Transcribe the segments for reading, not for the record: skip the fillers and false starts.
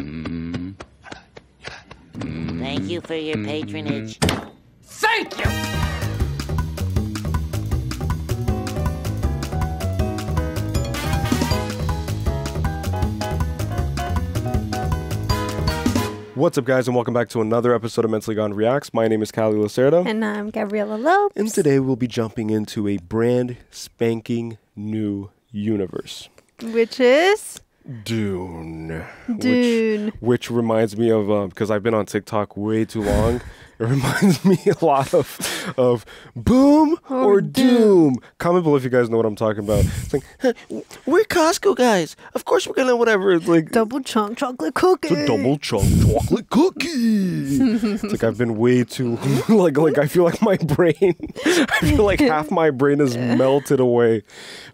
Thank you for your patronage. Thank you! What's up, guys, and welcome back to another episode of Mentally Gone Reacts. My name is Callie Lacerda. And I'm Gabriella Lopes. And today we'll be jumping into a brand spanking new universe. Which is? Dune. Dune. Which reminds me of, because I've been on TikTok way too long, it reminds me a lot of Boom or Doom. Comment below if you guys know what I'm talking about. It's like, we're Costco guys. Of course we're gonna whatever. It's like double chunk chocolate cookie. It's a double chunk chocolate cookie. It's like I've been way too like I feel like my brain, I feel like half my brain is melted away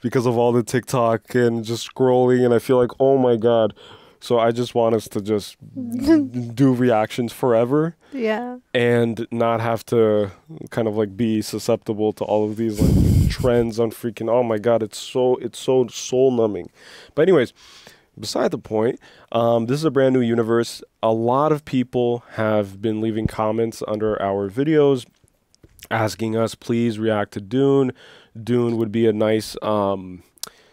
because of all the TikTok and just scrolling, and I feel like, oh my God. So I just want us to just do reactions forever. Yeah. And not have to kind of like be susceptible to all of these like trends on freaking, oh my God, it's so soul numbing. But anyways, beside the point, this is a brand new universe. A lot of people have been leaving comments under our videos asking us, please react to Dune. Dune would be a nice,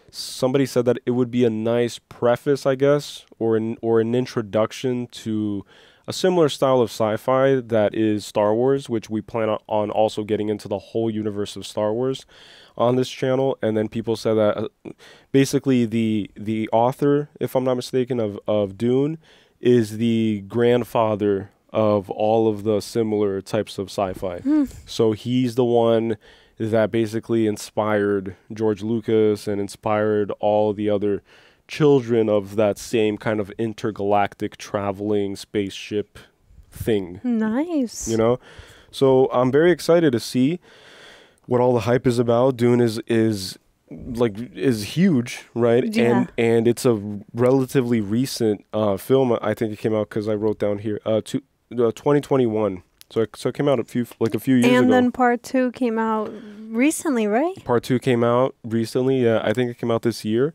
somebody said that it would be a nice preface, I guess, or an introduction to a similar style of sci-fi that is Star Wars, which we plan on also getting into the whole universe of Star Wars on this channel. And then people said that basically the author, if I'm not mistaken, of Dune is the grandfather of all of the similar types of sci-fi. So he's the one that basically inspired George Lucas and inspired all the other children of that same kind of intergalactic traveling spaceship thing. Nice. You know? So I'm very excited to see what all the hype is about. Dune is huge, right? Yeah. And it's a relatively recent film. I think it came out, because I wrote down here, 2021. So it came out a few years ago. And then part 2 came out recently, right? Part 2 came out recently. Yeah, I think it came out this year.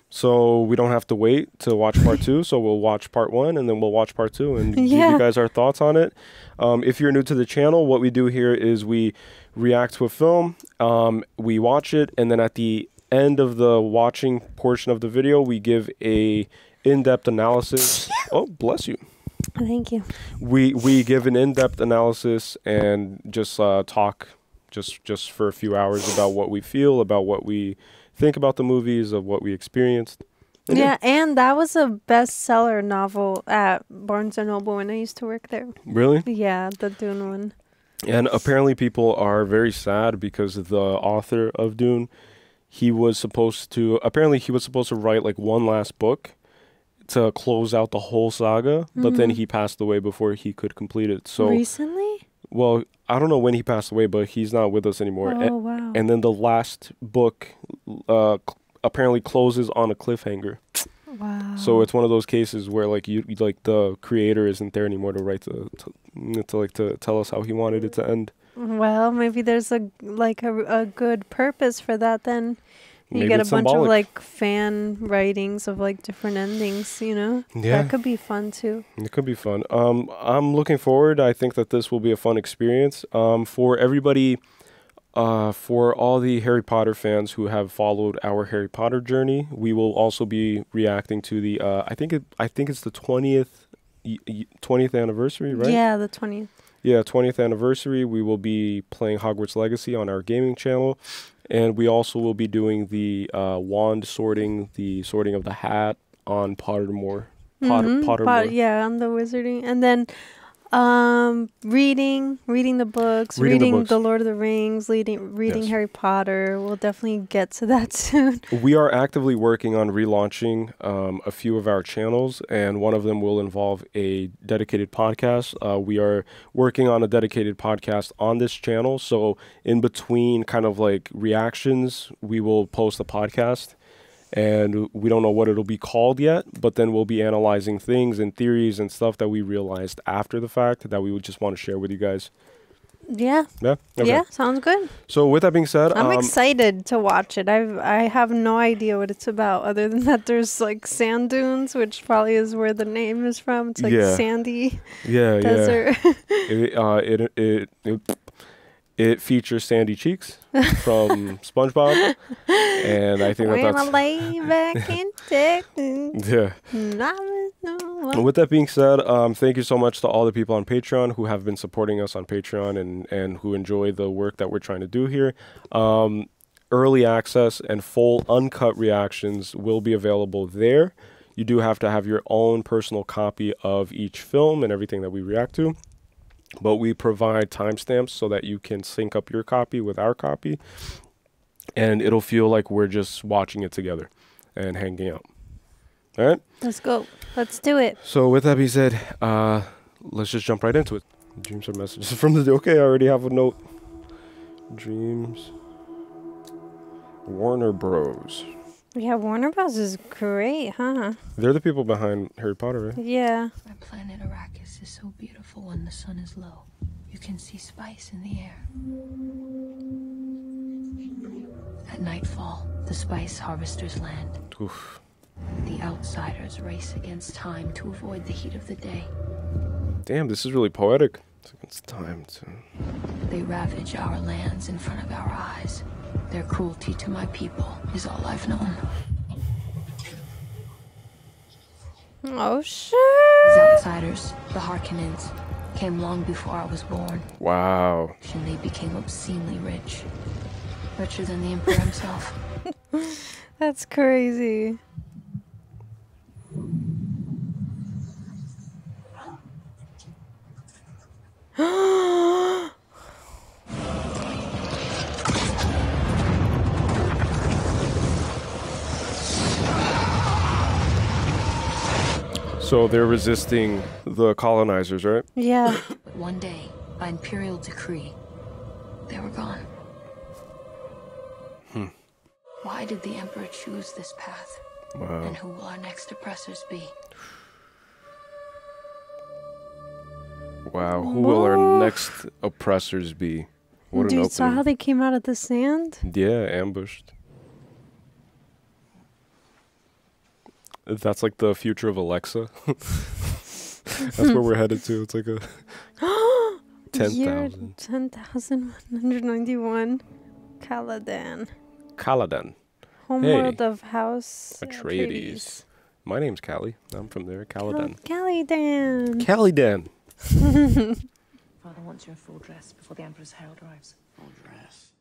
So we don't have to wait to watch part 2. So we'll watch part 1 and then we'll watch part 2 and give you guys our thoughts on it. If you're new to the channel, what we do here is we react to a film, we watch it, and then at the end of the watching portion of the video, we give a in-depth analysis. Oh, bless you. Thank you. We give an in-depth analysis and just talk just for a few hours about what we feel, about what we think about the movies, of what we experienced. Yeah, and that was a bestseller novel at Barnes & Noble when I used to work there. Really? Yeah, the Dune one. And apparently people are very sad because the author of Dune, he was supposed to write like one last book to close out the whole saga, but then he passed away before he could complete it. So recently? Well, I don't know when he passed away, but he's not with us anymore. Oh, wow. And then the last book apparently closes on a cliffhanger. Wow. So it's one of those cases where like you like the creator isn't there anymore to write to tell us how he wanted it to end. Well, maybe there's a good purpose for that then. You Maybe get a it's bunch symbolic. of like fan writings of like different endings, you know? Yeah. That could be fun too. It could be fun. I'm looking forward. I think that this will be a fun experience. For everybody, for all the Harry Potter fans who have followed our Harry Potter journey, we will also be reacting to the I think it's the 20th anniversary, right? Yeah, the 20th. Yeah, 20th anniversary. We will be playing Hogwarts Legacy on our gaming channel. And we also will be doing the wand sorting, the sorting of the hat on Pottermore. Pottermore. Yeah, on the wizarding. And then reading the books, reading The Lord of the Rings, reading Harry Potter. We'll definitely get to that soon. We are actively working on relaunching a few of our channels, and one of them will involve a dedicated podcast. We are working on a dedicated podcast on this channel, so in between kind of like reactions, we will post a podcast. And we don't know what it'll be called yet, but then we'll be analyzing things and theories and stuff that we realized after the fact that we would just want to share with you guys. Yeah. Yeah. Okay. Yeah, sounds good. So with that being said, I'm excited to watch it. I have no idea what it's about other than that there's like sand dunes, which probably is where the name is from. It's like sandy desert. It features Sandy Cheeks from SpongeBob, and I think that's lay back and take yeah. With that being said, thank you so much to all the people on Patreon who have been supporting us on Patreon and who enjoy the work that we're trying to do here. Early access and full uncut reactions will be available there. You do have to have your own personal copy of each film and everything that we react to. But we provide timestamps so that you can sync up your copy with our copy. And it'll feel like we're just watching it together and hanging out. All right? Let's go. Let's do it. So with that being said, let's just jump right into it. Dreams are messages from the... Okay, I already have a note. Dreams. Warner Bros. Yeah, Warner Bros. Is great, huh? They're the people behind Harry Potter, right? Yeah. Our planet Arrakis is so beautiful when the sun is low. You can see spice in the air. At nightfall, the spice harvesters land. Oof. The outsiders race against time to avoid the heat of the day. Damn, this is really poetic. It's time to... They ravage our lands in front of our eyes. Their cruelty to my people is all I've known. Oh, shit. These outsiders, the Harkonnens, came long before I was born. Wow. And they became obscenely rich. Richer than the Emperor himself. That's crazy. So they're resisting the colonizers, right? Yeah. But one day, by imperial decree, they were gone. Why did the Emperor choose this path? Wow. And who will our next oppressors be? Wow. Who will our next oppressors be? What an Dude, opening. saw how they came out of the sand? Yeah, ambushed. That's like the future of Alexa. That's where we're headed to. It's like a 10,000. 10,191. Caladan. Caladan. Homeworld of House Atreides. My name's Callie. I'm from there. Caladan. Caladan. Caladan. Father wants you in full dress before the Emperor's herald arrives. Full dress.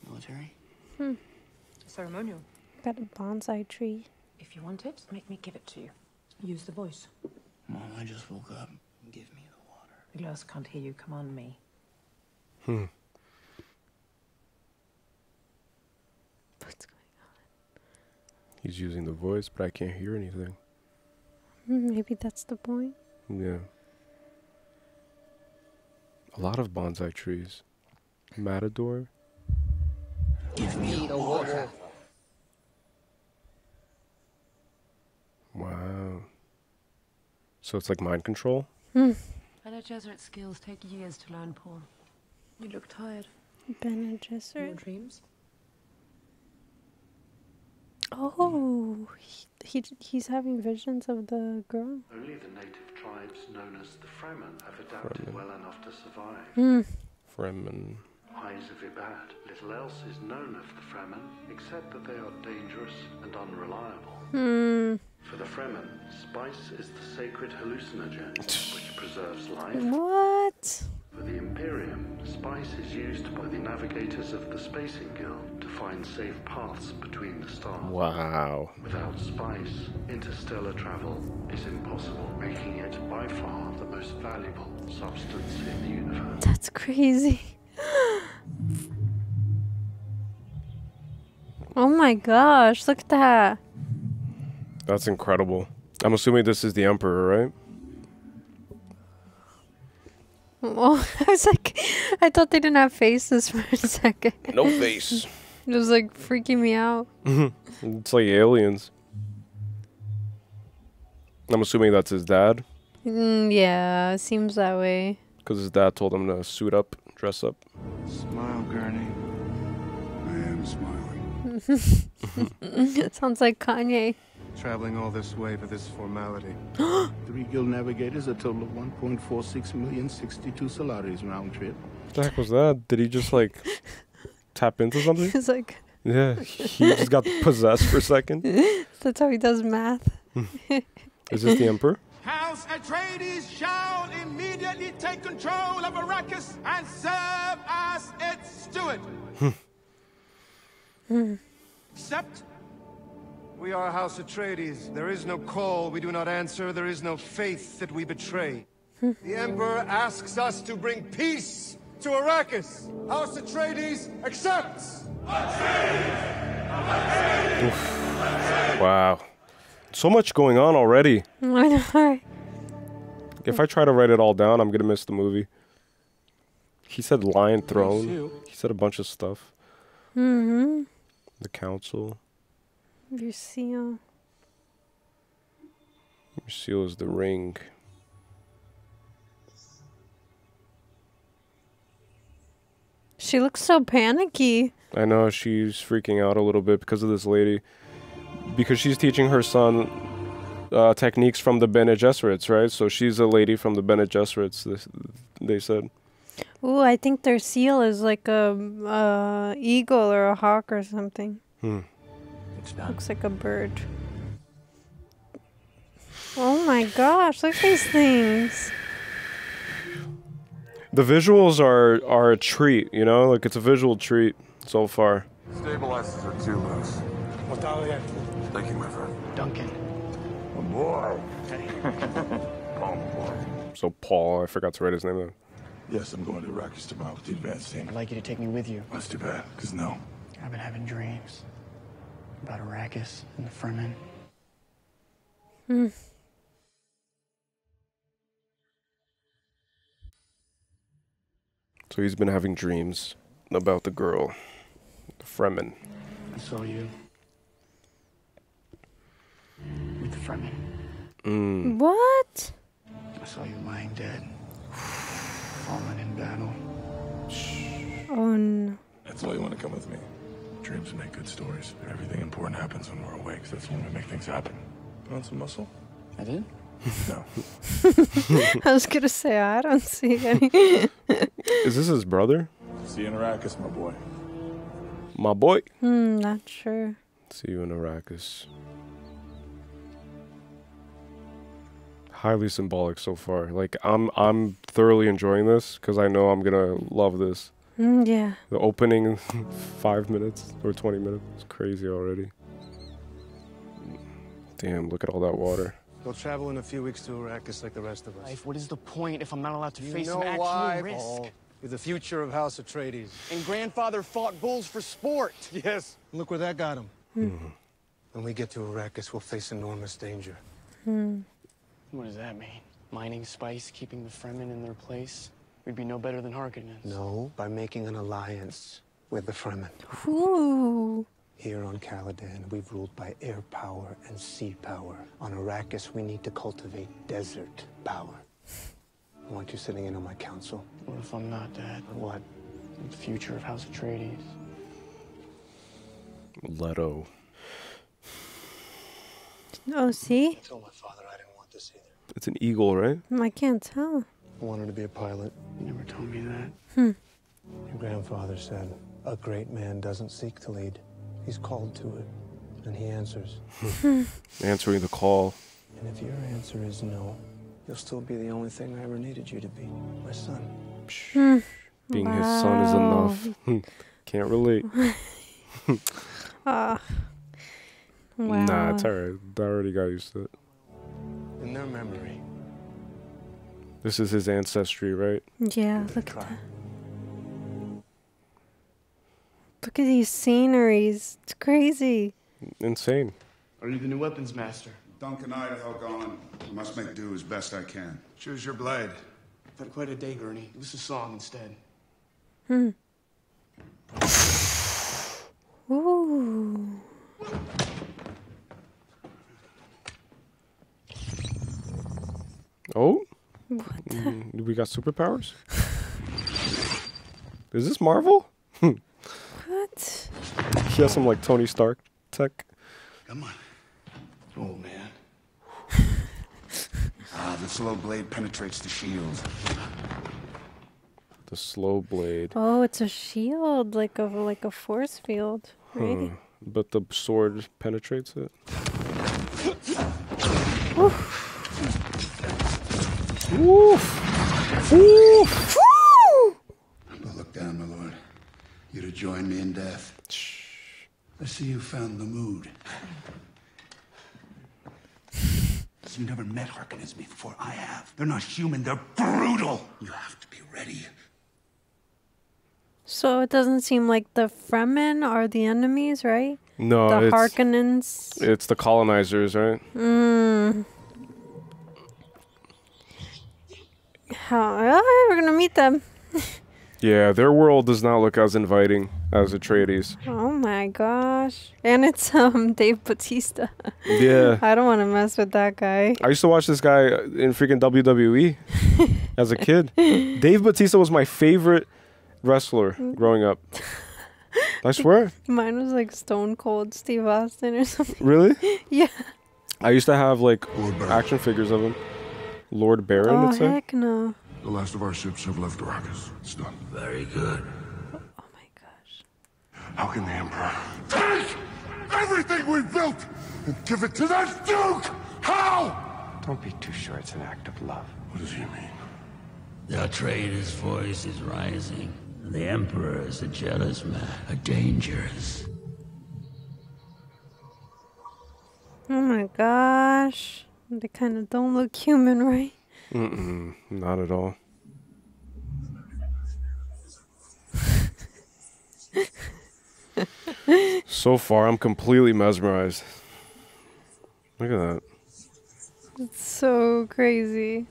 Military? Ceremonial. Got a bonsai tree. If you want it, make me give it to you. Use the voice. Mom, I just woke up. Give me the water. The glass can't hear you. Command me. What's going He's using the voice, but I can't hear anything. on? Maybe that's the point. Yeah. A lot of bonsai trees. Matador. Give me the water. Wow. So it's like mind control? I know Jesuit skills take years to learn, Paul. You look tired. Bene Your Gesserit. dreams? Oh, he's having visions of the girl. Only the native tribes known as the Fremen have adapted well enough to survive. Fremen. Eyes of Ibad. Little else is known of the Fremen, except that they are dangerous and unreliable. For the Fremen, spice is the sacred hallucinogen, which preserves life. What? For the Imperium, spice is used by the navigators of the Spacing Guild to find safe paths between the stars. Wow. Without spice, interstellar travel is impossible, making it by far the most valuable substance in the universe. That's crazy. Oh my gosh, look at that. That's incredible. I'm assuming this is the Emperor, right? Well, I was like, I thought they didn't have faces for a second. No face. It was like freaking me out. It's like aliens. I'm assuming that's his dad. Yeah, it seems that way. Because his dad told him to suit up, dress up. Smile, Gurney. I am smiling. Sounds like Kanye. Traveling all this way for this formality. 3 guild navigators, a total of 1.46 million, 62 salaries round trip. What the heck was that? Did he just like tap into something? He's like, yeah, he just got possessed for a second. That's how he does math. Is this the Emperor? House Atreides shall immediately take control of Arrakis and serve as its steward. Except We are House Atreides. There is no call we do not answer. There is no faith that we betray. The Emperor asks us to bring peace to Arrakis. House Atreides accepts! Wow. So much going on already. I know. If I try to write it all down, I'm going to miss the movie. He said Lion Throne. He said a bunch of stuff. Mm-hmm. The Council. Your seal. Your seal is the ring. She looks so panicky. I know, she's freaking out a little bit because of this lady. Because she's teaching her son techniques from the Bene Gesserits, right? So she's a lady from the Bene Gesserits, they said. Ooh, I think their seal is like a eagle or a hawk or something. It's done. Looks like a bird. Oh my gosh, look at these things. The visuals are a treat, you know? Like, it's a visual treat so far. Stabilizers are too loose. Thank you, my friend. Duncan. Oh, boy. Oh, boy. So Paul, I forgot to write his name down. Yes, I'm going to Arrakis tomorrow with the advance team. I'd like you to take me with you. That's too bad, because no. I've been having dreams about Arrakis and the Fremen. So he's been having dreams about the girl, the Fremen. I saw you with the Fremen. What? I saw you lying dead, fallen in battle. Oh no. That's why you want to come with me. Dreams make good stories. Everything important happens when we're awake. That's when we make things happen. Put on some muscle? I did? No. I was gonna say, I don't see any. Is this his brother? See you in Arrakis, my boy. My boy. Not sure. See you in Arrakis. Highly symbolic so far. Like, I'm thoroughly enjoying this because I know I'm gonna love this. Yeah. The opening 5 minutes or 20 minutes is crazy already. Damn, look at all that water. We'll travel in a few weeks to Arrakis like the rest of us. Life, what is the point if I'm not allowed to face You some know actual why, risk? Paul? You're the future of House Atreides. And grandfather fought bulls for sport. Yes. Look where that got him. When we get to Arrakis, we'll face enormous danger. What does that mean? Mining spice, keeping the Fremen in their place? We'd be no better than Harkonnens. No, by making an alliance with the Fremen. Ooh. Here on Caladan, we've ruled by air power and sea power. On Arrakis, we need to cultivate desert power. I want you sitting in on my council. What if I'm not, Dad? What? The future of House Atreides. Leto. Oh, see? I told my father I didn't want this either. It's an eagle, right? I can't tell. I wanted to be a pilot. You never told me that. Your grandfather said, a great man doesn't seek to lead. He's called to it, and he answers. Answering the call. And if your answer is no, you'll still be the only thing I ever needed you to be, my son. Being his son is enough. Can't relate. Wow. Nah, it's alright. I already got used to it. In their memory. This is his ancestry, right? Yeah, look at that. Look at these sceneries. It's crazy. Insane. Are you the new weapons master? Duncan Idaho gone. I must make do as best I can. Choose your blade. I've had quite a day, Gurney. Give us a song instead. Ooh. Oh? What the? We got superpowers? Is this Marvel? What? He has some like Tony Stark tech. Come on. Oh, man. The slow blade penetrates the shield. The slow blade. Oh, it's a shield, like a force field, right? But the sword penetrates it. Oof. Oof. Oof. But look down, my lord. You're to join me in death. I see you found the mood. You never met Harkonnens before. I have. They're not human. They're brutal. You have to be ready. So it doesn't seem like the Fremen are the enemies, right? No, the it's Harkonnens. It's the colonizers, right? We're gonna meet them. Yeah, their world does not look as inviting as Atreides. Oh my gosh. And it's Dave Bautista. Yeah. I don't want to mess with that guy. I used to watch this guy in freaking WWE as a kid. Dave Bautista was my favorite wrestler growing up. I swear. Mine was like Stone Cold Steve Austin or something. Really? Yeah. I used to have like action figures of him. Lord Baron, oh, it's like. heck no. The last of our ships have left Arrakis. It's done. Very good. Oh my gosh. How can the Emperor take everything we've built and give it to that Duke? How? Don't be too sure it's an act of love. What does he mean? The Atreides' voice is rising. The Emperor is a jealous man, a dangerous. Oh my gosh. They kind of don't look human, right? Not at all. So far, I'm completely mesmerized. Look at that. It's so crazy.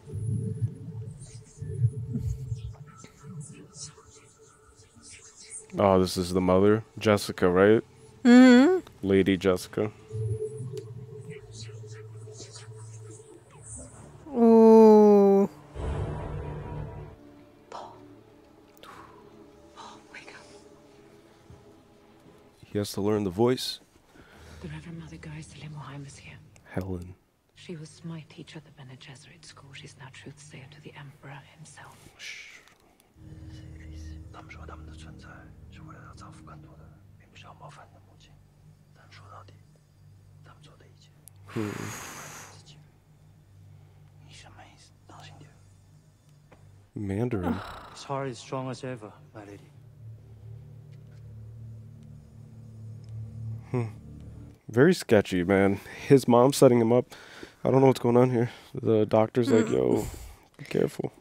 Oh, this is the mother, Jessica, right? Mm-hmm. Lady Jessica. Ooh. Paul, wake up. He has to learn the voice. The Reverend Mother Guy Salemoheim is here. Helen. She was my teacher at the Bene Gesserit school. She's now truthsayer to the Emperor himself. Mandarin. His heart is strong as ever, my lady. Very sketchy, man. His mom's setting him up. I don't know what's going on here. The doctor's like, yo, be careful.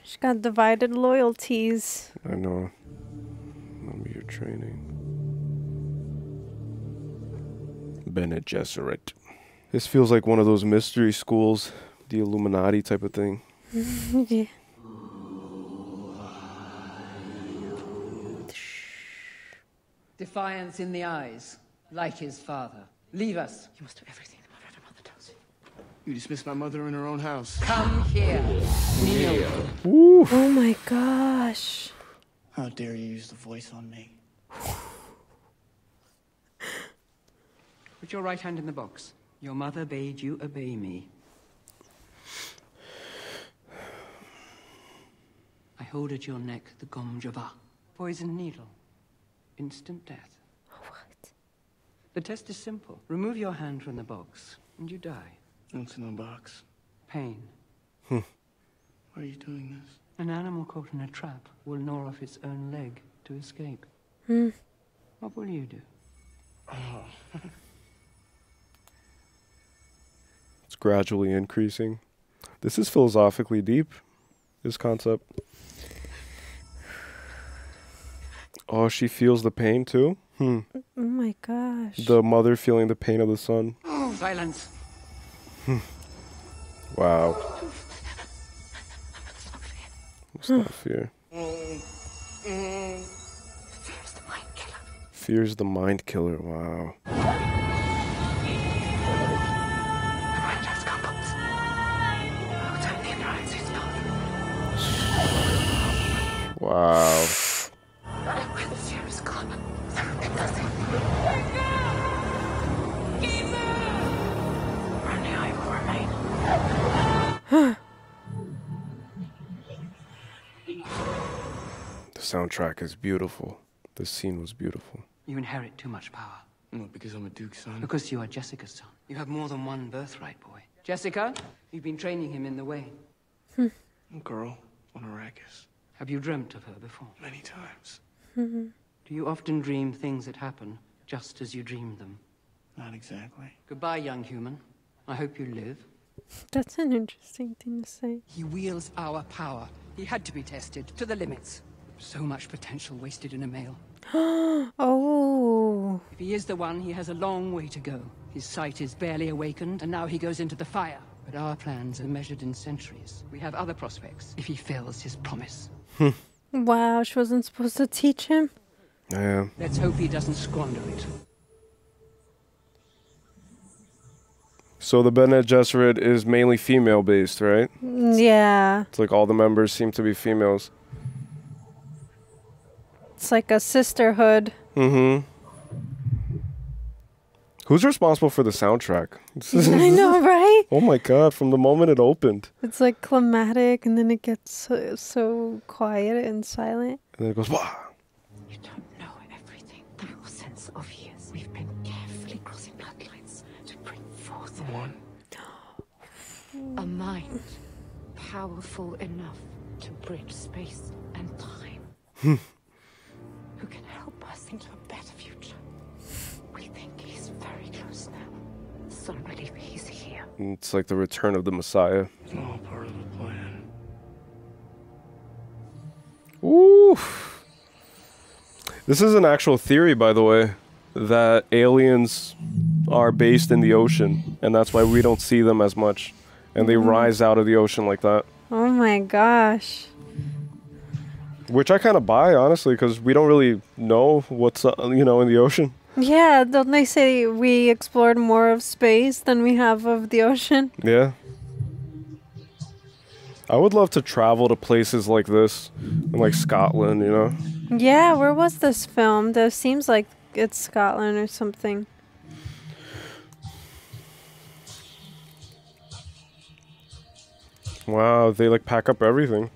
She's got divided loyalties. I know. None of your training. Bene Gesserit. This feels like one of those mystery schools, the Illuminati type of thing. Yeah. Defiance in the eyes, like his father. Leave us. You must do everything that my Reverend Mother tells you. You dismissed my mother in her own house. Come here. Kneel. Oh my gosh. How dare you use the voice on me? Put your right hand in the box. Your mother bade you obey me. I hold at your neck the Gom Jabbar. Poison needle. Instant death. What? The test is simple. Remove your hand from the box, and you die. What's in the box? Pain. Why are you doing this? An animal caught in a trap will gnaw off its own leg to escape. What will you do? Oh. It's gradually increasing. This is philosophically deep, this concept. Oh, she feels the pain too? Oh my gosh. The mother feeling the pain of the son. Silence. Wow. It's not fear. Fear's the mind killer. Wow. Wow. The soundtrack is beautiful. This scene was beautiful. You inherit too much power. No, because I'm a Duke's son. Because you are Jessica's son. You have more than one birthright, boy. Jessica, you've been training him in the way. A girl on Arrakis. Have you dreamt of her before? Many times. Do you often dream things that happen just as you dreamed them? Not exactly. Goodbye, young human. I hope you live. That's an interesting thing to say. He wields our power. He had to be tested to the limits. So much potential wasted in a male. Oh. If he is the one, he has a long way to go. His sight is barely awakened, and now he goes into the fire. But our plans are measured in centuries. We have other prospects if he fails his promise. Wow, she wasn't supposed to teach him? Yeah. Let's hope he doesn't squander it. So the Bene Gesserit is mainly female-based, right? Yeah. It's like all the members seem to be females. It's like a sisterhood. Mm-hmm. Who's responsible for the soundtrack? I know, right? Oh my god, from the moment it opened. It's like climatic, and then it gets so quiet and silent. And then it goes, wah! You don't know everything. Thousands of years we've been carefully crossing bloodlines to bring forth one. A mind powerful enough to bridge space and time. Who can help us into a better future. We think he's very close now. Some believe he's here. It's like the return of the Messiah. It's all part of the plan. Ooh. This is an actual theory, by the way, that aliens are based in the ocean, and that's why we don't see them as much. And they rise out of the ocean like that. Oh my gosh. Which I kind of buy, honestly, because we don't really know what's, in the ocean. Yeah, don't they say we explored more of space than we have of the ocean? Yeah. I would love to travel to places like this, in like Scotland, Yeah, where was this filmed? It seems like it's Scotland or something. Wow, they like pack up everything.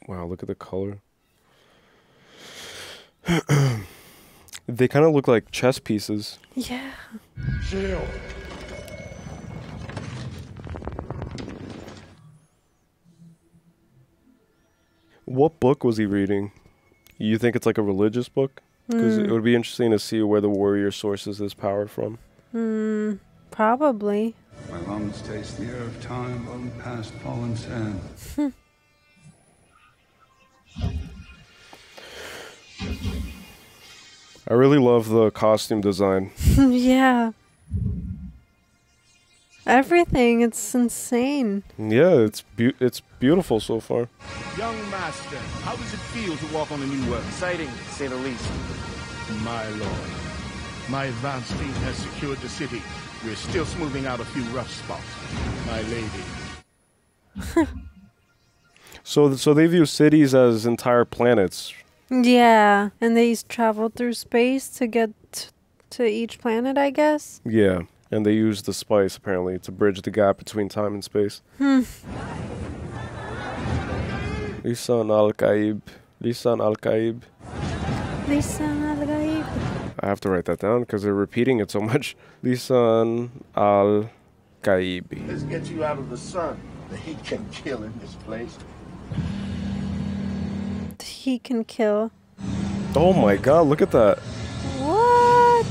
Wow, look at the color. They kind of look like chess pieces. Yeah. Shield. What book was he reading? You think it's like a religious book? Because it would be interesting to see where the warrior sources this power from. Probably. My lungs taste the air of time blown past fallen sand. I really love the costume design. Yeah. Everything, it's insane. Yeah, it's beautiful so far. Young master, how does it feel to walk on a new world? Exciting, to say the least. My lord, my advance team has secured the city. We're still smoothing out a few rough spots. My lady. So they view cities as entire planets. Yeah, and they travel through space to get to each planet, I guess. Yeah, and they use the spice apparently to bridge the gap between time and space. Lisan al-Gaib. Lisan al-Gaib. Lisan al-Gaib. I have to write that down because they're repeating it so much. Lisan al-Gaib. Let's get you out of the sun. The heat can kill in this place. He can kill. Oh my god, look at that. What?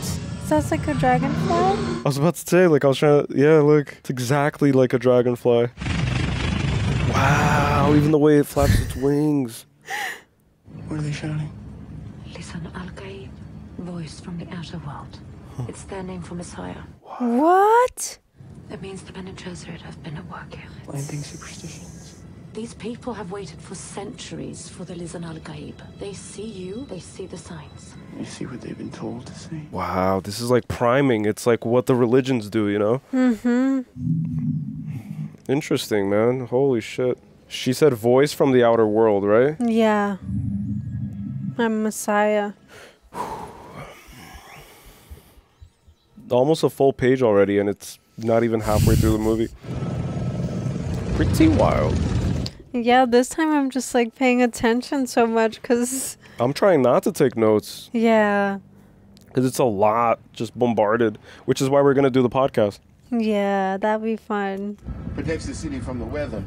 That's like a dragonfly? I was about to say, I was trying to... Yeah, look. It's exactly like a dragonfly. Wow, even the way it flaps its wings. What are they shouting? Lisan al-Gaib, voice from the outer world. It's their name for Messiah. What? That means the Bene Gesserit have been at work here. Planting superstitions. These people have waited for centuries for the Lisan al-Gaib. They see you, they see the signs. You see what they've been told to see. Wow, this is like priming. It's like what the religions do, Interesting, man. Holy shit. She said voice from the outer world, right? Yeah. I'm Messiah. almost a full page already, and it's not even halfway through the movie. Pretty wild. Yeah, this time I'm just like paying attention so much because I'm trying not to take notes. Yeah. Because it's a lot just bombarded, which is why we're going to do the podcast. Yeah, that'd be fun. Protects the city from the weather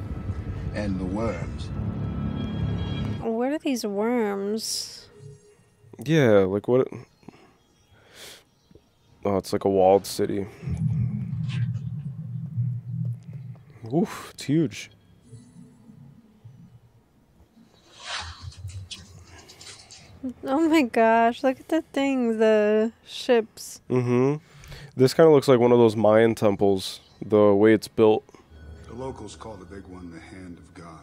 and the worms. What are these worms? Yeah, like what? Oh, it's like a walled city. Oof, it's huge. Oh my gosh, look at the thing, the ships. Mm-hmm. This kind of looks like one of those Mayan temples, the way it's built. The locals call the big one the Hand of God.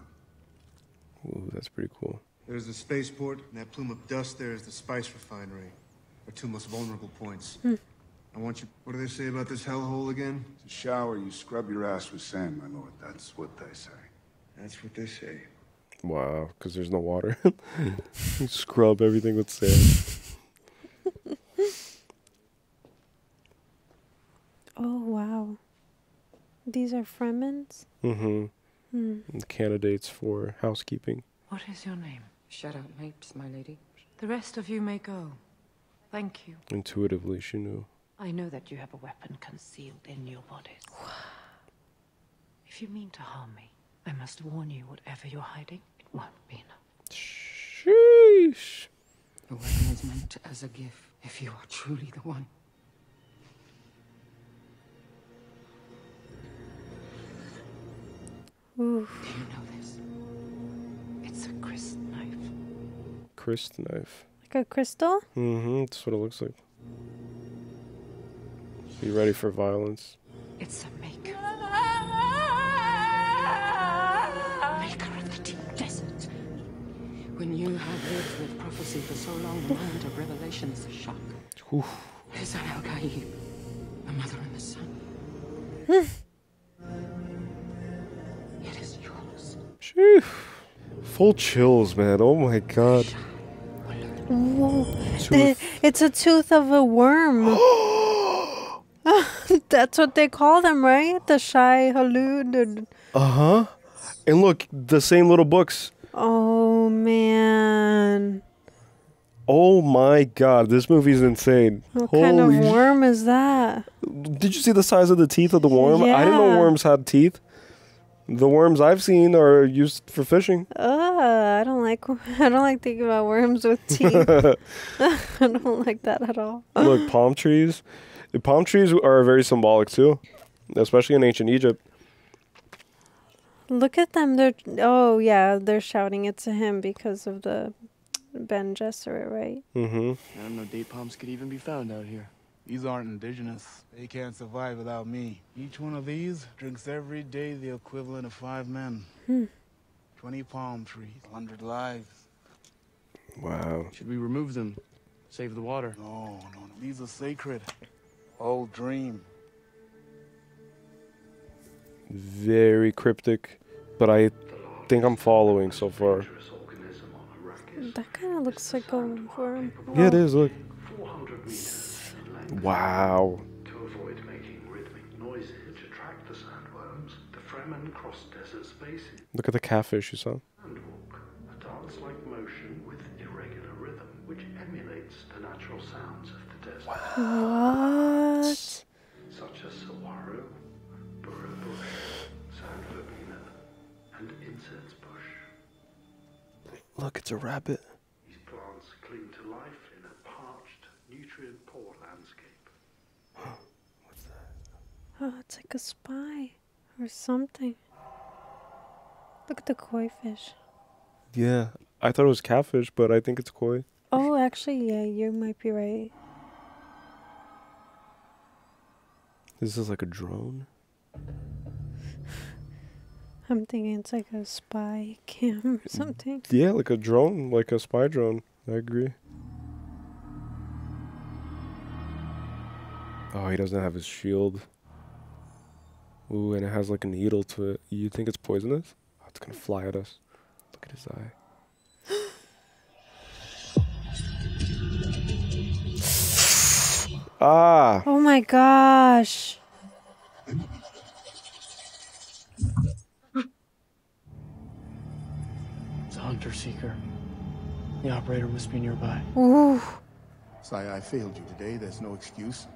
Ooh, that's pretty cool. There's the spaceport, and that plume of dust there is the spice refinery. Our two most vulnerable points. I want you... What do they say about this hellhole again? It's a shower. You scrub your ass with sand, my lord. That's what they say. That's what they say. Wow, because there's no water. You scrub everything with sand. Oh, wow. These are Fremens? Mm-hmm. Candidates for housekeeping. What is your name? Shadow mates, my lady. The rest of you may go. Thank you. Intuitively, she knew. I know that you have a weapon concealed in your bodies. If you mean to harm me, I must warn you, whatever you're hiding, it won't be enough. Sheesh. The weapon is meant as a gift, if you are truly the one. Ooh. Do you know this? It's a Christ knife. Christ knife. Like a crystal? Mm-hmm. That's what it looks like. Be ready for violence. It's a maker. Maker of the deep desert. When you have lived with prophecy for so long, the moment of revelation is a shock. Oof. Is that Al-Gaib? A mother and the son? It is yours. Sheesh. Full chills, man. Oh my god. Whoa. It's a tooth of a worm. That's what they call them, right? The Shai Halud. Uh-huh. And look, the same little books. Oh, man. Oh my god, this movie's insane. What kind of worm is that? Did you see the size of the teeth of the worm? I didn't know worms had teeth. The worms I've seen are used for fishing. I don't like thinking about worms with teeth. I don't like that at all. Look, palm trees. The palm trees are very symbolic too, especially in ancient Egypt. Look at them. They're shouting it to him because of the Ben Gesserit, right? Mm-hmm. I don't know date palms could even be found out here. These aren't indigenous. They can't survive without me. Each one of these drinks every day the equivalent of 5 men. 20 palm trees, 100 lives. Wow. Should we remove them? Save the water? No. These are sacred. Old dream. Very cryptic, but I think I'm following so far. That kind of looks like a worm. Yeah, it is. Look. Wow. To avoid making rhythmic noises which attract the sandworms, the Fremen cross desert spaces. Look at the catfish you saw. Sandwalk, a dance-like motion with irregular rhythm, which emulates the natural sounds of the desert. What? Such as saguaro, burro bush, sand verbena, and incense bush. Look, it's a rabbit. These plants cling to life in a parched, nutrient-poor landscape. What's that? Oh, it's like a spy or something. Look at the koi fish. Yeah, I thought it was catfish, but I think it's koi. Oh, actually, yeah, you might be right. This is like a drone. I'm thinking it's like a spy cam or something. Yeah, like a drone, like a spy drone. I agree. Oh, he doesn't have his shield. Ooh, and it has like a needle to it. You think it's poisonous? Oh, it's gonna fly at us. Look at his eye. Ah. Oh my gosh. It's a hunter seeker. The operator must be nearby. Ooh. Sire, I failed you today. There's no excuse.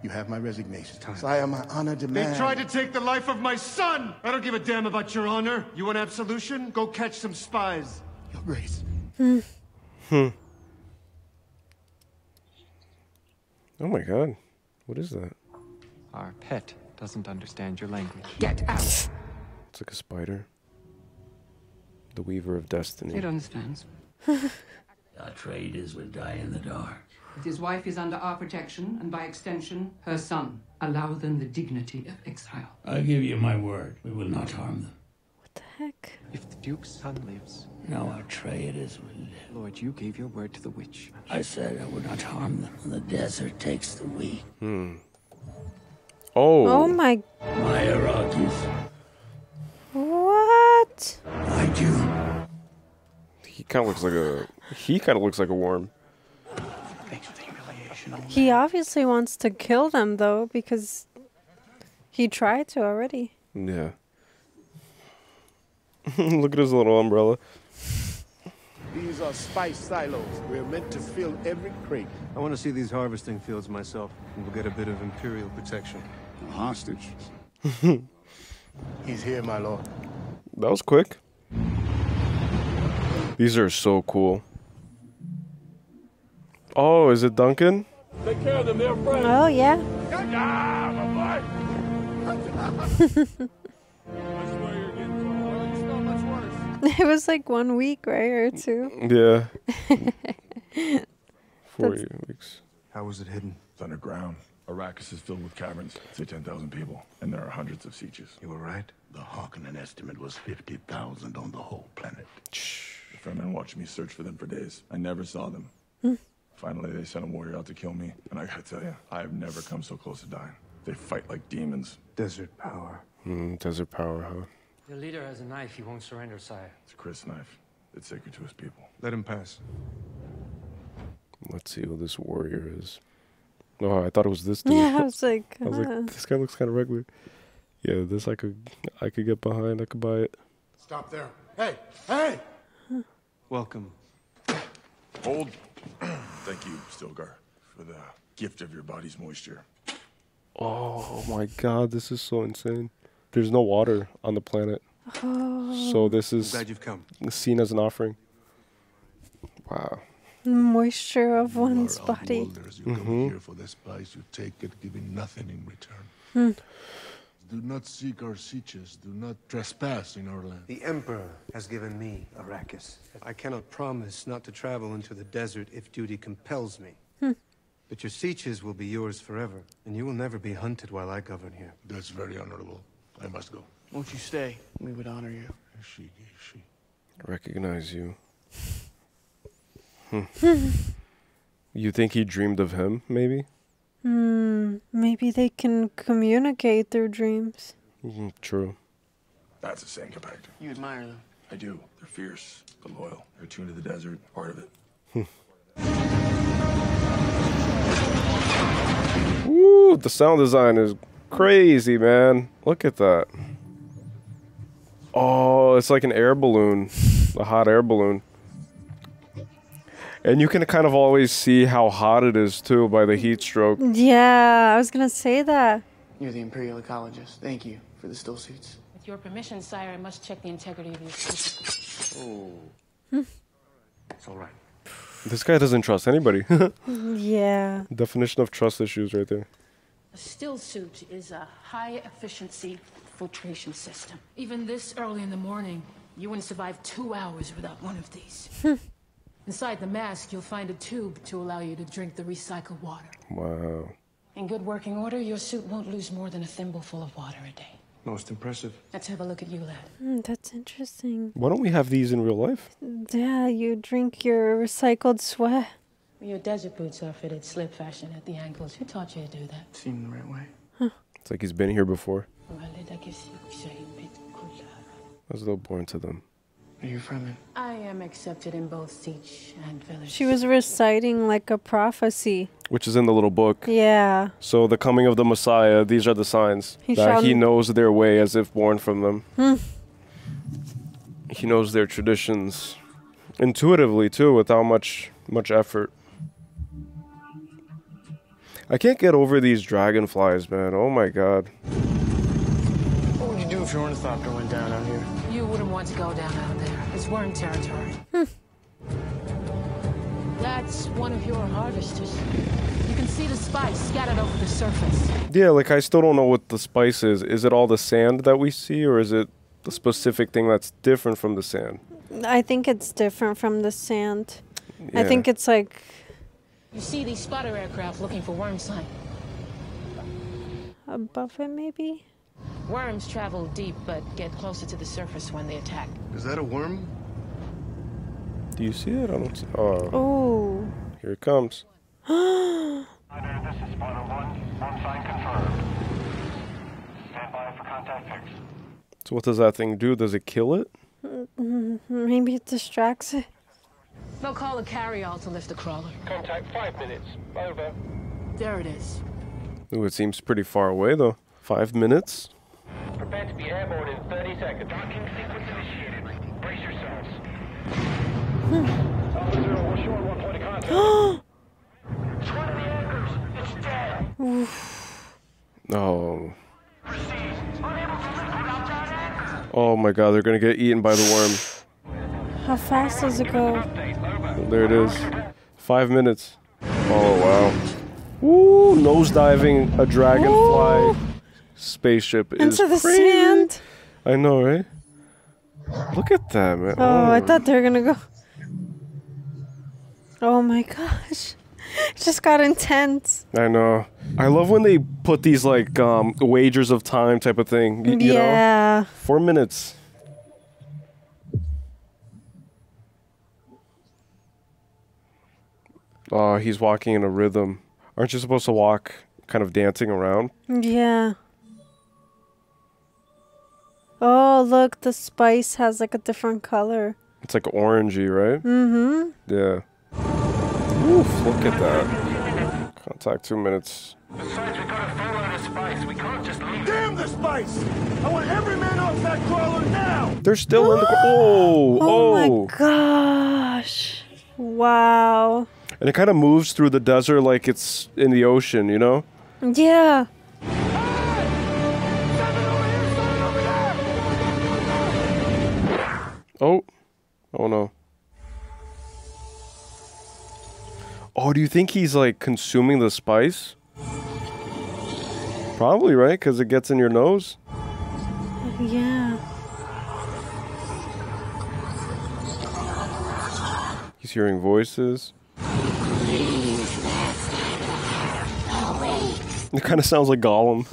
You have my resignation. Sire, my honor demands... They tried to take the life of my son! I don't give a damn about your honor. You want absolution? Go catch some spies. Your Grace. Oh my god. What is that? Our pet doesn't understand your language. Get out! It's like a spider. The Weaver of Destiny. It understands. Atreides would die in the dark. But his wife is under our protection, and by extension, her son. Allow them the dignity of exile. I give you my word. We will not harm them. What the heck? If the Duke's son lives, No, Atreides will live. Lord, you gave your word to the witch. I said I would not harm them. The desert takes the weak. Oh. Oh my. My Iraqis. What? I do. He kind of looks like a. He kind of looks like a worm. He obviously wants to kill them though, because he tried to already. Yeah. Look at his little umbrella. These are spice silos. We're meant to fill every crate. I want to see these harvesting fields myself, and we'll get a bit of Imperial protection. A hostage. He's here, my lord. That was quick. These are so cool. Oh, is it Duncan? Take care of them, they're friends. Oh yeah. It was like 1 week, right, or 2? Yeah. 4 weeks. How was it hidden? It's underground. Arrakis is filled with caverns. Say 10,000 people, and there are hundreds of sieges. You were right. The Harkonnen estimate was 50,000 on the whole planet. The Fremen watched me search for them for days. I never saw them. Finally, they sent a warrior out to kill me, and I gotta tell you, I have never come so close to dying. They fight like demons. Desert power. Desert power, huh? Your leader has a knife he won't surrender, sire. It's a Chris knife. It's sacred to his people. Let him pass. Let's see who this warrior is. Oh, I thought it was this dude. Yeah, I was like, this guy looks kind of regular. Yeah, this I could get behind. I could buy it. Stop there. Hey, hey! Welcome. Hold. Thank you, Stilgar, for the gift of your body's moisture. Oh my god, this is so insane. There's no water on the planet. Oh. So this is Glad you've come. Seen as an offering. Wow. Moisture of one's body. You come here for the spice, you take it, giving nothing in return. Do not seek our sieges. Do not trespass in our land. The Emperor has given me Arrakis. I cannot promise not to travel into the desert if duty compels me. But your sieges will be yours forever, and you will never be hunted while I govern here. That's very honorable. I must go. Won't you stay? We would honor you. She. Recognize you. You think he dreamed of him, maybe? Maybe they can communicate their dreams. True. That's a Sanctuary. You admire them. I do. They're fierce, but loyal. They're tuned to the desert, part of it. Ooh, the sound design is crazy, man. Look at that. Oh, it's like an air balloon. A hot air balloon. And you can kind of always see how hot it is, too, by the heat stroke. Yeah, I was going to say that. You're the Imperial ecologist. Thank you for the still suits. With your permission, sire, I must check the integrity of your system. It's all right. This guy doesn't trust anybody. Yeah. Definition of trust issues right there. A still suit is a high-efficiency filtration system. Even this early in the morning, you wouldn't survive 2 hours without one of these. Inside the mask, you'll find a tube to allow you to drink the recycled water. Wow. In good working order, your suit won't lose more than a thimbleful of water a day. Most impressive. Let's have a look at you, lad. That's interesting. Why don't we have these in real life? Yeah, you drink your recycled sweat. Your desert boots are fitted slip fashion at the ankles. Who taught you to do that? Seemed the right way. It's like he's been here before. I was a little boring to them. Are you Fremen? I am accepted in both Siege and Village. She was reciting like a prophecy. Which is in the little book. Yeah. So the coming of the Messiah, these are the signs that he knows their way as if born from them. He knows their traditions intuitively too, without much effort. I can't get over these dragonflies, man. Oh my god. What would you do if your ornithopter went down out here? You wouldn't want to go down out there. It's worm territory. That's one of your harvesters. You can see the spice scattered over the surface. Yeah, like I still don't know what the spice is. Is it all the sand that we see, or is it the specific thing that's different from the sand? I think it's different from the sand. Yeah. I think it's like... You see these spotter aircraft looking for worm sign. Above it, maybe? Worms travel deep, but get closer to the surface when they attack. Is that a worm? Do you see it? I don't see. Oh. Oh. Here it comes. This is Spotter 1. Worm sign confirmed. Stand by for contact fixed. So what does that thing do? Does it kill it? Maybe it distracts it. They'll call a carry-all to lift the crawler. Contact 5 minutes. Over. There it is. Ooh, it seems pretty far away though. 5 minutes? Prepare to be airborne in 30 seconds. Docking sequence initiated. Brace yourselves. Alpha 0, we're short 1 point of contact. It's one of the anchors. It's dead. Oh. Oh my god, they're gonna get eaten by the worm. How fast does it go? There it is. 5 minutes. Oh wow. Woo! Nosediving a dragonfly spaceship is into the crazy. sand. I know, right? Look at that, man. Oh, I thought they were gonna go. Oh my gosh. It just got intense. I know. I love when they put these like wagers of time type of thing. You know? 4 minutes. Oh, he's walking in a rhythm. Aren't you supposed to walk kind of dancing around? Yeah. Oh, look, the spice has like a different color. It's like orangey, right? Mm-hmm. Yeah. Oof, look at that. Contact 2 minutes. Besides, we gotta follow the spice. We can't just leave. Damn the spice! I want every man off that crawler now! They're still in the... Oh! Oh my gosh. Wow. And it kind of moves through the desert like it's in the ocean, you know? Yeah. Oh. Oh no. Oh, do you think he's like consuming the spice? Probably, right? Because it gets in your nose? Yeah. He's hearing voices. It kind of sounds like Gollum.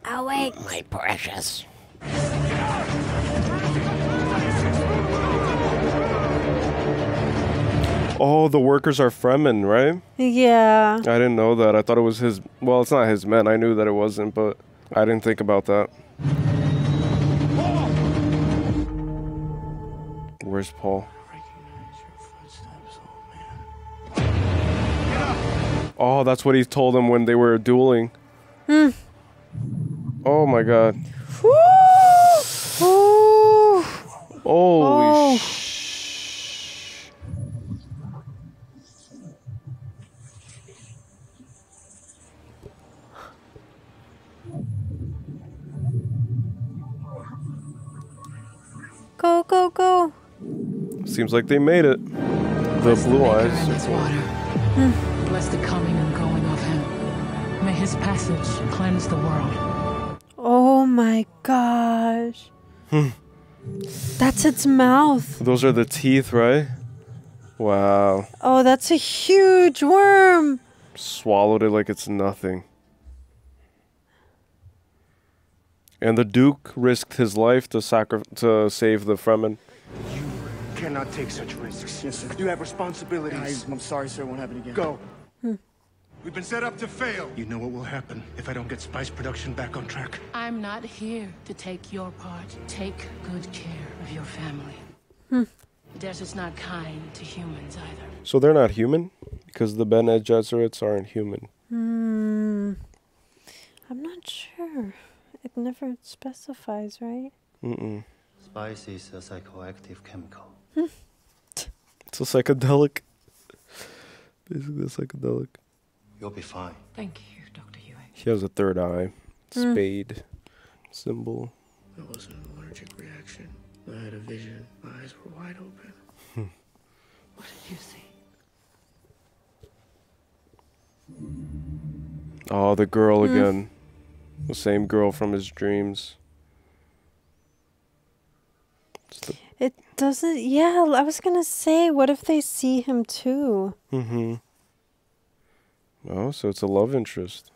Awake, my precious. Oh, the workers are Fremen, right? Yeah. I didn't know that. I thought it was his... Well, it's not his men. I knew that it wasn't, but I didn't think about that. Where's Paul? Oh, that's what he told him when they were dueling. Oh my god. Holy Go, go, go. Seems like they made it. The blue eyes. Bless the coming and going of him. May his passage cleanse the world. Oh my gosh. That's its mouth. Those are the teeth, right? Wow. Oh, that's a huge worm. Swallowed it like it's nothing. And the Duke risked his life to save the Fremen. You cannot take such risks. Yes, sir. You have responsibilities. I'm sorry, sir. It won't happen again. Go. We've been set up to fail. You know what will happen if I don't get spice production back on track. I'm not here to take your part. Take good care of your family. The desert's not kind to humans either. So they're not human? Because the Bene Gesserits aren't human. I'm not sure. It never specifies, right? Spice is a psychoactive chemical. It's a psychedelic. Basically a psychedelic. You'll be fine. Thank you, Dr. Yue. He has a third eye. Spade. Symbol. It wasn't an allergic reaction. I had a vision. My eyes were wide open. What did you see? Oh, the girl again. The same girl from his dreams. It doesn't... Yeah, I was gonna say, what if they see him too? Oh, so it's a love interest.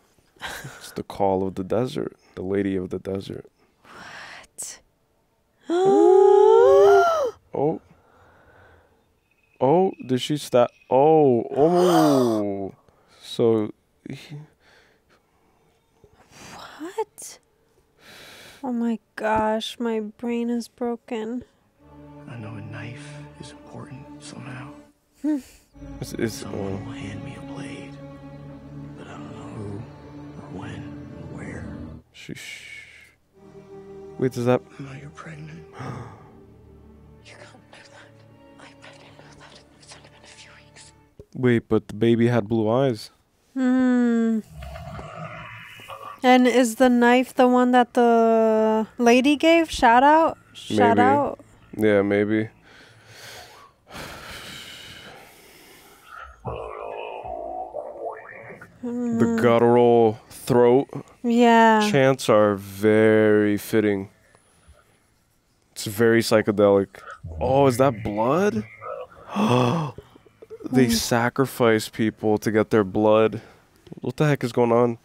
It's the call of the desert. The lady of the desert. What? Oh. Oh, did she stop? Oh. So... What? Oh my gosh, my brain is broken. I know a knife is important somehow. Someone will hand me a blade, but I don't know who, or when, or where. Wait, does that... I know you're pregnant. You can't know that. I barely know that. It's only been a few weeks. Wait, but the baby had blue eyes. And is the knife the one that the lady gave? Shout out? Shout out? Yeah, maybe. The guttural throat chants are very fitting. It's very psychedelic. Oh, is that blood? They sacrifice people to get their blood. What the heck is going on?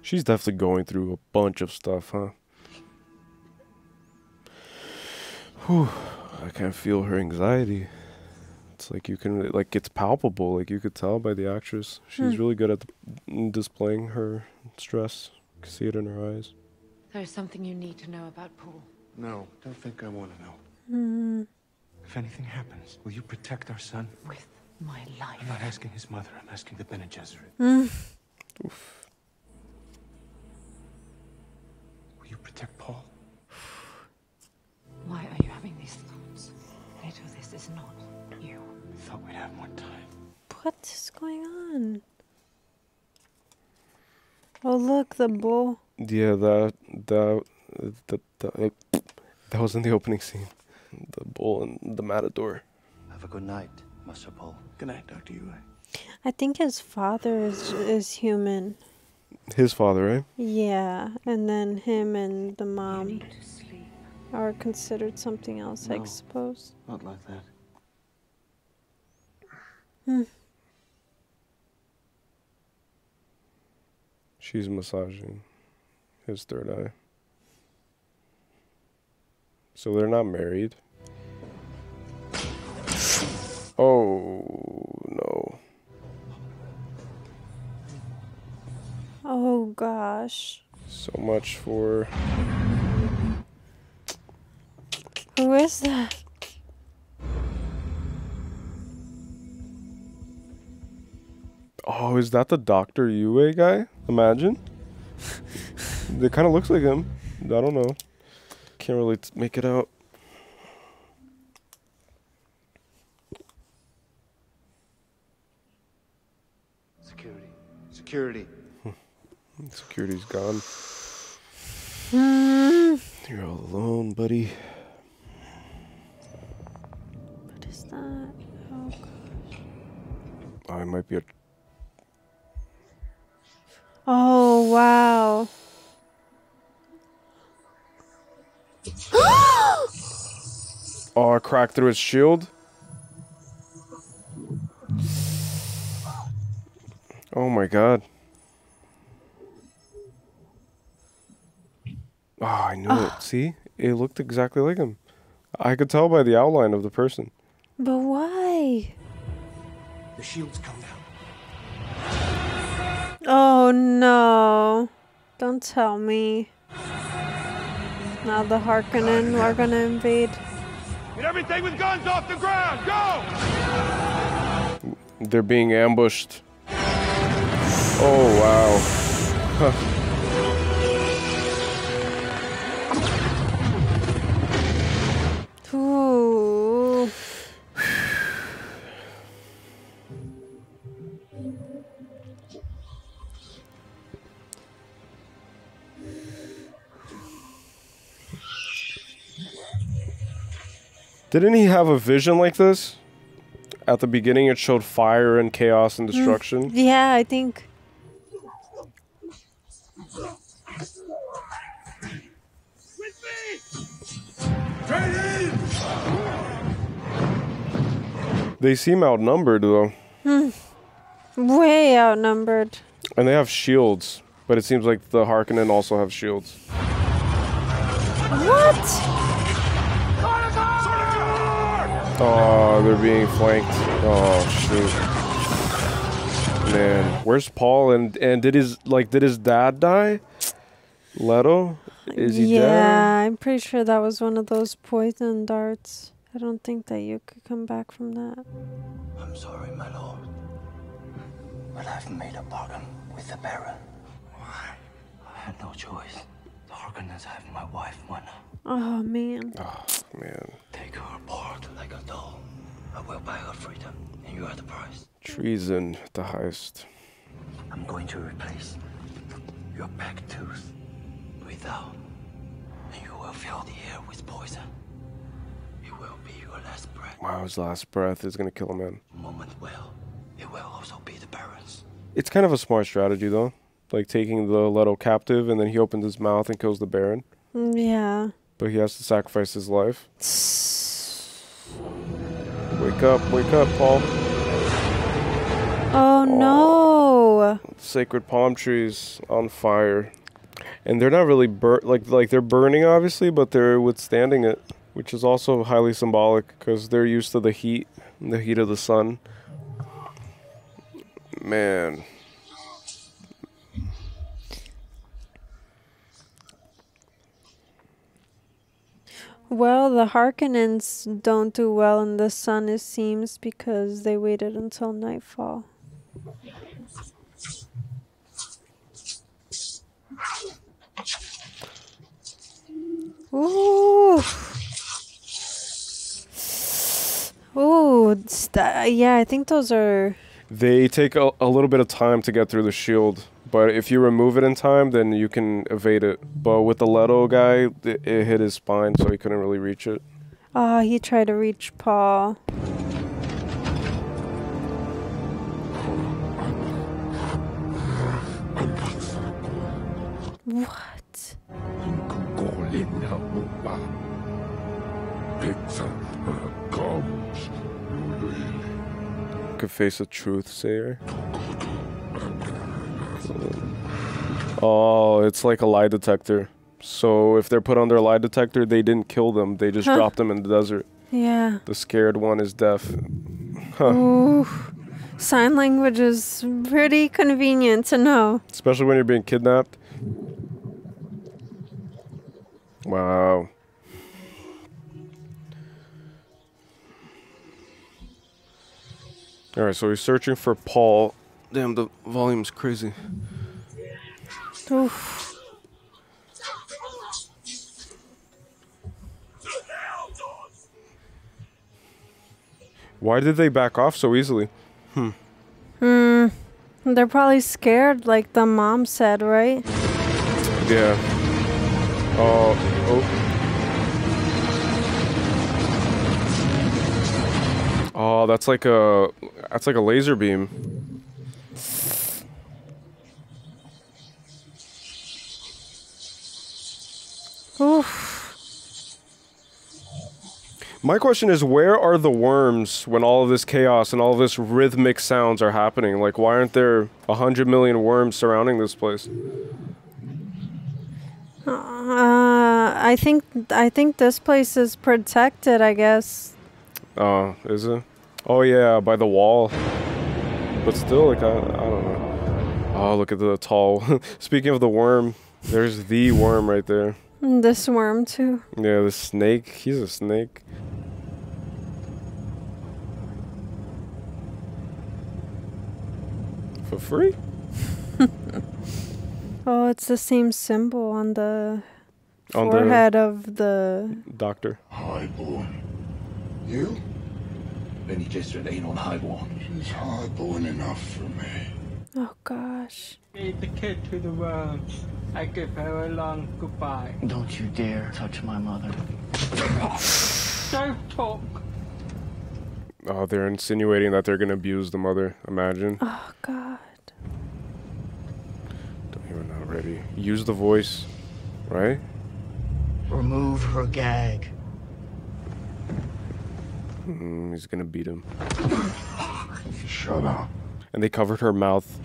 She's definitely going through a bunch of stuff, huh? Whew. I can feel her anxiety. It's like you can, like, it's palpable. Like, you could tell by the actress. She's really good at displaying her stress. You can see it in her eyes. There's something you need to know about Paul. No, don't think I want to know. If anything happens, will you protect our son? With my life. I'm not asking his mother, I'm asking the Bene Gesserit. Oof. Will you protect Paul? Why are you having these thoughts? Later, this is not you. I thought we'd have more time. What is going on? Oh, look, the bull. Yeah, that was in the opening scene. The bull and the matador. Have a good night, Master Paul. Good night, Dr. Yue. I think his father is human. His father, right? Yeah, and then him and the mom are considered something else, I suppose. Not like that. She's massaging his third eye. So they're not married. Oh, no. Oh, gosh. So much for... Who is that? Oh, is that the Dr. Yue guy? Imagine. It kind of looks like him. I don't know. Can't really make it out. Security. Security. Security's gone. You're all alone, buddy. What is that? Oh, gosh. Oh, it might be a... Oh, wow. Oh, a crack through his shield? Oh my god. Oh, I knew it. See? It looked exactly like him. I could tell by the outline of the person. But why? The shields come down. Oh no. Don't tell me. Now the Harkonnen are gonna invade. Get everything with guns off the ground! Go! They're being ambushed. Oh wow. Huh. Ooh. Didn't he have a vision like this? At the beginning it showed fire and chaos and destruction. Yeah, I think. They seem outnumbered though. Way outnumbered. And they have shields, but it seems like the Harkonnen also have shields. What? Oh, they're being flanked. Oh shoot. Man, where's Paul and did his dad die? Leto? Is he dead? Yeah, I'm pretty sure that was one of those poison darts. I don't think that you could come back from that. I'm sorry, my lord. But I've made a bargain with the Baron. Why? I had no choice. The Harkonnens have my wife, Mana. Oh, man. Oh, man. Take her apart like a doll. I will buy her freedom, and you are the price. Treason at the heist. I'm going to replace your back tooth with thou, and you will fill the air with poison. It will be your last breath. Wow, his last breath is gonna kill a man. Moment will. It will also be the Baron's. It's kind of a smart strategy though. Like taking the Leto captive and then he opens his mouth and kills the Baron. Yeah. But he has to sacrifice his life. Wake up, Paul. Oh no! Sacred palm trees on fire. And they're not really like they're burning obviously, but they're withstanding it, which is also highly symbolic because they're used to the heat of the sun. Man. Well, the Harkonnens don't do well in the sun, it seems, because they waited until nightfall. Ooh. Ooh. Yeah, I think those are... They take a little bit of time to get through the shield, but if you remove it in time, then you can evade it. But with the Leto guy, it hit his spine, so he couldn't really reach it. Oh, he tried to reach Paul. What? Could face a truth sayer. Oh, it's like a lie detector. So if they're put on their lie detector, they didn't kill them. They just dropped them in the desert. Yeah. The scared one is deaf. Huh. Ooh. Sign language is pretty convenient to know. Especially when you're being kidnapped. Wow. Alright, so he's searching for Paul. Damn, the volume's crazy. Oof. Why did they back off so easily? They're probably scared, like the mom said, right? Yeah. Oh. Oh, that's like a laser beam. Oof. My question is, where are the worms when all of this chaos and all of this rhythmic sounds are happening? Like, why aren't there 100 million worms surrounding this place? I think this place is protected, I guess. Oh, is it? Oh yeah, by the wall. But still, like I don't know. Oh, look at the tall. Speaking of the worm, there's the worm right there. And this worm too. Yeah, the snake. He's a snake. For free? Oh, it's the same symbol on the forehead of the doctor. Highborn. You? Benny Gesserit ain't on Highborn. She's highborn enough for me. Oh gosh. Lead the kid to the worms. I give her a long goodbye. Don't you dare touch my mother. Don't talk. Oh, they're insinuating that they're gonna abuse the mother. Imagine. Oh god. Don't even know already. Use the voice, right? Remove her gag. He's gonna beat him. Shut up. And they covered her mouth.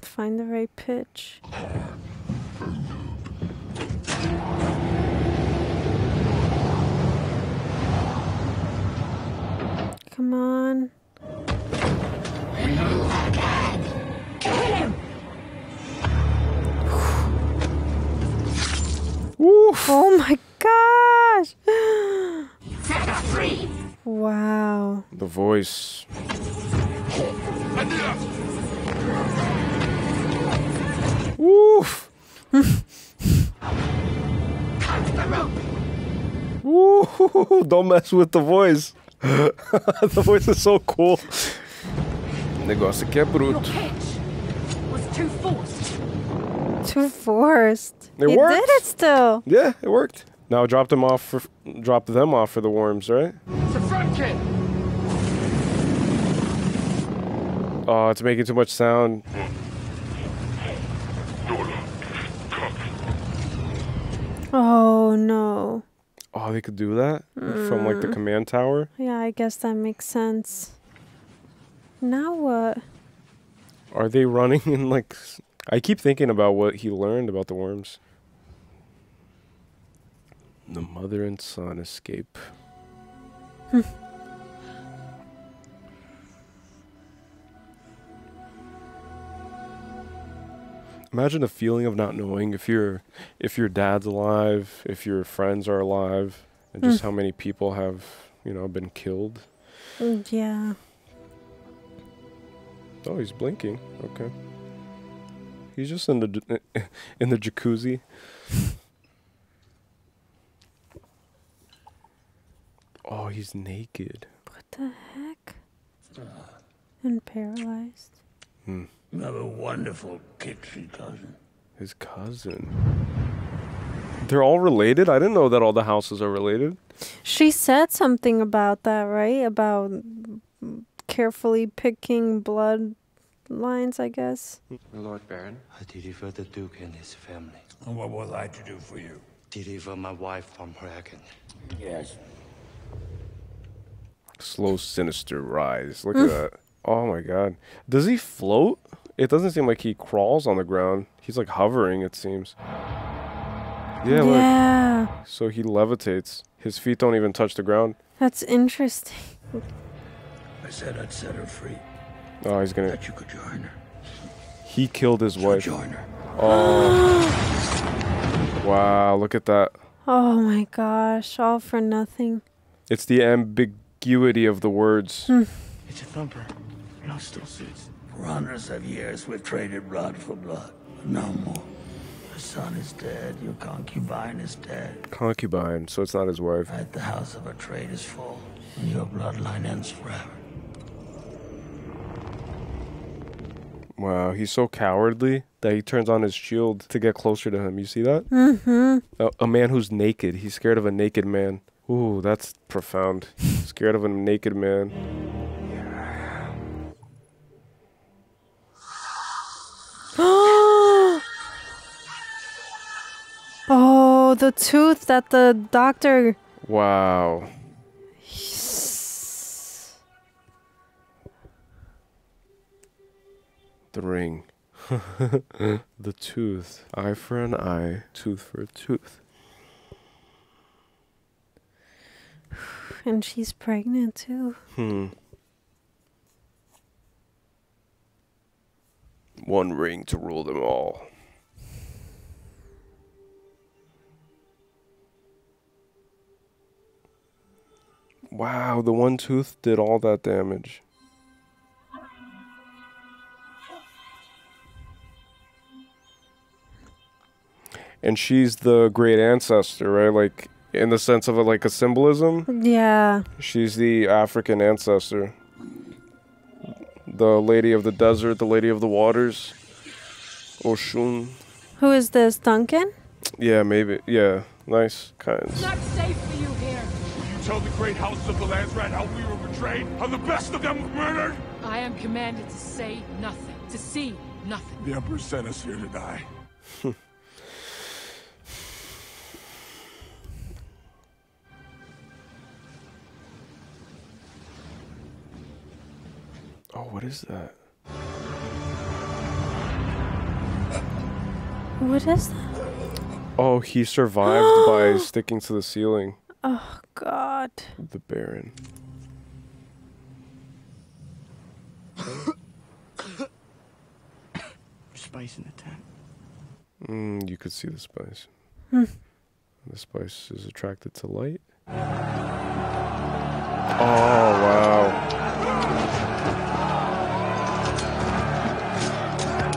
Find the right pitch. Come on. Oof. Oh my gosh! Wow. The voice. Woof. Woo! Don't mess with the voice. The voice is so cool. Negócio aqui é bruto. Was too forced. Too forced. It You worked. did it still. Yeah, it worked. Now drop them off for the worms, right? It's a front kid. Oh, it's making too much sound. Oh no. Oh, they could do that from like the command tower. Yeah, I guess that makes sense. Now what? Are they running in like? I keep thinking about what he learned about the worms. The mother and son escape. Imagine the feeling of not knowing if your dad's alive, if your friends are alive, and just how many people have, been killed. Yeah. Oh, he's blinking. Okay. He's just in the jacuzzi. Oh, he's naked. What the heck? And paralyzed. You have a wonderful kitschy cousin. His cousin. They're all related? I didn't know that all the houses are related. She said something about that, right? About carefully picking blood lines, I guess. Lord Baron, I deliver the Duke and his family. And what was I to do for you? Deliver my wife from her agony. Yes. Slow, sinister rise. Look at that. Oh my god. Does he float? It doesn't seem like he crawls on the ground. He's like hovering, it seems. Yeah, yeah. Look. So he levitates. His feet don't even touch the ground. That's interesting. I said I'd set her free. Oh, he's gonna... That you could join her. He killed his wife. Join her. Oh. Wow, look at that. Oh my gosh, all for nothing. It's the ambiguity of the words. It's a thumper. No still suits. For hundreds of years, we've traded blood for blood. But no more. Your son is dead. Your concubine is dead. Concubine, so it's not his wife. Right, the house of our trade is full, and your bloodline ends forever. Wow, he's so cowardly that he turns on his shield to get closer to him. You see that? A man who's naked. He's scared of a naked man. Ooh, that's profound. Scared of a naked man. Oh, the tooth that the doctor... Wow. The ring. The tooth. Eye for an eye, tooth for a tooth. And she's pregnant too. One ring to rule them all. Wow, the one tooth did all that damage. And she's the great ancestor, right? Like, in the sense of like a symbolism. Yeah. She's the African ancestor. The lady of the desert, the lady of the waters. Oshun. Who is this, Duncan? Yeah, maybe. Yeah, nice. Kinds. It's not safe for you here. Will you tell the great house of the Landsrat how we were betrayed? How the best of them were murdered? I am commanded to say nothing, to see nothing. The Emperor sent us here to die. Oh, what is that? What is that? Oh, he survived by sticking to the ceiling. Oh, God. The Baron. Spice in the tent. You could see the spice. Hmm. The spice is attracted to light. Oh, wow.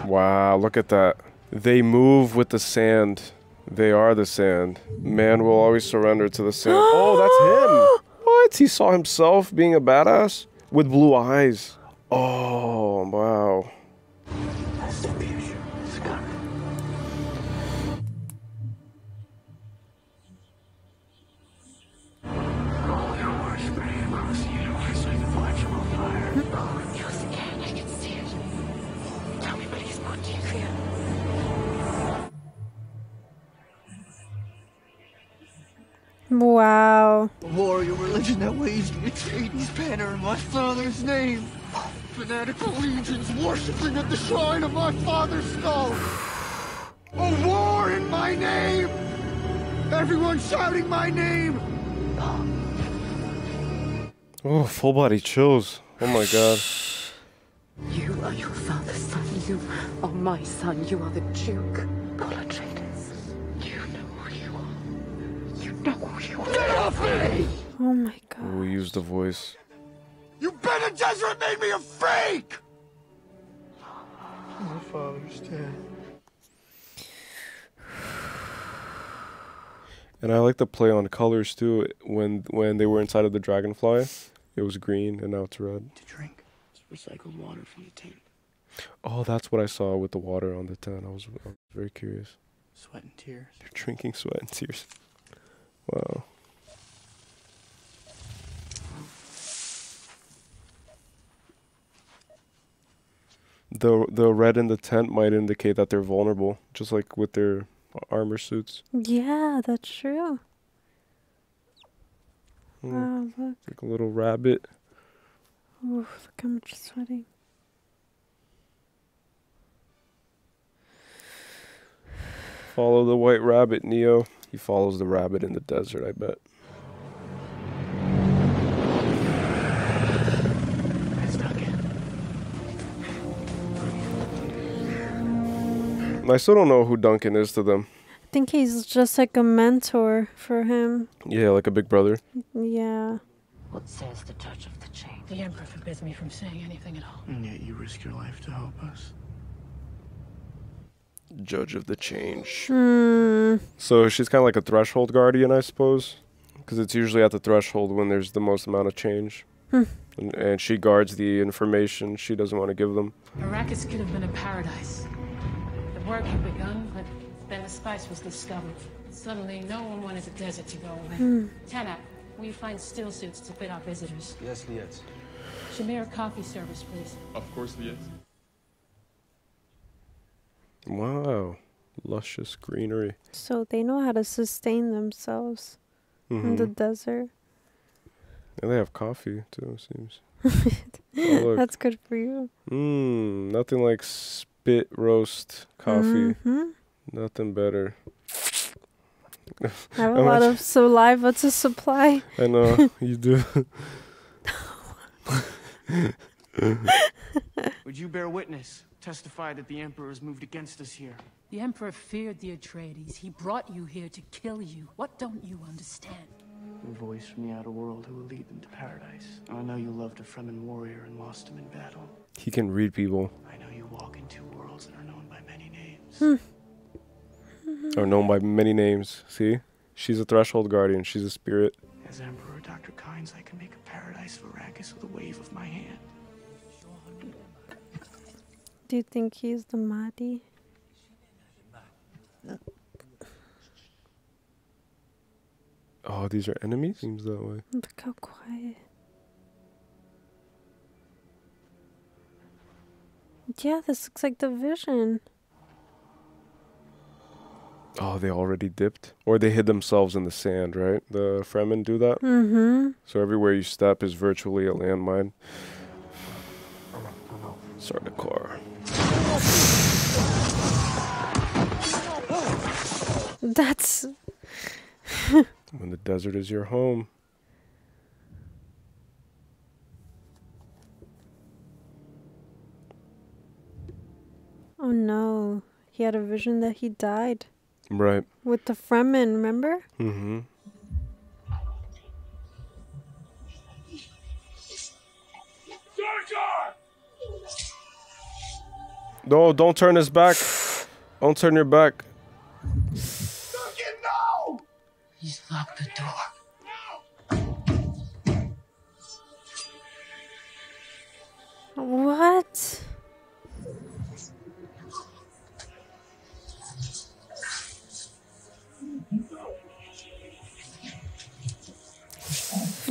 Wow, look at that. They move with the sand. They are the sand. Man will always surrender to the sand. Oh, that's him. What? He saw himself being a badass with blue eyes. Oh, wow. Wow. A warrior religion that waves the Atreides banner in my father's name. Fanatical legions worshipping at the shrine of my father's skull. A war in my name! Everyone shouting my name! Oh, full body chills. Oh my god. You are your father's son. You are my son. You are the Duke. Paul Atreides. You know who you are. You know who you are. Get off me! Oh my god. We used the voice. You Bene Gesserit made me a freak! My father's dead. And I like the play on colors too. When they were inside of the dragonfly, it was green and now it's red. To drink. It's recycled water from the tank. Oh, that's what I saw with the water on the tent. I was very curious. Sweat and tears. You're drinking sweat and tears. Wow. The red in the tent might indicate that they're vulnerable, just like with their armor suits. Yeah, that's true. Wow, look. Like a little rabbit. Ooh, look how much it's sweating. Follow the white rabbit, Neo. He follows the rabbit in the desert, I bet. I still don't know who Duncan is to them. I think he's just like a mentor for him. Yeah, like a big brother. Yeah. What says the Judge of the Chain? The Emperor forbids me from saying anything at all. And yet you risk your life to help us. Judge of the Change. Hmm. So she's kind of like a threshold guardian, I suppose. Because it's usually at the threshold when there's the most amount of change. And she guards the information she doesn't want to give them. Arrakis could have been a paradise. The work had begun, but then the spice was discovered. Suddenly, no one wanted the desert to go away. Tanak, will you find still suits to fit our visitors? Yes, Liet. Shamir, coffee service, please. Of course, Liet. Wow. Luscious greenery. So they know how to sustain themselves in the desert. And they have coffee, too, it seems. Oh, that's good for you. Nothing like spit roast coffee. Nothing better. I have a lot of saliva to supply. I know, you do. Would you bear witness testify that the Emperor has moved against us here. The Emperor feared the Atreides. He brought you here to kill you. What don't you understand? A voice from the outer world who will lead them to paradise. I know you loved a Fremen warrior and lost him in battle. He can read people. I know you walk in two worlds and are known by many names. Or known by many names. See? She's a threshold guardian. She's a spirit. As Emperor Dr. Kynes, I can make a paradise for Arrakis with a wave of my hand. Do you think he's the Mahdi? Oh, these are enemies? Seems that way. Look how quiet. Yeah, this looks like the Vision. Oh, they already dipped? Or they hid themselves in the sand, right? The Fremen do that? Mm-hmm. So everywhere you step is virtually a landmine. Sardaukar. That's... When the desert is your home. Oh no. He had a vision that he died. Right. With the Fremen, remember? Mm-hmm. No, don't turn his back. Don't turn your back. He's locked the door. What?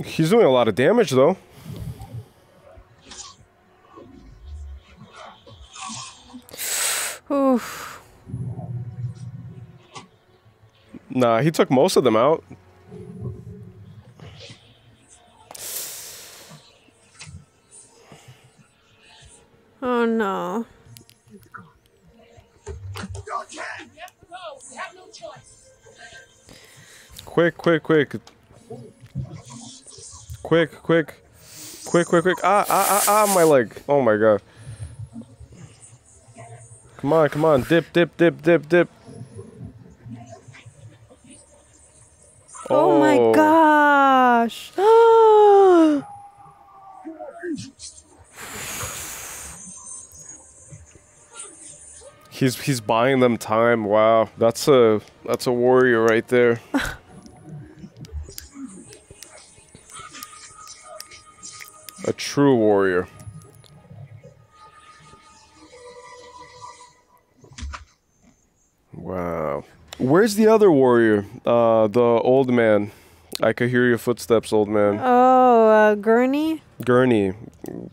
He's doing a lot of damage, though. Oof. Nah, he took most of them out. Oh no. Quick, quick, quick. Quick, quick. Quick, quick, quick. My leg. Oh my god. Come on, come on. Dip, dip, dip, dip, dip. Oh my gosh. He's buying them time. Wow. That's a warrior right there. A true warrior. Wow. Where's the other warrior? The old man. I could hear your footsteps, old man. Oh, Gurney? Gurney.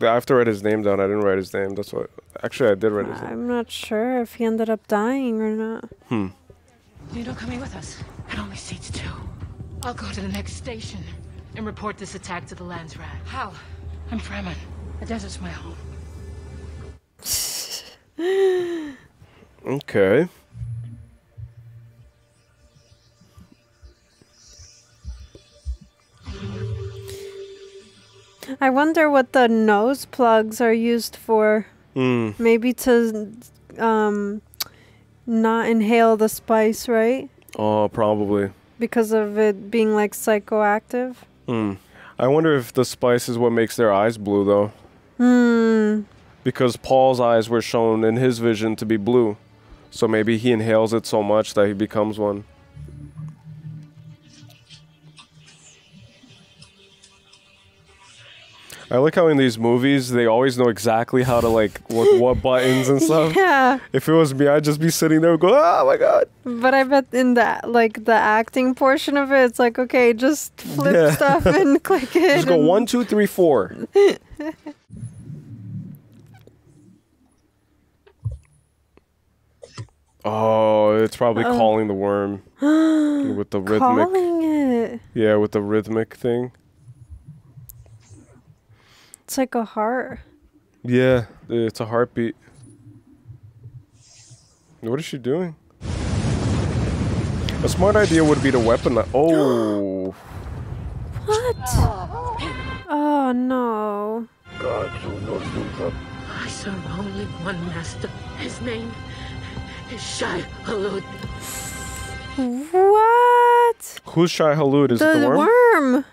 I have to write his name down. I didn't write his name. That's what. Actually, I did write his name. I'm not sure if he ended up dying or not. You're not coming with us. It only seats 2. I'll go to the next station and report this attack to the Landsrat. How? I'm Fremen. The desert's my home. Okay. I wonder what the nose plugs are used for. Maybe to not inhale the spice, right? Oh, probably. Because of it being like psychoactive. I wonder if the spice is what makes their eyes blue, though. Because Paul's eyes were shown in his vision to be blue. So maybe he inhales it so much that he becomes one. I like how in these movies, they always know exactly how to, like, what buttons and stuff. Yeah. If it was me, I'd just be sitting there going, oh my god. But I bet in that, like, the acting portion of it, it's like, okay, just flip stuff and click it. Just go 1, 2, 3, 4. Oh, it's probably calling the worm. With the rhythmic. Calling it. Yeah, with the rhythmic thing. It's like a heart. Yeah, it's a heartbeat. What is she doing? A smart idea would be to weaponize. Oh. What? Oh no. God, you know you love. I serve only one master. His name is Shai Hulud. What? Who's Shai Hulud? Is it the worm?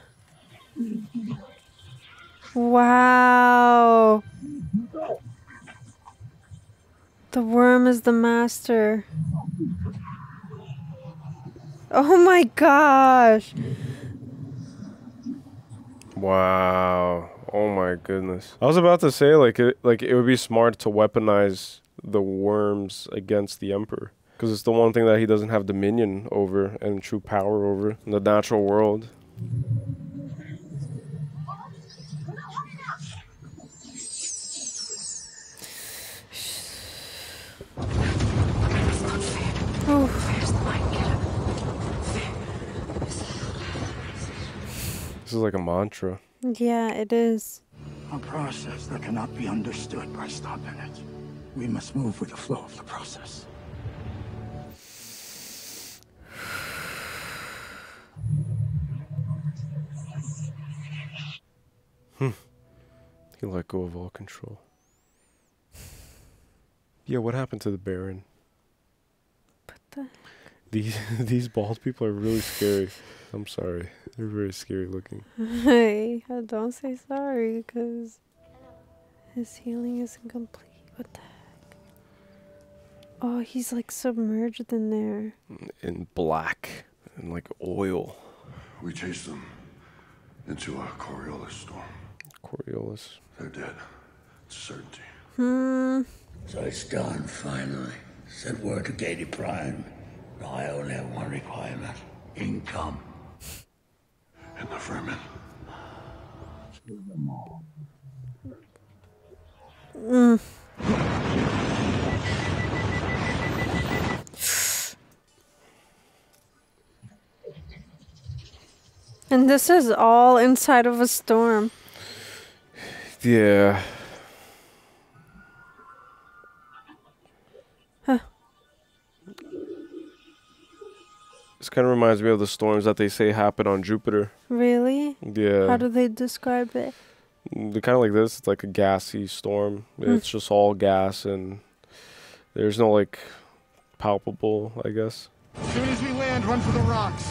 Wow. The worm is the master. Oh my gosh. Wow. Oh my goodness. I was about to say like it would be smart to weaponize the worms against the Emperor, because it's the one thing that he doesn't have dominion over and true power over in the natural world. This is like a mantra. Yeah, it is. A process that cannot be understood by stopping it. We must move with the flow of the process. He let go of all control. Yeah, what happened to the Baron? These bald people are really scary. I'm sorry. They're very scary looking. Hey, don't say sorry, because his healing isn't complete. What the heck? Oh, he's like submerged in there. In black and like oil. We chased them into a Coriolis storm. Coriolis. They're dead. It's a certainty. So it's done, finally. Sent word to Gady Prime. Now I only have one requirement. Income. And the vermin. Kill them all. And this is all inside of a storm. Yeah. This kind of reminds me of the storms that they say happen on Jupiter. Really? Yeah. How do they describe it? They're kind of like this. It's like a gassy storm. It's just all gas, and there's no like palpable, I guess. As soon as we land, run for the rocks.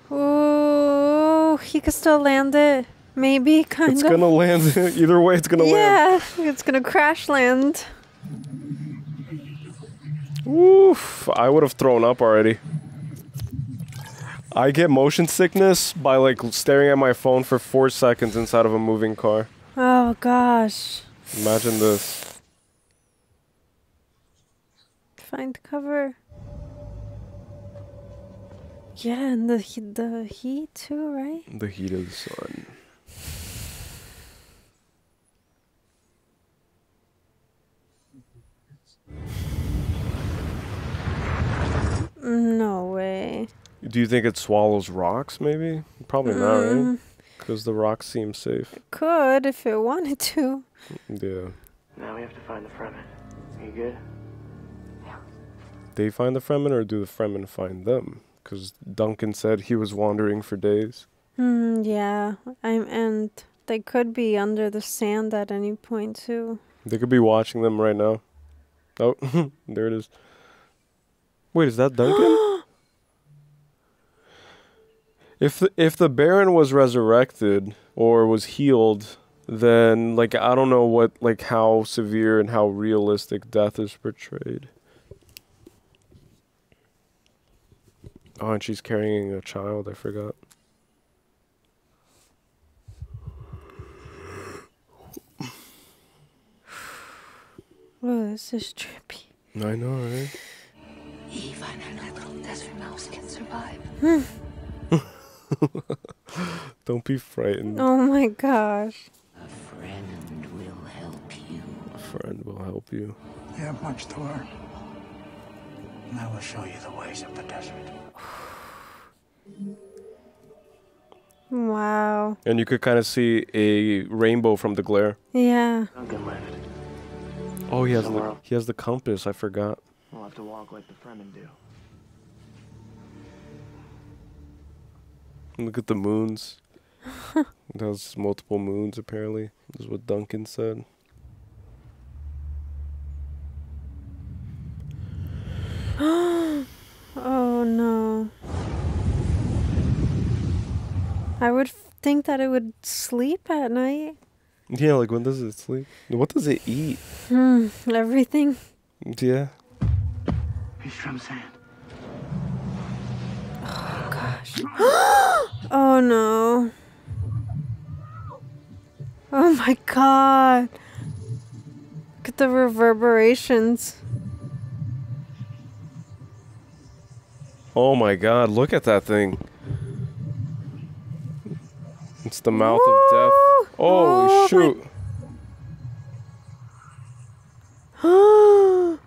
Ooh, he could still land it. Maybe, kind It's of. gonna land. Either way, it's gonna land. Yeah, it's gonna crash land. Oof, I would have thrown up already. I get motion sickness by like staring at my phone for 4 seconds inside of a moving car. Oh gosh. Imagine this. Find cover. Yeah, and the heat too, right? The heat of the sun. No way. Do you think it swallows rocks, maybe? Probably not, right? Because the rocks seem safe. Could if it wanted to. Yeah. Now we have to find the Fremen. Are you good? They find the Fremen, or do the Fremen find them? Because Duncan said he was wandering for days. Yeah. And they could be under the sand at any point too. They could be watching them right now. Oh, there it is. Wait, is that Duncan? If the Baron was resurrected or was healed, then like I don't know what like how severe and how realistic death is portrayed. Oh, and she's carrying a child, I forgot. Oh, this is trippy. I know, right? Even a little desert mouse can survive. Don't be frightened. Oh my gosh. A friend will help you. A friend will help you. You have much to learn. And I will show you the ways of the desert. Wow. And you could kind of see a rainbow from the glare. Yeah. Duncan left. Oh, he has the compass. I forgot. We'll have to walk like the Fremen do. Look at the moons. It has multiple moons, apparently. This is what Duncan said. Oh no. I would think that it would sleep at night. Yeah, like when does it sleep? What does it eat? Everything. Yeah. Fish from sand. Oh gosh. Oh no. Oh my god. Look at the reverberations. Oh my god, look at that thing. It's the mouth of death. Holy shoot.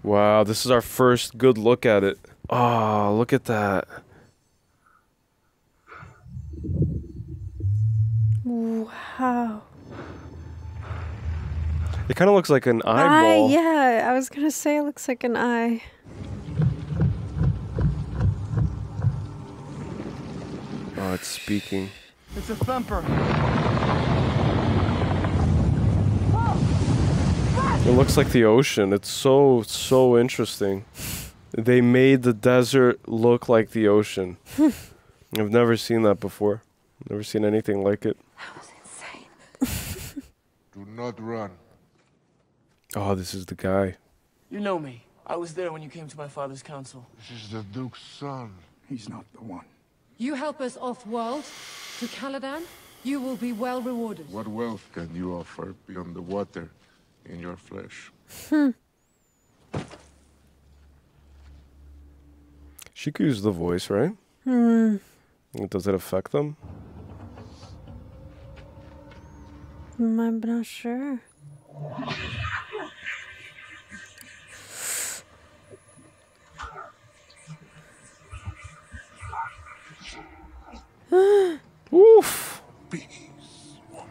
Wow, this is our first good look at it. Oh, look at that. Wow. It kind of looks like an eyeball. Yeah, I was gonna say it looks like an eye. Oh, it's speaking. It's a thumper. It looks like the ocean. It's so interesting. They made the desert look like the ocean. I've never seen that before. Never seen anything like it. That was insane. Do not run. Oh, this is the guy. You know me. I was there when you came to my father's council. This is the Duke's son. He's not the one. You help us off-world to Caladan, you will be well rewarded. What wealth can you offer beyond the water in your flesh? She could use the voice, right? Does it affect them? I'm not sure. Oof. Peace, woman.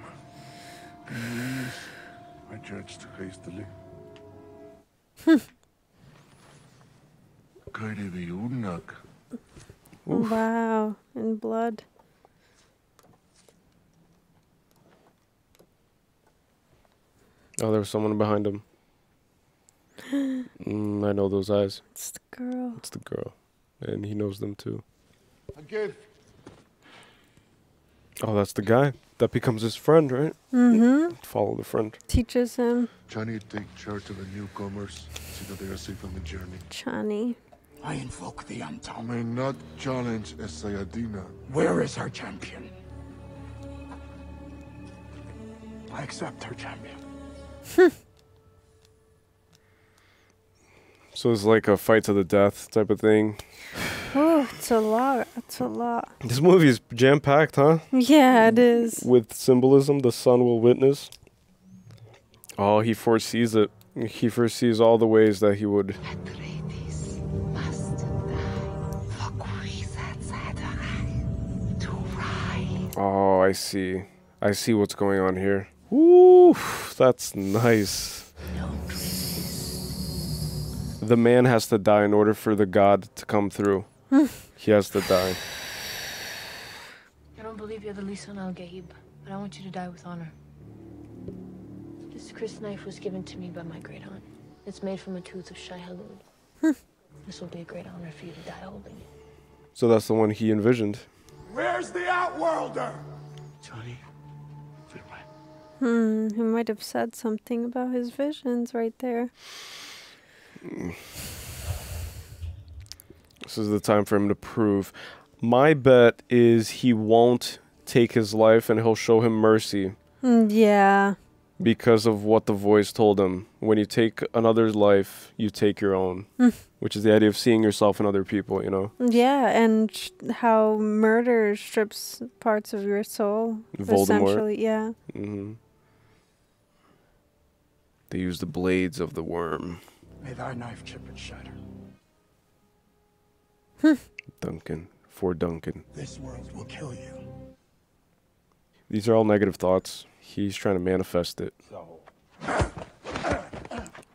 Peace. I judged hastily. Wow, and blood. Oh, there was someone behind him. I know those eyes. It's the girl. It's the girl. And he knows them too. A gift. Oh, that's the guy. That becomes his friend, right? Mm-hmm. Follow the friend. Teaches him. Johnny, take charge of the newcomers. See that they are safe on the journey. Chani. I invoke the Untold. You may not challenge Sayadina. Where is her champion? I accept her champion. So it's like a fight to the death type of thing. Oh, it's a lot. It's a lot. This movie is jam-packed, huh? Yeah, it is. With symbolism, the son will witness. Oh, he foresees it. He foresees all the ways that he would... Oh, I see. I see what's going on here. Ooh, that's nice. The man has to die in order for the god to come through. He has to die. I don't believe you're the Lisan al-Gaib, but I want you to die with honor. This Chris knife was given to me by my great aunt. It's made from a tooth of Shai Hulud. This will be a great honor for you to die holding it. So that's the one he envisioned. Where's the Outworlder? Johnny. He might have said something about his visions right there. This is the time for him to prove. My bet is he won't take his life and he'll show him mercy. Yeah. Because of what the voice told him. When you take another's life, you take your own. Which is the idea of seeing yourself in other people, you know? Yeah, and how murder strips parts of your soul. Voldemort. Essentially, yeah. They use the blades of the worm. May thy knife chip and shatter. Duncan. For Duncan. This world will kill you. These are all negative thoughts. He's trying to manifest it.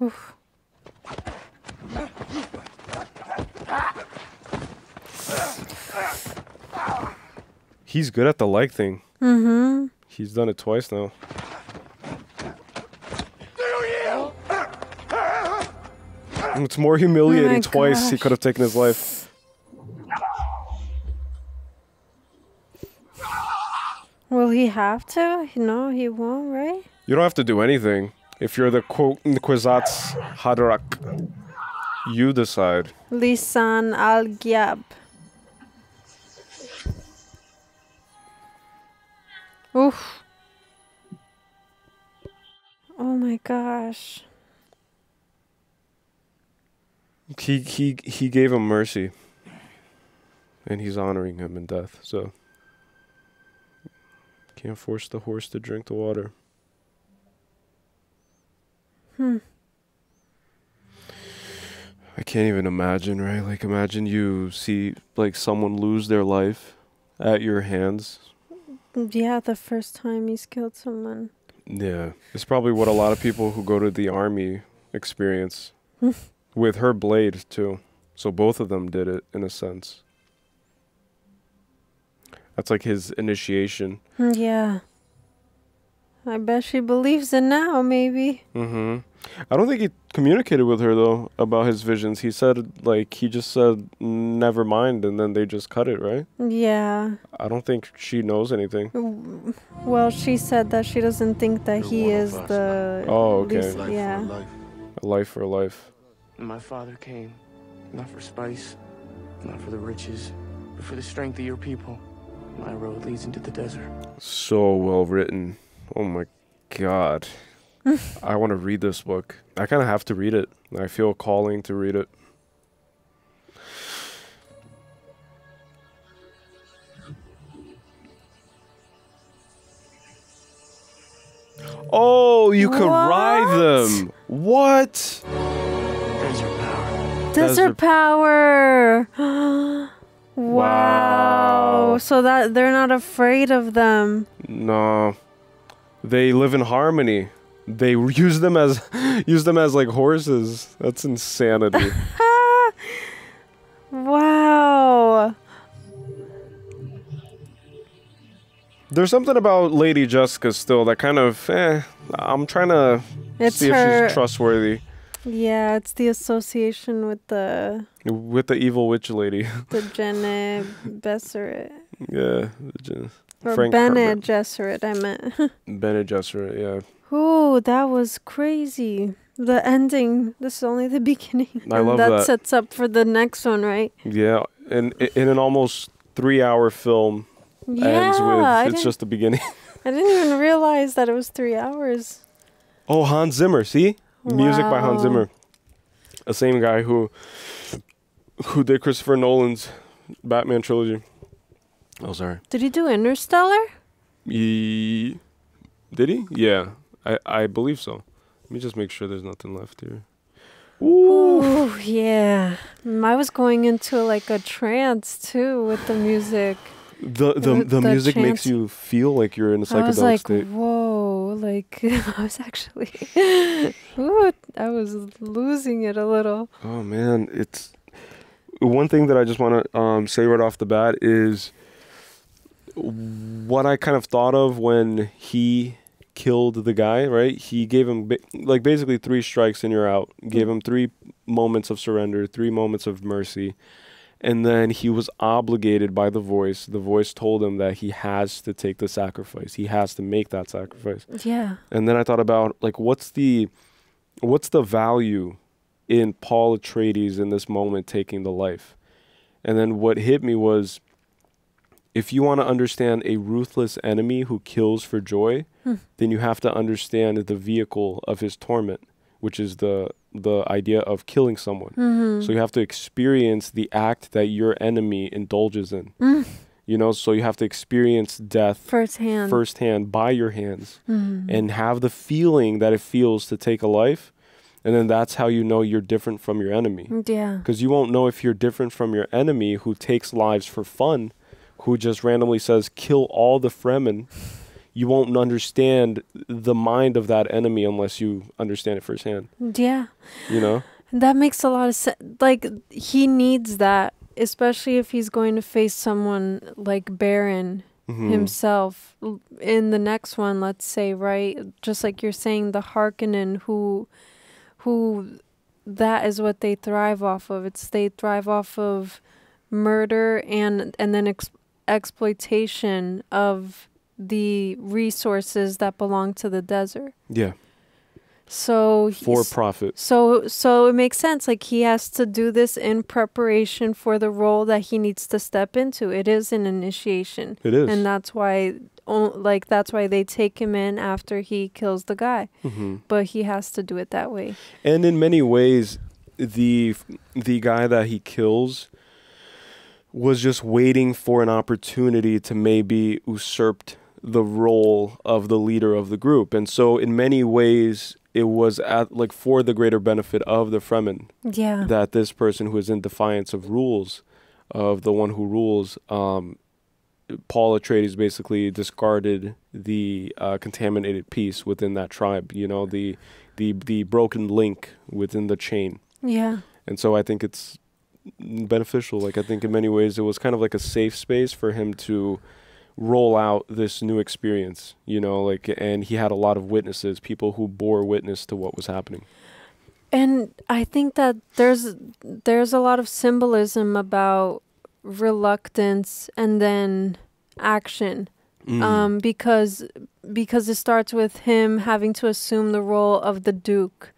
Oof. He's good at the leg thing. Mm-hmm. He's done it twice now. It's more humiliating twice. gosh. He could have taken his life. Will he have to? No, he won't, right? You don't have to do anything. If you're the Kwisatz Haderach, you decide. Lisan al-Gyab. Oof. Oh my gosh. He gave him mercy. And he's honoring him in death, so can't force the horse to drink the water. I can't even imagine, right? Like, imagine you see, like, someone lose their life at your hands. Yeah, the first time he's killed someone. Yeah. It's probably what a lot of people who go to the army experience. With her blade, too. So both of them did it, in a sense. That's like his initiation. Yeah. I bet she believes it now, maybe. Mm-hmm. I don't think he communicated with her, though, about his visions. He said, like, he just said, never mind, and then they just cut it, right? Yeah. I don't think she knows anything. Well, she said that she doesn't think that he is the... Oh, okay. least- yeah. A life for a life. My father came, not for spice, not for the riches, but for the strength of your people. My road leads into the desert. So well written. Oh my god. I want to read this book. I kind of have to read it. I feel a calling to read it. Oh, you can ride them. What? Desert power. Wow. So that they're not afraid of them. No. They live in harmony. They use them as like horses. That's insanity. Wow. There's something about Lady Jessica still that kind of I'm trying to see if she's trustworthy. Yeah, it's the association with the evil witch lady. The Bene Gesserit. Yeah, Or Frank Bene Herbert. Gesserit, I meant. Bene Gesserit, yeah. Ooh, that was crazy. The ending. This is only the beginning. I love that. that. Sets up for the next one, right? Yeah, and in an almost 3-hour film ends with it's just the beginning. I didn't even realize that it was 3 hours. Oh, Hans Zimmer, see? Music by Hans Wow. Zimmer. The same guy who did Christopher Nolan's Batman trilogy. Oh, sorry. Did he do Interstellar? Did he? Yeah, I believe so. Let me just make sure there's nothing left here. Ooh, yeah. I was going into like a trance too with the music. The music makes chants. you feel like you're in a psychedelic I was like, state. whoa, like I was actually, ooh, I was losing it a little. Oh man, it's one thing that I just want to say right off the bat is what I kind of thought of when he killed the guy, right? He gave him like basically 3 strikes and you're out. Gave him 3 moments of surrender, 3 moments of mercy. And then he was obligated by the voice. The voice told him that he has to take the sacrifice. He has to make that sacrifice. Yeah. And then I thought about like what's the value in Paul Atreides in this moment taking the life? And then what hit me was if you want to understand a ruthless enemy who kills for joy, then you have to understand the vehicle of his torment, which is the idea of killing someone. Mhm. So you have to experience the act that your enemy indulges in. You know, so you have to experience death firsthand by your hands Mhm. and have the feeling that it feels to take a life. And then that's how you know you're different from your enemy. Yeah. Because you won't know if you're different from your enemy who takes lives for fun, who just randomly says, kill all the Fremen. You won't understand the mind of that enemy unless you understand it firsthand. Yeah. You know? That makes a lot of sense. Like, he needs that, especially if he's going to face someone like Baron. himself. In the next one, let's say, right? Just like you're saying, the Harkonnen who that is what they thrive off of. They thrive off of murder and then exploitation of the resources that belong to the desert. Yeah. So for profit. So it makes sense. Like, he has to do this in preparation for the role that he needs to step into. It is an initiation. It is. And that's why they take him in after he kills the guy. But he has to do it that way. And in many ways, the guy that he kills was just waiting for an opportunity to maybe usurp the role of the leader of the group. And so in many ways, it was for the greater benefit of the Fremen. Yeah. That this person who is in defiance of rules, of the one who rules, Paul Atreides basically discarded the contaminated piece within that tribe, the broken link within the chain. Yeah. And so I think it's beneficial. Like, I think in many ways it was kind of like a safe space for him to roll out this new experience, and he had a lot of witnesses, people who bore witness to what was happening. And I think that there's a lot of symbolism about reluctance and then action. Because it starts with him having to assume the role of the Duke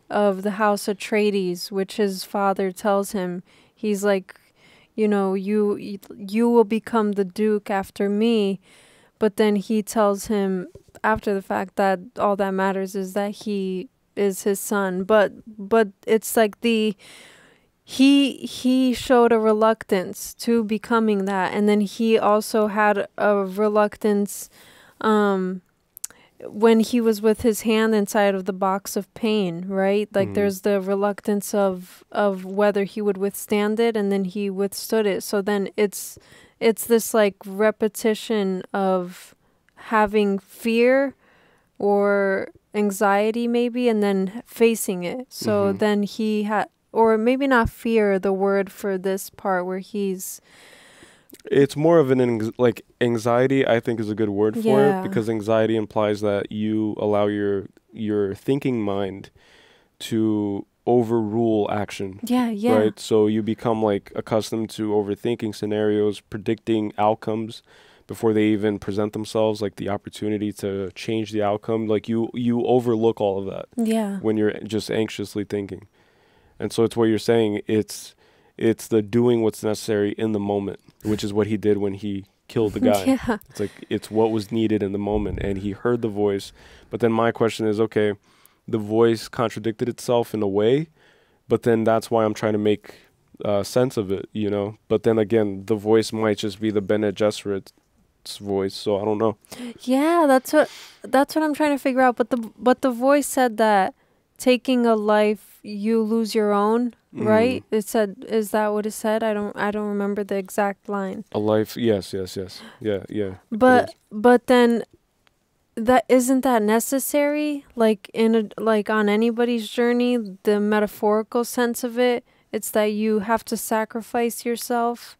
of the House Atreides, which his father tells him. He's like, you will become the Duke after me. But then he tells him after the fact that all that matters is that he is his son. But it's like he showed a reluctance to becoming that. And then he also had a reluctance when he was with his hand inside of the box of pain, right? Like, there's the reluctance of whether he would withstand it, and then he withstood it. So then it's this like repetition of having fear or anxiety maybe, and then facing it. So then he had, or maybe not fear, the word for this part where he's... It's more of an anxiety, I think, is a good word for it, because anxiety implies that you allow your thinking mind to overrule action. Yeah. Right? So you become accustomed to overthinking scenarios, predicting outcomes before they even present themselves, like the opportunity to change the outcome. Like you overlook all of that. Yeah. When you're just anxiously thinking. And so it's what you're saying, it's the doing what's necessary in the moment, which is what he did when he killed the guy. Yeah. It's like, it's what was needed in the moment, and he heard the voice. But then my question is, okay, the voice contradicted itself in a way, but then that's why I'm trying to make sense of it, But then again, the voice might just be the Bene Gesserit's voice, so I don't know. Yeah, that's what I'm trying to figure out. But the voice said that taking a life, you lose your own, right? It said, is that what it said? I don't remember the exact line. A life, yes. Yeah. But then that isn't that necessary? Like on anybody's journey, the metaphorical sense of it, it's that you have to sacrifice yourself.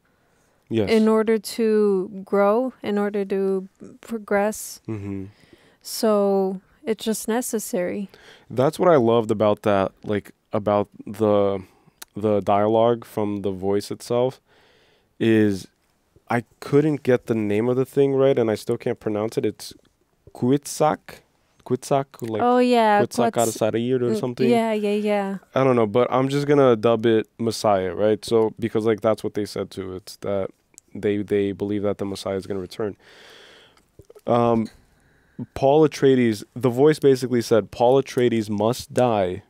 Yes. In order to grow, in order to progress. So it's just necessary. That's what I loved about that, about the dialogue from the voice itself, is I couldn't get the name of the thing right, and I still can't pronounce it. It's Kwisatz, oh yeah, Quetzalcoatl or something. Yeah. I don't know, but I'm just gonna dub it Messiah, right? So because that's what they said too. It's that they believe that the Messiah is gonna return. Paul Atreides, the voice basically said, Paul Atreides must die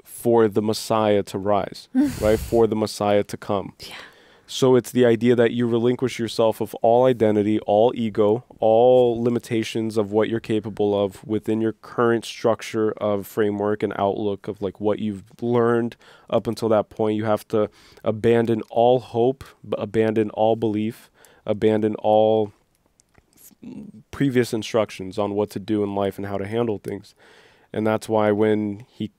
for the Messiah to rise, right? For the Messiah to come. Yeah. So it's the idea that you relinquish yourself of all identity, all ego, all limitations of what you're capable of within your current structure of framework and outlook of what you've learned up until that point. You have to abandon all hope, abandon all belief, abandon all previous instructions on what to do in life and how to handle things. And that's why when he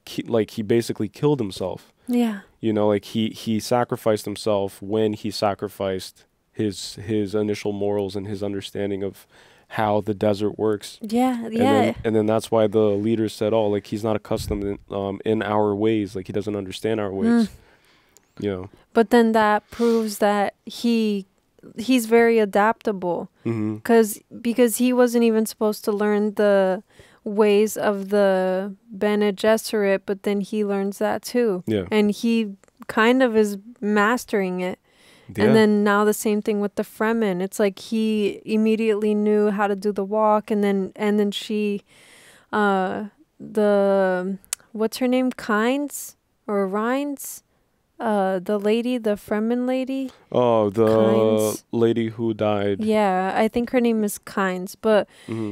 basically killed himself. Yeah. He sacrificed himself when he sacrificed his initial morals and his understanding of how the desert works. Yeah, And then that's why the leaders said, "Oh, like he's not accustomed in our ways. Like he doesn't understand our ways." You know. But then that proves that he's very adaptable, because he wasn't even supposed to learn the ways of the Bene Gesserit, but then he learns that too. Yeah. And he kind of is mastering it. Yeah. And then now the same thing with the Fremen. It's like he immediately knew how to do the walk, and then she, the what's her name, Kynes or Rhines, the lady, the Fremen lady. Oh, the Kynes. lady who died. Yeah, I think her name is Kynes, but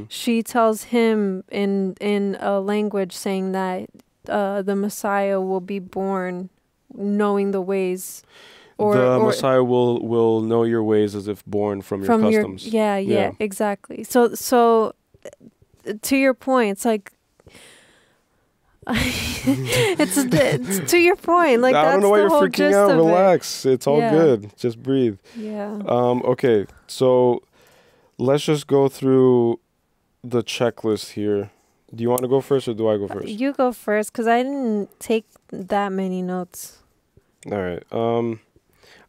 she tells him in a language saying that the Messiah will be born knowing the ways. The Messiah will know your ways as if born from your customs. Yeah, exactly. So to your point, it's like it's to your point. Like, I don't know why you're freaking out. Relax. It's all good. Just breathe. Yeah. Okay. So let's just go through the checklist here. Do you want to go first or do I go first? You go first, because I didn't take that many notes. All right.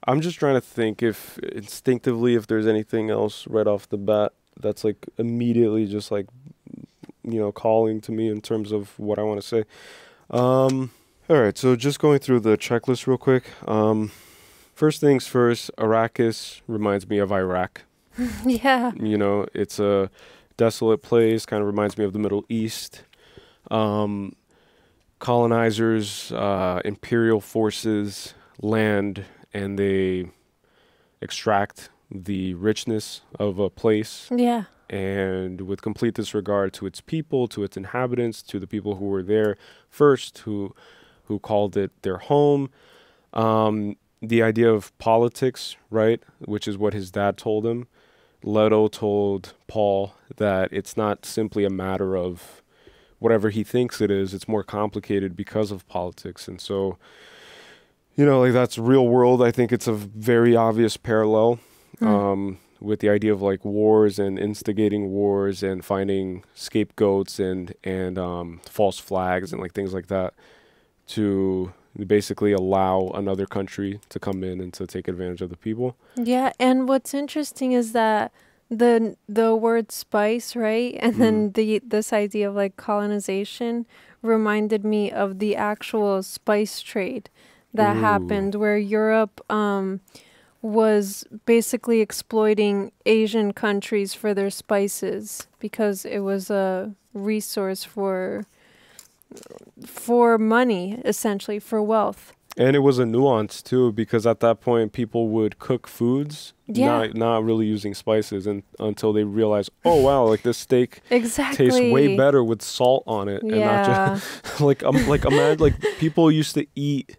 I'm just trying to think if there's anything else right off the bat that's like immediately just like, calling to me in terms of what I want to say. All right, so just going through the checklist real quick. First things first, Arrakis reminds me of Iraq. Yeah. It's a desolate place, kind of reminds me of the Middle East. Colonizers, imperial forces land, and they extract the richness of a place. Yeah. And with complete disregard to its people, to its inhabitants, to the people who were there first, who called it their home. The idea of politics, right, which is what his dad told him. Leto told Paul that it's not simply a matter of whatever he thinks it is. It's more complicated because of politics. And so, like that's real world. I think it's a very obvious parallel with the idea of like wars and instigating wars and finding scapegoats and false flags and like things like that to basically allow another country to come in and to take advantage of the people. Yeah, and what's interesting is that the word spice, right? And then this idea of like colonization reminded me of the actual spice trade that happened, where Europe was basically exploiting Asian countries for their spices because it was a resource for money, essentially, for wealth. And it was a nuance too, because at that point people would cook foods, not really using spices, and until they realized, oh wow, like this steak tastes way better with salt on it, and not just imagine like people used to eat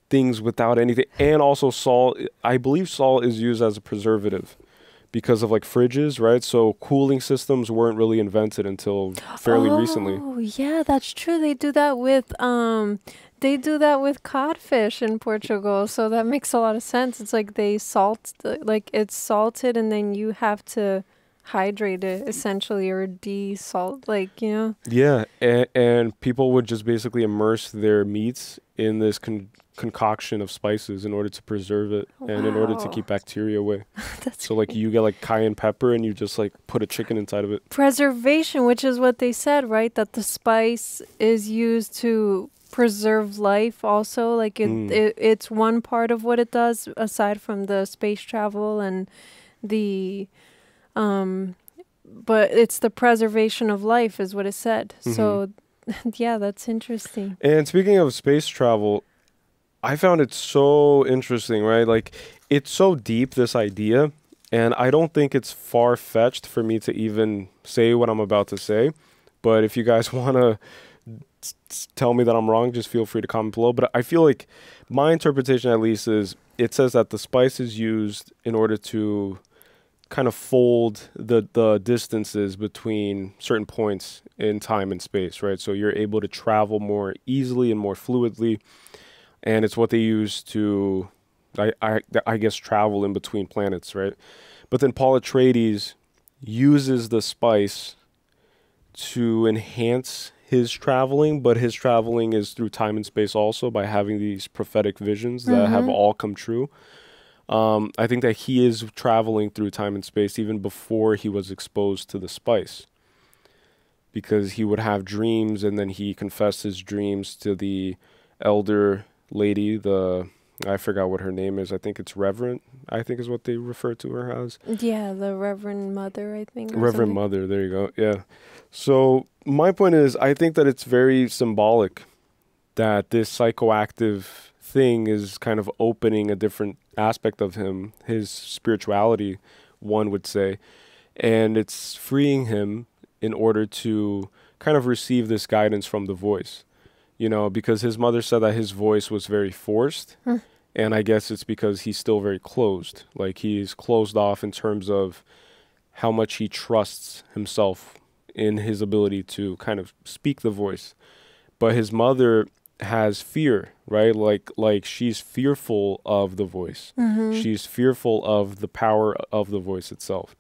things without anything, and also salt. I believe salt is used as a preservative because of like fridges, right? So cooling systems weren't really invented until fairly recently. Oh yeah, that's true. They do that with codfish in Portugal, so that makes a lot of sense. It's like they salt, like it's salted, and then you have to hydrate it essentially, or de-salt, like, Yeah, and people would just basically immerse their meats in this concoction of spices in order to preserve it and in order to keep bacteria away. So like you get like cayenne pepper and you just like put a chicken inside of it. Preservation, which is what they said, right? That the spice is used to preserve life also. Like it's one part of what it does aside from the space travel and the but it's the preservation of life is what it said. So yeah, that's interesting. And speaking of space travel, I found it so interesting, right? Like, it's so deep, this idea, and I don't think it's far-fetched for me to even say what I'm about to say. But if you guys want to tell me that I'm wrong, just feel free to comment below. But I feel like my interpretation, at least, is it says that the spice is used in order to kind of fold the distances between certain points in time and space, right? So you're able to travel more easily and more fluidly. And it's what they use to, I guess, travel in between planets, right? But then Paul Atreides uses the spice to enhance his traveling, but his traveling is through time and space also by having these prophetic visions that have all come true. I think that he is traveling through time and space even before he was exposed to the spice, because he would have dreams and then he confessed his dreams to the elder lady, I forgot what her name is. I think it's Reverend, I think is what they refer to her as. Yeah, the Reverend Mother, I think. Reverend Mother, there you go. Yeah. So my point is, I think that it's very symbolic that this psychoactive thing is kind of opening a different aspect of him, his spirituality, one would say, and it's freeing him in order to kind of receive this guidance from the voice. You know, because his mother said that his voice was very forced. And I guess it's because he's still very closed. Like, he's closed off in terms of how much he trusts himself in his ability to kind of speak the voice. But his mother has fear, right? Like she's fearful of the voice. She's fearful of the power of the voice itself.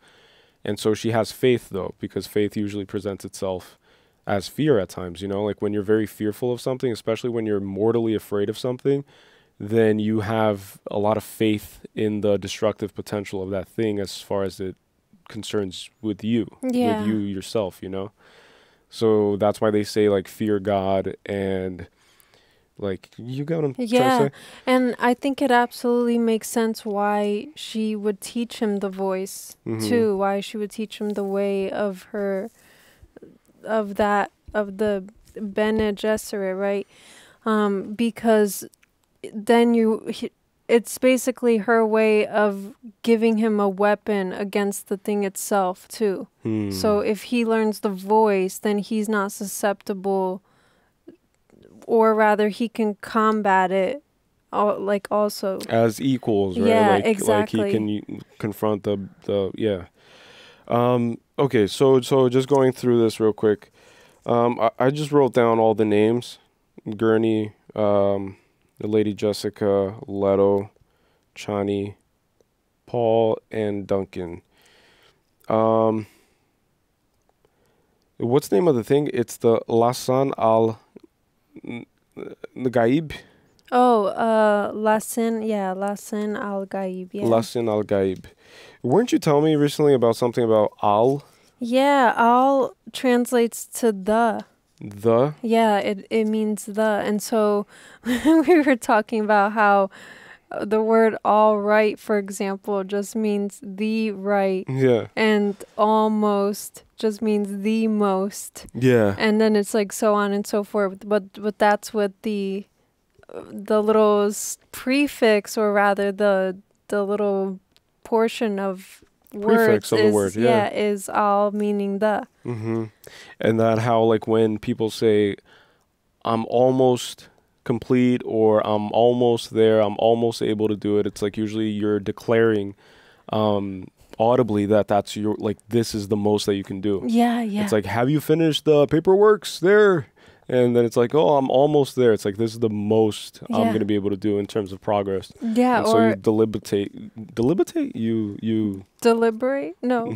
And so she has faith, though, because faith usually presents itself as fear at times, you know, like when you're very fearful of something, especially when you're mortally afraid of something, then you have a lot of faith in the destructive potential of that thing as far as it concerns with you, with you yourself, you know? So that's why they say, like, fear God, and like, you got what I'm trying to say? And I think it absolutely makes sense why she would teach him the voice too, why she would teach him the way of her, of the Bene Gesserit, right? Because then it's basically her way of giving him a weapon against the thing itself too. So if he learns the voice, then he's not susceptible, or rather he can combat it like also as equals, right? Yeah, like, exactly. Like he can confront the okay, so just going through this real quick. I just wrote down all the names: Gurney, the Lady Jessica, Leto, Chani, Paul, and Duncan. What's the name of the thing? It's the Lasan al Gaib. Oh, Lasin al Gaib. Yeah. Lasin al Gaib. Weren't you telling me recently about something about al? Yeah, al translates to the. The? Yeah, it means the. And so we were talking about how the word all right, for example, just means the right. Yeah. And almost just means the most. Yeah. And then it's like so on and so forth. But that's what the little prefix, or rather the little portion of prefix words of the word, yeah, is all meaning the. And that how, like, when people say I'm almost complete, or I'm almost there, I'm almost able to do it, it's like usually you're declaring audibly that's your, like, this is the most that you can do. Yeah. It's like, have you finished the paperwork's there? And then it's like, oh, I'm almost there. It's like, this is the most I'm going to be able to do in terms of progress. Yeah. And so you deliberate? You deliberate? No.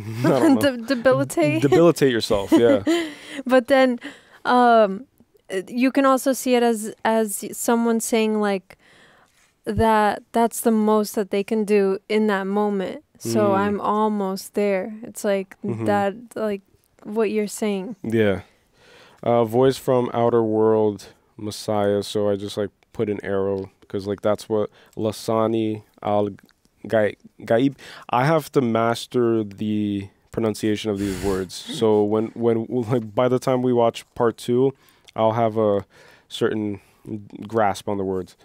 Debilitate? Debilitate yourself, yeah. But then you can also see it as someone saying, like, that's the most that they can do in that moment. So I'm almost there. It's like that, like what you're saying. Yeah. Voice from Outer World, Messiah. So I just, like, put an arrow because, like, that's what Lasani al Gaib. I have to master the pronunciation of these words. So when like, by the time we watch part 2, I'll have a certain grasp on the words.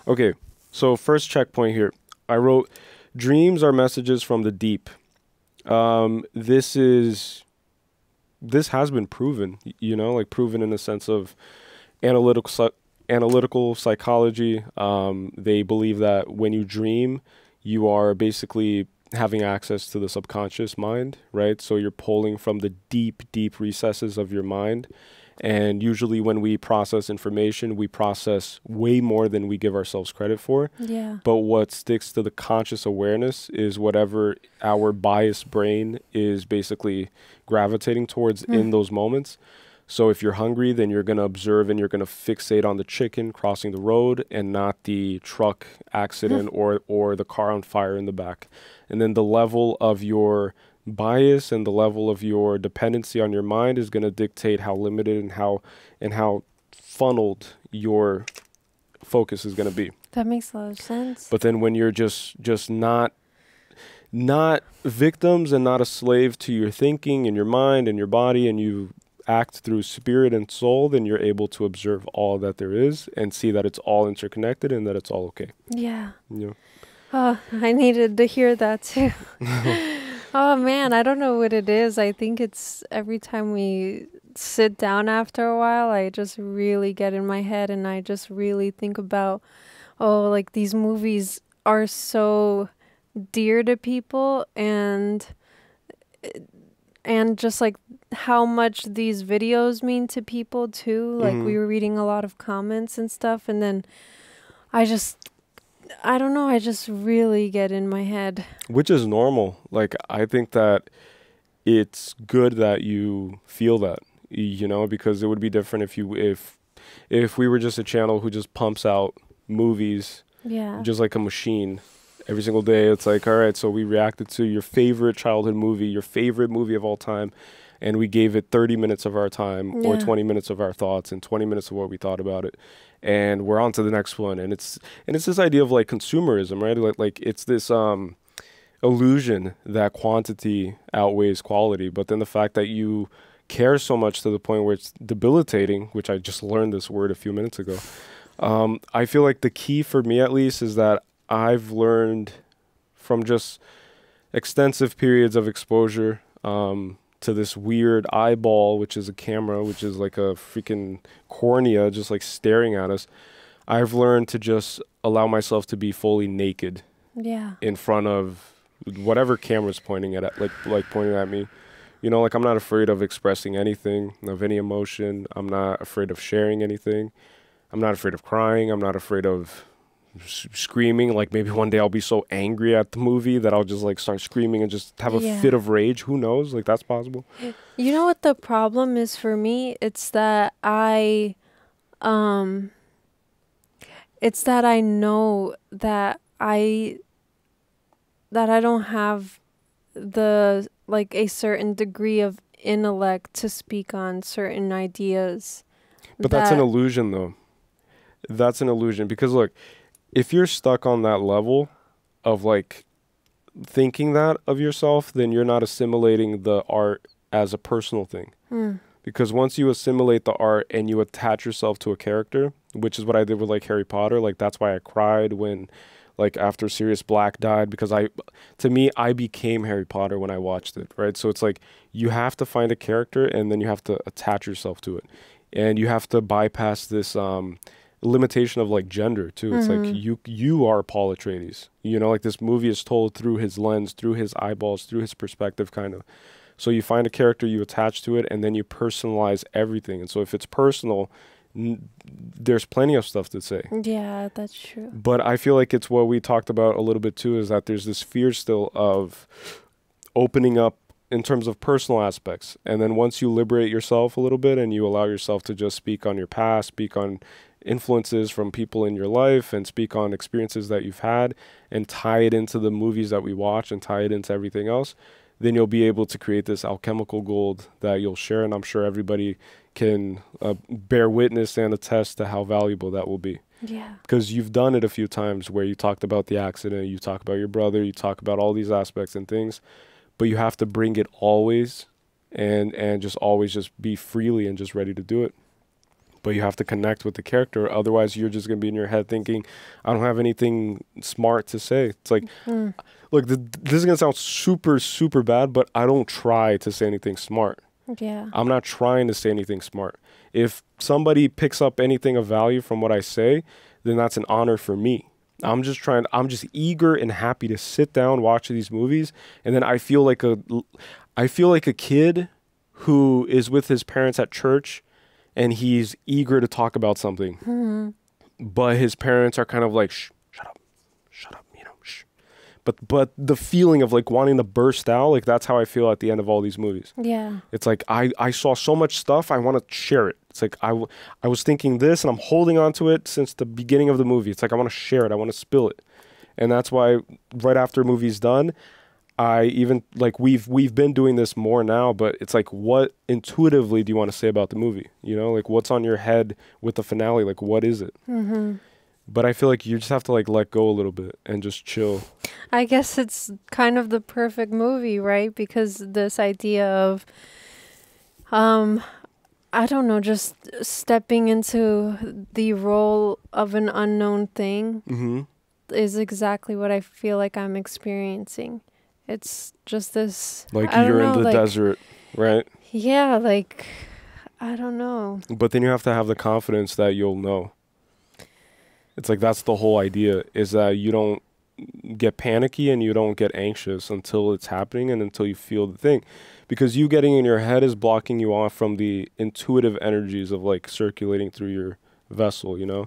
Okay, so first checkpoint here. I wrote, dreams are messages from the deep. This has been proven, you know, like, proven in the sense of analytical psychology. They believe that when you dream, you are basically having access to the subconscious mind, right? So you're pulling from the deep, deep recesses of your mind, And usually when we process information, we process way more than we give ourselves credit for. Yeah. But what sticks to the conscious awareness is whatever our biased brain is basically gravitating towards in those moments. So if you're hungry, then you're going to observe and you're going to fixate on the chicken crossing the road and not the truck accident or the car on fire in the back. And then the level of your bias and the level of your dependency on your mind is going to dictate how limited and how funneled your focus is going to be. That makes a lot of sense. But then when you're just not victims and not a slave to your thinking and your mind and your body, and you act through spirit and soul, then you're able to observe all that there is and see that it's all interconnected and that it's all okay. Yeah. Yeah. Oh, I needed to hear that too. Oh man, I don't know what it is. I think it's every time we sit down after a while, I just really get in my head and I just really think about, like these movies are so dear to people, and just like how much these videos mean to people too. Like we were reading a lot of comments and stuff, and then I don't know, I just really get in my head. Which is normal. Like, I think that it's good that you feel that, you know, because it would be different if we were just a channel who just pumps out movies, just like a machine every single day. It's like, all right, so we reacted to your favorite childhood movie, your favorite movie of all time, and we gave it 30 minutes of our time or 20 minutes of our thoughts and 20 minutes of what we thought about it. And we're on to the next one. And it's this idea of like consumerism, right? Like it's this illusion that quantity outweighs quality. But then the fact that you care so much to the point where it's debilitating, which I just learned this word a few minutes ago. I feel like the key for me, at least, is that I've learned from just extensive periods of exposure to this weird eyeball, which is a camera, which is like a freaking cornea, just like staring at us. I've learned to just allow myself to be fully naked in front of whatever camera's pointing at, like pointing at me. You know, like I'm not afraid of expressing anything, of any emotion. I'm not afraid of sharing anything. I'm not afraid of crying. I'm not afraid of screaming. Like maybe one day I'll be so angry at the movie that I'll just like start screaming and just have a fit of rage. Who knows? Like that's possible. You know what the problem is for me? It's that I know that I don't have the like a certain degree of intellect to speak on certain ideas. But that's an illusion though. That's an illusion because look, if you're stuck on that level of like thinking that of yourself, then you're not assimilating the art as a personal thing. Because once you assimilate the art and you attach yourself to a character, which is what I did with like Harry Potter, like that's why I cried when like after Sirius Black died, because to me, I became Harry Potter when I watched it, right? So it's like you have to find a character and then you have to attach yourself to it. And you have to bypass this limitation of like gender too. It's like you are Paul Atreides, you know, like this movie is told through his lens, through his eyeballs, through his perspective kind of. So you find a character, you attach to it, and then you personalize everything. And so if it's personal, there's plenty of stuff to say. Yeah, that's true. But I feel like it's what we talked about a little bit too, is that there's this fear still of opening up in terms of personal aspects. And then once you liberate yourself a little bit and you allow yourself to just speak on your past, speak on influences from people in your life and speak on experiences that you've had and tie it into the movies that we watch and tie it into everything else, then you'll be able to create this alchemical gold that you'll share. And I'm sure everybody can bear witness and attest to how valuable that will be. Yeah. Because you've done it a few times where you talked about the accident, you talk about your brother, you talk about all these aspects and things, but you have to bring it always and just always just be freely and just ready to do it. But you have to connect with the character. Otherwise, you're just going to be in your head thinking, I don't have anything smart to say. It's like, look, this is going to sound super, super bad, but I don't try to say anything smart. Yeah. I'm not trying to say anything smart. If somebody picks up anything of value from what I say, then that's an honor for me. I'm just eager and happy to sit down, watch these movies. And then I feel like a kid who is with his parents at church and he's eager to talk about something, but his parents are kind of like, shh, shut up, you know, shh. But the feeling of like wanting to burst out, like that's how I feel at the end of all these movies. Yeah. It's like I saw so much stuff, I want to share it. It's like I was thinking this, and I'm holding on to it since the beginning of the movie. It's like I want to share it, I want to spill it. And that's why right after a movie's done, I even, like, we've been doing this more now, but it's like, what intuitively do you want to say about the movie? You know, like, what's on your head with the finale? Like, what is it? But I feel like you just have to, like, let go a little bit and just chill. I guess it's kind of the perfect movie, right? Because this idea of, I don't know, just stepping into the role of an unknown thing is exactly what I feel like I'm experiencing. It's just this, like, I you're don't know, in the like, desert, right? Yeah, like, I don't know. But then you have to have the confidence that you'll know. It's like, that's the whole idea, is that you don't get panicky and you don't get anxious until it's happening and until you feel the thing. Because you getting in your head is blocking you off from the intuitive energies of, like, circulating through your vessel, you know?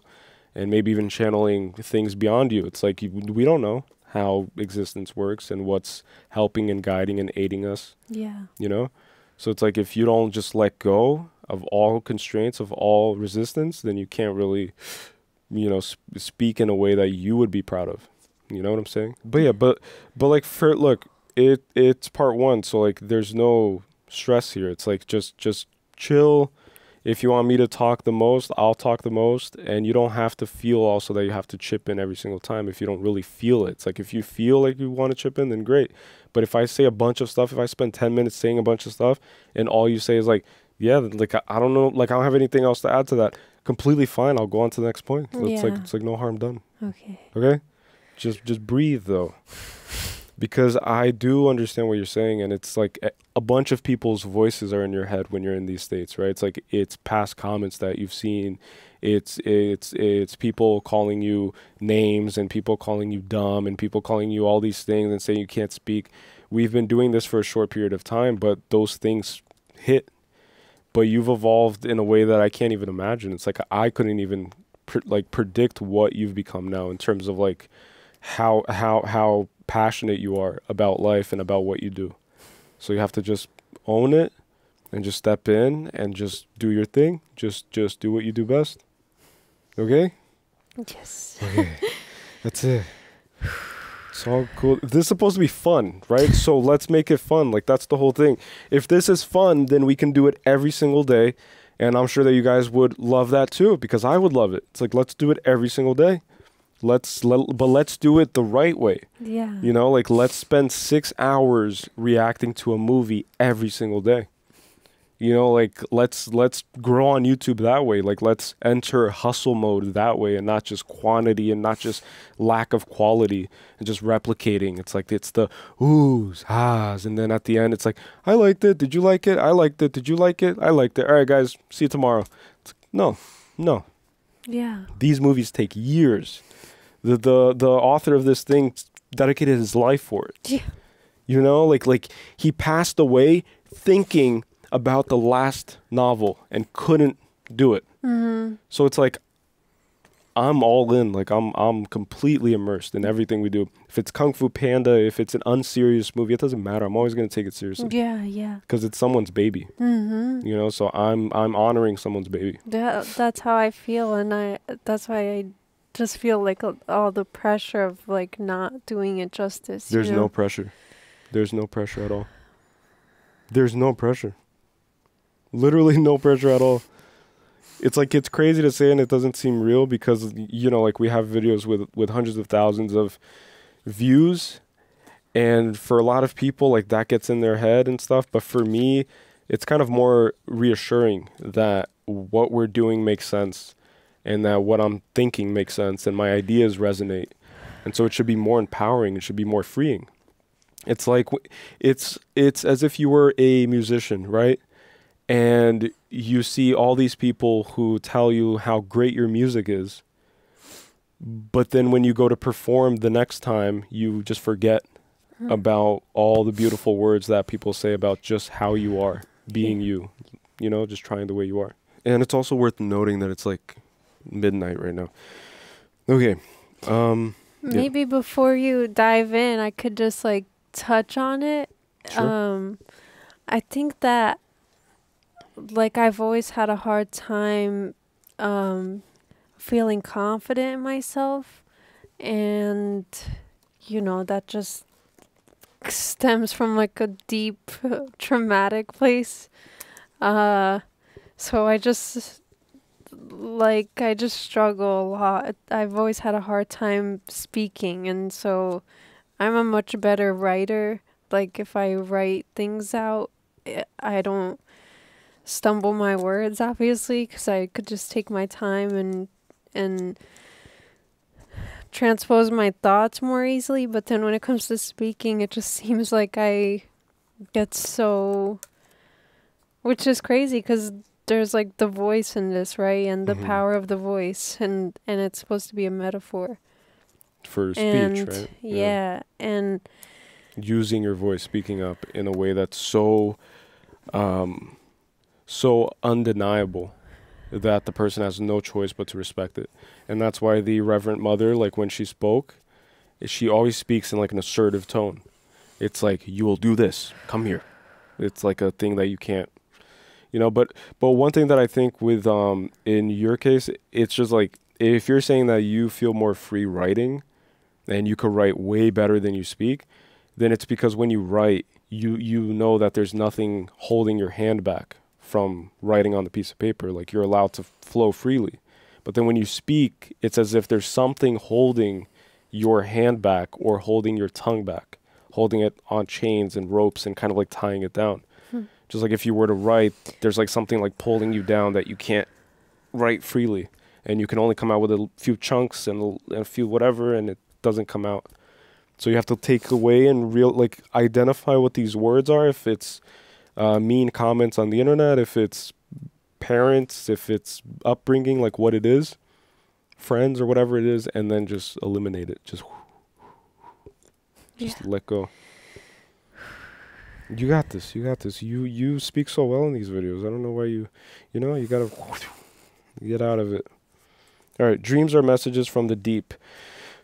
And maybe even channeling things beyond you. It's like, we don't know how existence works and what's helping and guiding and aiding us. Yeah. You know? So it's like, if you don't just let go of all constraints, of all resistance, then you can't really, you know, speak in a way that you would be proud of. You know what I'm saying? But yeah, but like, look, it's part one, so like, there's no stress here. It's like, just chill. If you want me to talk the most, I'll talk the most. And you don't have to feel also that you have to chip in every single time if you don't really feel it. It's like, if you feel like you want to chip in, then great. But if I say a bunch of stuff, if I spend 10 minutes saying a bunch of stuff and all you say is like, yeah, like, I don't know, like, I don't have anything else to add to that, completely fine. I'll go on to the next point. It's like no harm done. Okay. Okay? Just breathe, though. Because I do understand what you're saying, and it's like a bunch of people's voices are in your head when you're in these states, right? It's like, it's past comments that you've seen. It's people calling you names and people calling you dumb and people calling you all these things and saying you can't speak. We've been doing this for a short period of time, but those things hit. But you've evolved in a way that I can't even imagine. It's like, I couldn't even predict what you've become now in terms of like how passionate you are about life and about what you do. So you have to just own it and just step in and just do your thing. Just do what you do best. Okay? Yes. Okay. That's it. It's all cool. This is supposed to be fun, right? So let's make it fun. Like, that's the whole thing. If this is fun, then we can do it every single day. And I'm sure that you guys would love that too, because I would love it. It's like, let's do it every single day. But let's do it the right way. Yeah. You know, like, let's spend 6 hours reacting to a movie every single day. You know, like, let's grow on YouTube that way. Like, let's enter hustle mode that way, and not just quantity and not just lack of quality and just replicating. It's like, it's the oohs, ahs, and then at the end, it's like, I liked it. Did you like it? I liked it. Did you like it? I liked it. All right, guys, see you tomorrow. It's like, no. Yeah. These movies take years. The author of this thing dedicated his life for it. Yeah. You know, like he passed away thinking about the last novel and couldn't do it. So it's like, I'm all in. Like, I'm completely immersed in everything we do. If it's Kung Fu Panda, if it's an unserious movie, it doesn't matter. I'm always going to take it seriously. Yeah. Because it's someone's baby. You know, so I'm honoring someone's baby. That's how I feel, and that's why I just feel like all the pressure of like not doing it justice. There's no pressure. There's no pressure at all. There's no pressure. Literally no pressure at all. It's like, it's crazy to say and it doesn't seem real because, you know, like, we have videos with hundreds of thousands of views, and for a lot of people, like, that gets in their head and stuff. But for me, it's kind of more reassuring that what we're doing makes sense and that what I'm thinking makes sense and my ideas resonate. And so it should be more empowering. It should be more freeing. It's like, it's as if you were a musician, right? And you see all these people who tell you how great your music is. But then when you go to perform the next time, you just forget about all the beautiful words that people say about just how you are, being you know, just trying the way you are. And it's also worth noting that it's like midnight right now. Okay. Maybe before you dive in, I could just like touch on it. Sure. I think that like I've always had a hard time feeling confident in myself, and you know that just stems from like a deep traumatic place. So I just struggle a lot. I've always had a hard time speaking, and so I'm a much better writer. Like if I write things out, I don't stumble my words, obviously, because I could just take my time and transpose my thoughts more easily. But then when it comes to speaking, it just seems like I get so, which is crazy because there's like the voice in this, right? And the power of the voice, and it's supposed to be a metaphor for speech, right? Yeah, and using your voice, speaking up in a way that's so undeniable that the person has no choice but to respect it. And that's why the Reverend Mother, like when she spoke, she always speaks in like an assertive tone. It's like, you will do this, come here. It's like a thing that you can't, you know, but one thing that I think with in your case, it's just like, if you're saying that you feel more free writing and you could write way better than you speak, then it's because when you write, you know that there's nothing holding your hand back from writing on the piece of paper. Like you're allowed to flow freely. But then when you speak, it's as if there's something holding your hand back or holding your tongue back, holding it on chains and ropes and kind of like tying it down. Just like if you were to write, there's like something like pulling you down that you can't write freely. And you can only come out with a few chunks and a few whatever, and it doesn't come out. So you have to take away and identify what these words are. If it's mean comments on the internet, if it's parents, if it's upbringing, like what it is, friends or whatever it is, and then just eliminate it. Just let go. You got this. You got this. You speak so well in these videos. I don't know why you gotta get out of it. All right. Dreams are messages from the deep.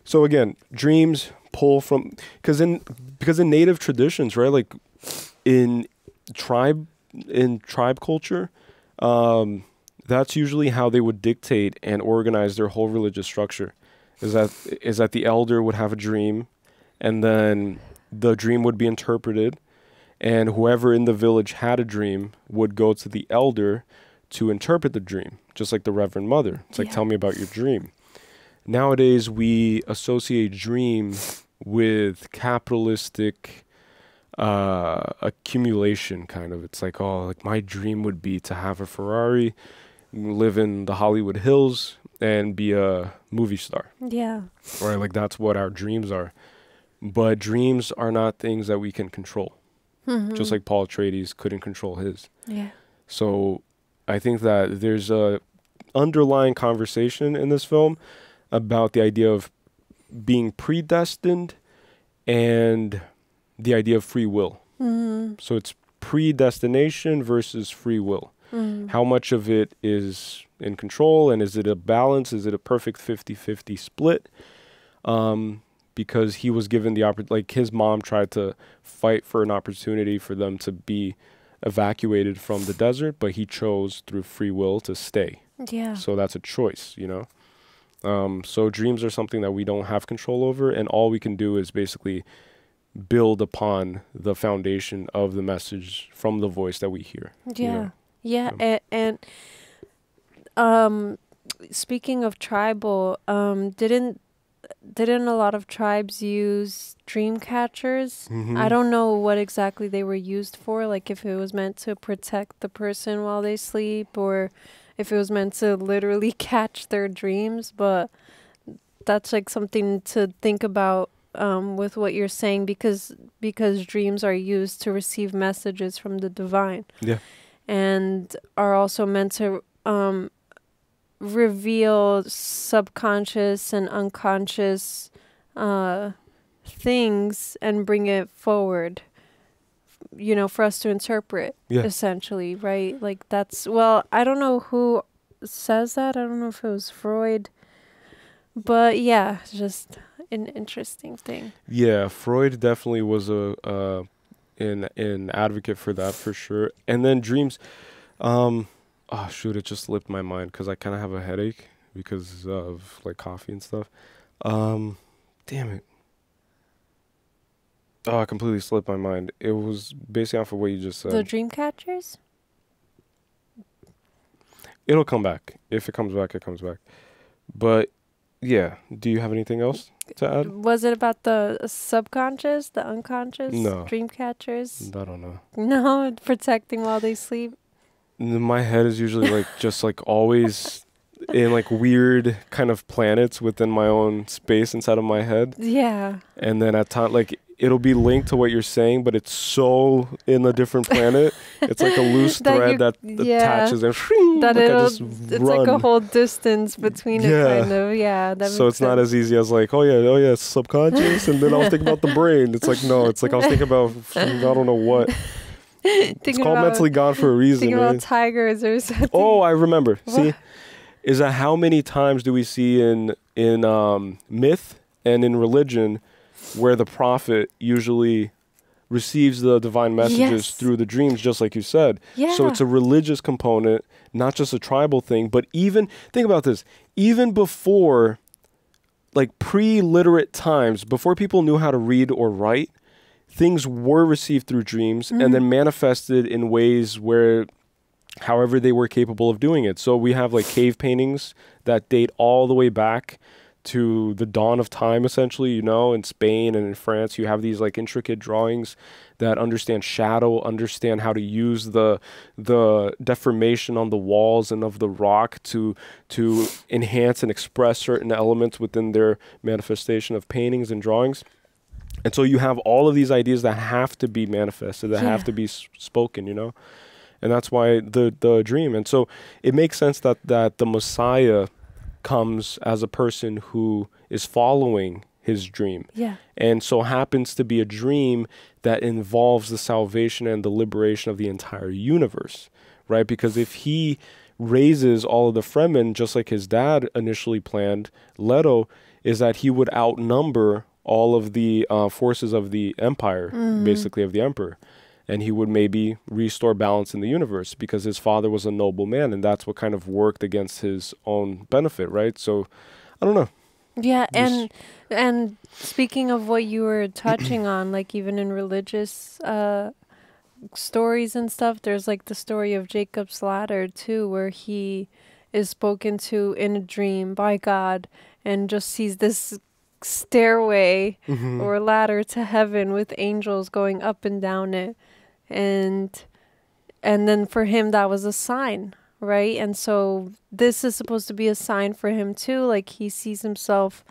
So again, dreams pull from, because in native traditions, right? Like in tribe culture, that's usually how they would dictate and organize their whole religious structure. Is that the elder would have a dream, and then the dream would be interpreted, and whoever in the village had a dream would go to the elder to interpret the dream, just like the Reverend Mother. It's like, tell me about your dream. Nowadays, we associate dream with capitalistic accumulation, kind of. It's like, oh, like my dream would be to have a Ferrari, live in the Hollywood Hills, and be a movie star. Yeah. Right, like that's what our dreams are. But dreams are not things that we can control. Just like Paul Atreides couldn't control his. Yeah. So I think that there's a underlying conversation in this film about the idea of being predestined and the idea of free will. So it's predestination versus free will. How much of it is in control, and is it a balance? Is it a perfect 50-50 split? Because he was given the opportunity, like his mom tried to fight for an opportunity for them to be evacuated from the desert, but he chose through free will to stay. Yeah. So that's a choice, you know? So dreams are something that we don't have control over, and all we can do is basically build upon the foundation of the message from the voice that we hear. Yeah. You know? And speaking of tribal, didn't a lot of tribes use dream catchers? I don't know what exactly they were used for, like if it was meant to protect the person while they sleep, or if it was meant to literally catch their dreams. But that's like something to think about with what you're saying, because dreams are used to receive messages from the divine. Yeah. And are also meant to reveal subconscious and unconscious things and bring it forward for us to interpret, Yeah. essentially, right? Like that's, well, I don't know who says that. I don't know if it was Freud, but yeah, it's just an interesting thing. Yeah, Freud definitely was an advocate for that for sure. And then dreams, oh shoot, it just slipped my mind because I kind of have a headache because of like coffee and stuff. Damn it. Oh, I completely slipped my mind. It was based off of what you just said. The dream catchers? It'll come back. If it comes back, it comes back. But yeah, do you have anything else to add? Was it about the subconscious, the unconscious? No. Dream catchers? I don't know. No, protecting while they sleep. My head is usually like just like always in like weird kind of planets within my own space inside of my head. Yeah. And then at times like it'll be linked to what you're saying, but it's so in a different planet. It's like a loose thread that attaches and that like it's like a whole distance between it, kind of. Yeah. That so makes it's not as easy as like, oh yeah, it's subconscious, and then I was thinking about the brain. It's like no, it's like I was thinking about I don't know what. It's called Mentally Gone for a reason. Thinking right? about tigers or something. Oh, I remember. What? See, is that how many times do we see in myth and in religion where the prophet usually receives the divine messages through the dreams, just like you said. Yeah. So it's a religious component, not just a tribal thing, but even, think about this, even before, like pre-literate times, before people knew how to read or write, things were received through dreams and then manifested in ways where, however they were capable of doing it. So we have like cave paintings that date all the way back to the dawn of time, essentially, in Spain and in France. You have these like intricate drawings that understand shadow, understand how to use the deformation on the walls and of the rock to enhance and express certain elements within their manifestation of paintings and drawings. And so you have all of these ideas that have to be manifested, that have to be spoken, and that's why the dream. And so it makes sense that the Messiah comes as a person who is following his dream. Yeah. And so happens to be a dream that involves the salvation and the liberation of the entire universe, right? Because if he raises all of the Fremen, just like his dad initially planned, Leto, is that he would outnumber all of the forces of the empire, basically of the emperor. And he would maybe restore balance in the universe because his father was a noble man, and that's what kind of worked against his own benefit, right? So, I don't know. Yeah, and speaking of what you were touching on, like even in religious stories and stuff, there's like the story of Jacob's ladder too, where he is spoken to in a dream by God and just sees this stairway or ladder to heaven with angels going up and down it. And then for him that was a sign, right? And so this is supposed to be a sign for him too. Like he sees himself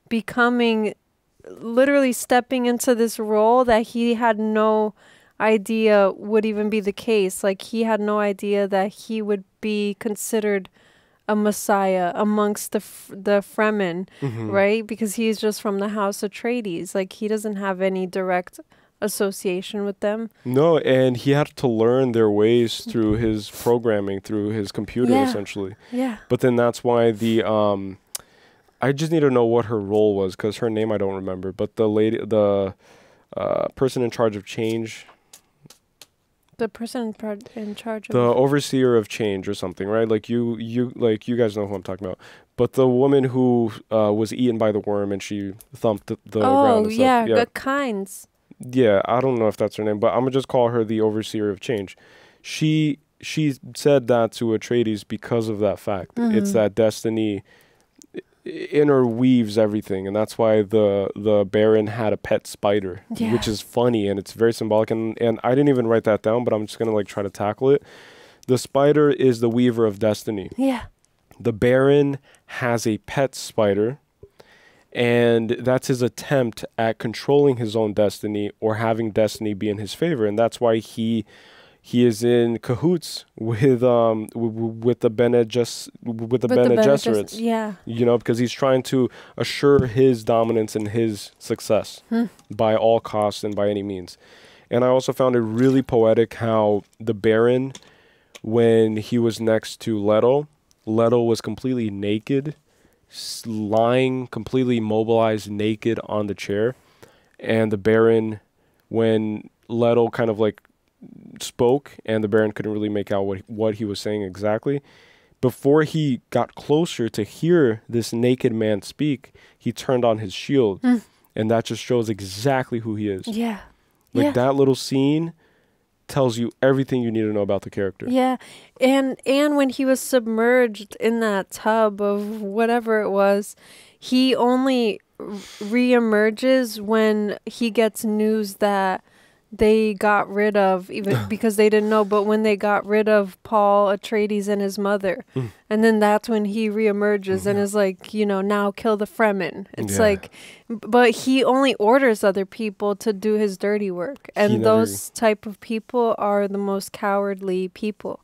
becoming, literally stepping into this role that he had no idea would even be the case. Like he had no idea that he would be considered a Messiah amongst the Fremen, right? Because he's just from the House Atreides. Like he doesn't have any direct association with them. No, and he had to learn their ways through his programming, through his computer, essentially. Yeah. But then that's why I just need to know what her role was, because her name I don't remember. But the person in charge of change. The person in charge of the overseer of change or something, right? Like you guys know who I'm talking about. But the woman who was eaten by the worm and she thumped the ground. Oh yeah, the Kynes. Yeah, I don't know if that's her name, but I'm gonna just call her the overseer of change. She said that to Atreides because of that fact. It's that destiny interweaves everything, and that's why the Baron had a pet spider, which is funny and it's very symbolic. And I didn't even write that down, but I'm just gonna like try to tackle it. The spider is the weaver of destiny. Yeah. The Baron has a pet spider. And that's his attempt at controlling his own destiny or having destiny be in his favor, and that's why he is in cahoots with the Bene Gesserits. Yeah, because he's trying to assure his dominance and his success by all costs and by any means. And I also found it really poetic how the Baron, when he was next to Leto was completely naked, lying completely immobilized naked on the chair. And the Baron, when Leto kind of like spoke and the Baron couldn't really make out what he was saying exactly, before he got closer to hear this naked man speak, he turned on his shield. And that just shows exactly who he is. Yeah. Like that little scene tells you everything you need to know about the character. Yeah. And when he was submerged in that tub of whatever it was, he only reemerges when he gets news that they got rid of, even because they didn't know, but when they got rid of Paul Atreides and his mother. And then that's when he reemerges and is like, you know, now kill the Fremen. It's like, but he only orders other people to do his dirty work. And those type of people are the most cowardly people.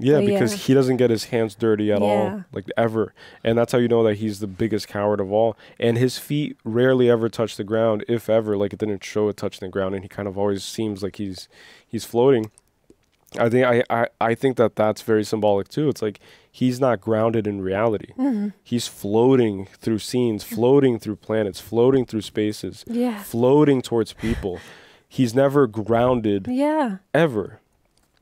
Yeah, because he doesn't get his hands dirty at all, like ever. And that's how you know that he's the biggest coward of all. And his feet rarely ever touch the ground, if ever. Like it didn't show it touching the ground, and he kind of always seems like he's floating. I think that that's very symbolic too. It's like he's not grounded in reality. He's floating through scenes, floating through planets, floating through spaces, floating towards people. He's never grounded ever.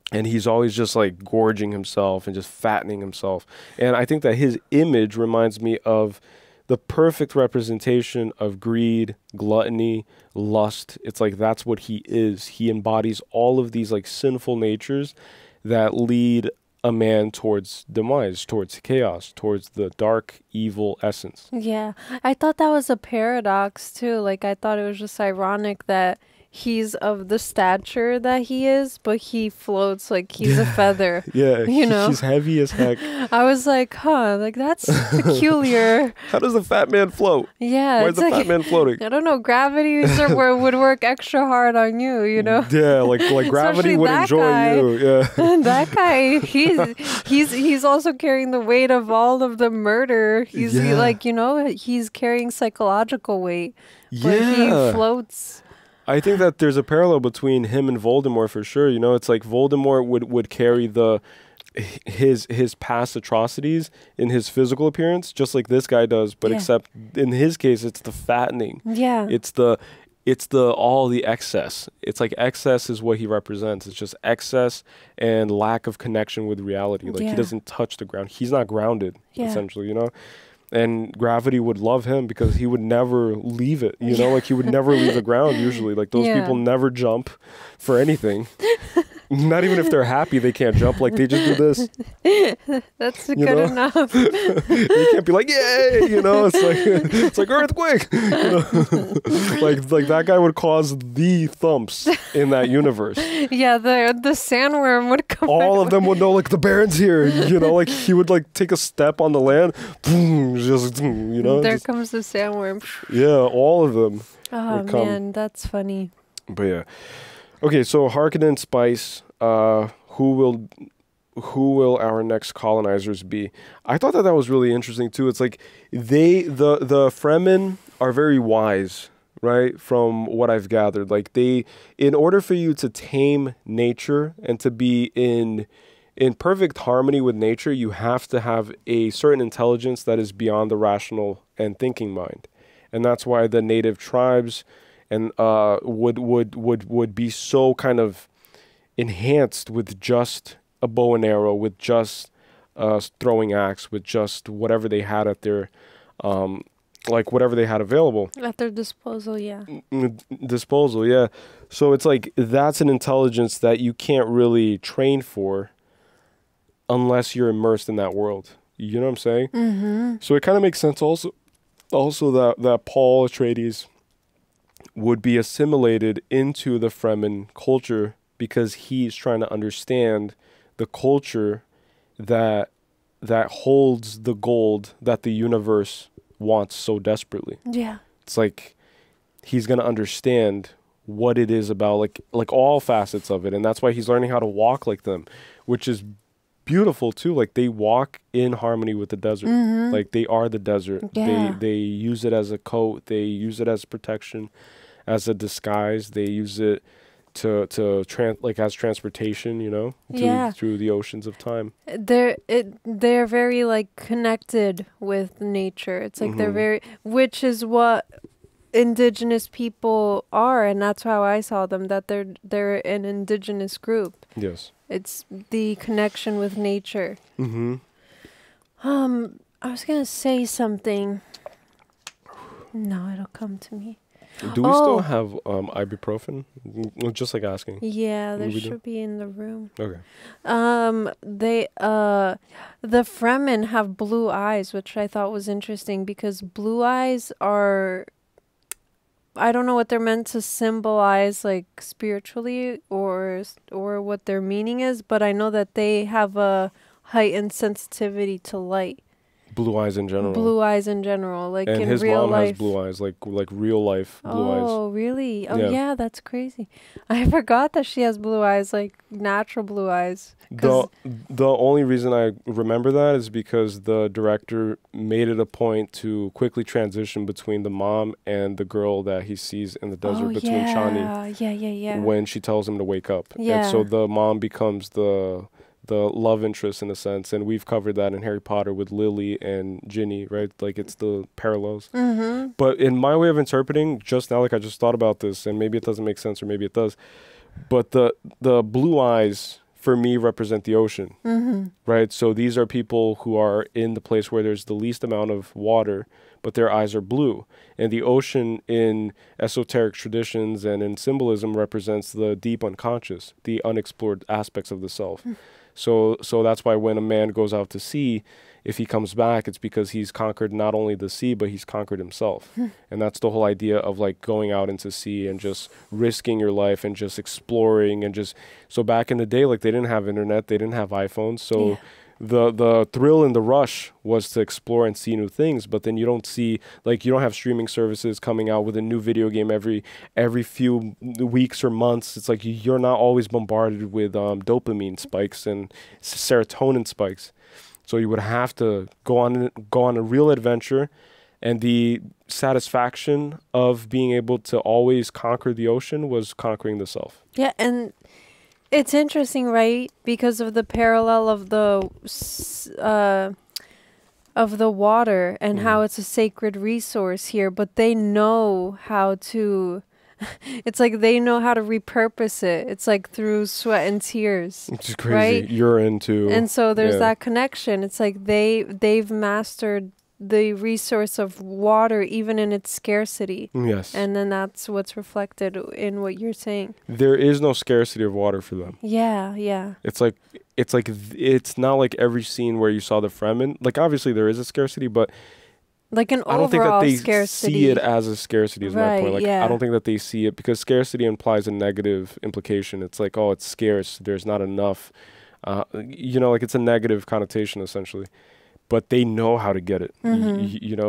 And he's always just like gorging himself and just fattening himself. And I think that his image reminds me of the perfect representation of greed, gluttony, lust. It's like that's what he is. He embodies all of these like sinful natures that lead a man towards demise, towards chaos, towards the dark, evil essence. Yeah. I thought that was a paradox too. Like I thought it was just ironic that he's of the stature that he is, but he floats like he's a feather. You know, he's heavy as heck. I was like, like that's peculiar. How does the fat man float? Yeah, why is the fat man floating? I don't know. Gravity would work extra hard on you. You know. Yeah, like gravity would enjoy you. Yeah. That guy, he's also carrying the weight of all of the murder. He's like, you know, he's carrying psychological weight, but he floats. I think that there's a parallel between him and Voldemort for sure. You know, it's like Voldemort would carry his past atrocities in his physical appearance, just like this guy does. But except in his case, it's the fattening. Yeah. It's all the excess. It's like excess is what he represents. It's just excess and lack of connection with reality. Like he doesn't touch the ground. He's not grounded, essentially, you know? And gravity would love him because he would never leave it, you know, like he would never leave the ground usually. Like those people never jump for anything. Not even if they're happy, they can't jump. Like they just do this. That's good enough. They can't be like, yay, you know, it's like earthquake. You know? like that guy would cause the thumps in that universe. Yeah, the sandworm would come. All of them would know like the Baron's here, you know, like he would like take a step on the land, boom, just, you know. There comes the sandworm. Yeah, all of them. Oh man, that's funny. But yeah. Okay, so Harkonnen and Spice, who will our next colonizers be? I thought that was really interesting too. It's like the Fremen are very wise, right? From what I've gathered, like in order for you to tame nature and to be in perfect harmony with nature, you have to have a certain intelligence that is beyond the rational and thinking mind, and that's why the native tribes and would be so kind of enhanced with just a bow and arrow, with just throwing axe, with just whatever they had at their like whatever they had available at their disposal. So it's like that's an intelligence that you can't really train for unless you're immersed in that world. You know what I'm saying? So it kind of makes sense also that Paul Atreides would be assimilated into the Fremen culture because he's trying to understand the culture that holds the gold that the universe wants so desperately. Yeah. It's like he's going to understand what it is about, like all facets of it. And that's why he's learning how to walk like them, which is beautiful too. Like they walk in harmony with the desert. Like they are the desert. They use it as a coat. They use it as protection. as a disguise. They use it to like as transportation, you know, through the oceans of time. They're very like connected with nature. It's like they're very, which is what indigenous people are, and that's how I saw them. That they're an indigenous group. Yes, it's the connection with nature. I was gonna say something. No, it'll come to me. Do we still have ibuprofen? Just like asking. Yeah, there should be in the room. Okay. The Fremen have blue eyes, which I thought was interesting because blue eyes are, I don't know what they're meant to symbolize, like spiritually or what their meaning is, but I know that they have a heightened sensitivity to light. Blue eyes in general. Blue eyes in general, like and in his real mom life. has blue eyes, like real life blue eyes. Oh, really? Oh, yeah, that's crazy. I forgot that she has blue eyes, like natural blue eyes. The only reason I remember that is because the director made it a point to quickly transition between the mom and the girl that he sees in the desert between Chani. Yeah. When she tells him to wake up. Yeah. And so the mom becomes the love interest in a sense, and we've covered that in Harry Potter with Lily and Ginny, right? Like it's the parallels. But in my way of interpreting, just now, like I just thought about this, and maybe it doesn't make sense or maybe it does, but the blue eyes for me represent the ocean, right? So these are people who are in the place where there's the least amount of water, but their eyes are blue. And the ocean in esoteric traditions and in symbolism represents the deep unconscious, the unexplored aspects of the self. So that's why when a man goes out to sea, if he comes back, it's because he's conquered not only the sea, but he's conquered himself. And that's the whole idea of like going out into sea and just risking your life and just exploring and just, so back in the day, like they didn't have internet, they didn't have iPhones. So the thrill and the rush was to explore and see new things, but then you don't see, like you don't have streaming services coming out with a new video game every few weeks or months. It's like you're not always bombarded with dopamine spikes and serotonin spikes. So you would have to go on a real adventure, and the satisfaction of being able to always conquer the ocean was conquering the self. Yeah, and it's interesting, right? Because of the parallel of the water and how it's a sacred resource here, but they know how to. It's like they know how to repurpose it. It's like through sweat and tears. Which is crazy. Right? Urine too. And so there's that connection. It's like they've mastered the resource of water even in its scarcity. Yes. And then that's what's reflected in what you're saying. There is no scarcity of water for them. Yeah. It's not like every scene where you saw the Fremen. Like obviously there is a scarcity, but like an overall scarcity. I don't think that they see it as a scarcity is my point. Like I don't think that they see it because scarcity implies a negative implication. It's like, oh, it's scarce. There's not enough. Like it's a negative connotation essentially. But they know how to get it,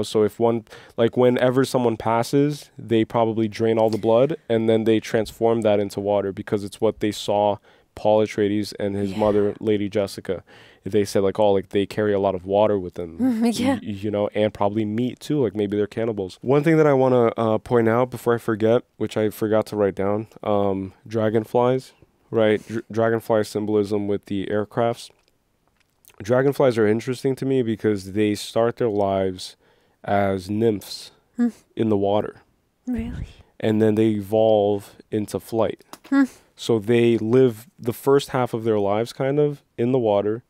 so if whenever someone passes, they probably drain all the blood and then they transform that into water because it's what they saw Paul Atreides and his mother, Lady Jessica. They said they carry a lot of water with them, and probably meat too, like maybe they're cannibals. One thing that I want to point out before I forget, which I forgot to write down, dragonflies, right? Dragonfly symbolism with the aircrafts. Dragonflies are interesting to me because they start their lives as nymphs in the water. Really? And then they evolve into flight. So they live the first half of their lives kind of in the water,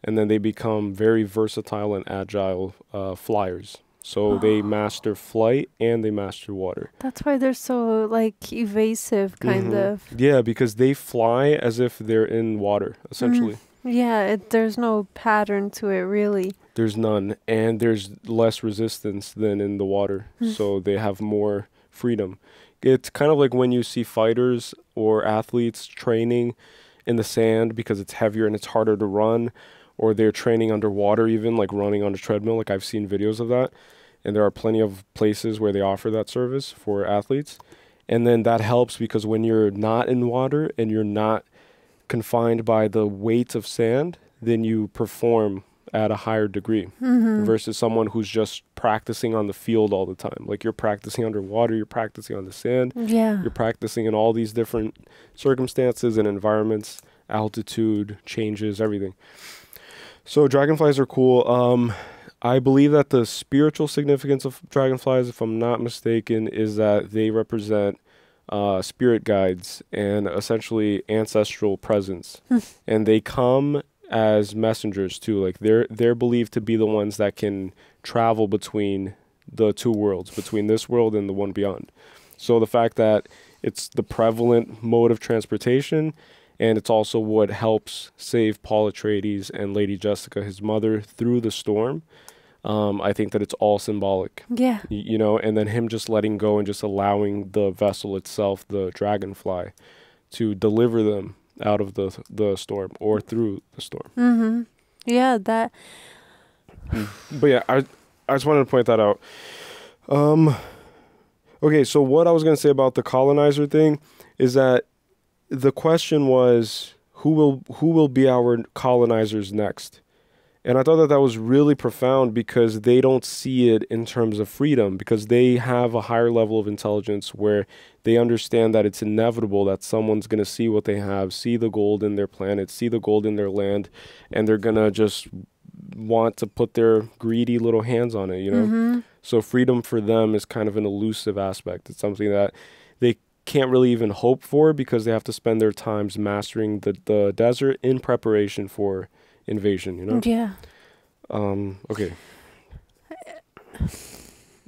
and then they become very versatile and agile flyers. So they master flight and they master water. That's why they're so evasive kind of. Yeah, because they fly as if they're in water, essentially. Yeah, there's no pattern to it, really. There's none, and there's less resistance than in the water, so they have more freedom. It's kind of like when you see fighters or athletes training in the sand because it's heavier and it's harder to run, or they're training underwater even, like running on a treadmill. Like I've seen videos of that, and there are plenty of places where they offer that service for athletes. And then that helps because when you're not in water and you're not confined by the weight of sand, then you perform at a higher degree versus someone who's just practicing on the field all the time. Like you're practicing underwater, you're practicing on the sand. Yeah. You're practicing in all these different circumstances and environments, altitude, changes, everything. So dragonflies are cool. I believe that the spiritual significance of dragonflies, if I'm not mistaken, is that they represent spirit guides and essentially ancestral presence. And they come as messengers too. Like they're believed to be the ones that can travel between the two worlds, between this world and the one beyond. So the fact that it's the prevalent mode of transportation, and it's also what helps save Paul Atreides and Lady Jessica, his mother, through the storm. I think that it's all symbolic. Yeah. You know, and then him just letting go and just allowing the vessel itself, the dragonfly, to deliver them out of the storm or through the storm. Mm-hmm. Yeah, that. But yeah, I just wanted to point that out. Okay, so what I was going to say about the colonizer thing is that the question was, who will be our colonizers next? And I thought that was really profound because they don't see it in terms of freedom, because they have a higher level of intelligence where they understand that it's inevitable that someone's going to see what they have, see the gold in their planet, see the gold in their land, and they're going to just want to put their greedy little hands on it, you know? Mm-hmm. So freedom for them is kind of an elusive aspect. It's something that they can't really even hope for because they have to spend their times mastering the desert in preparation for invasion, you know? Yeah. Okay.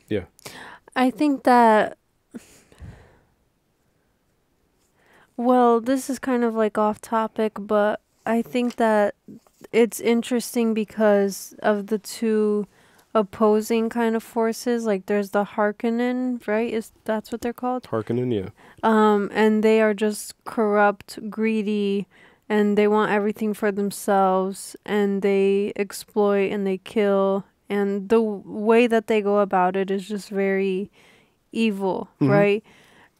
Yeah. I think that, well, this is kind of like off topic, but I think that it's interesting because of the two opposing kind of forces. Like there's the Harkonnen, right? That's what they're called? Harkonnen, yeah. And they are just corrupt, greedy, and they want everything for themselves, and they exploit and they kill, and the way that they go about it is just very evil, right?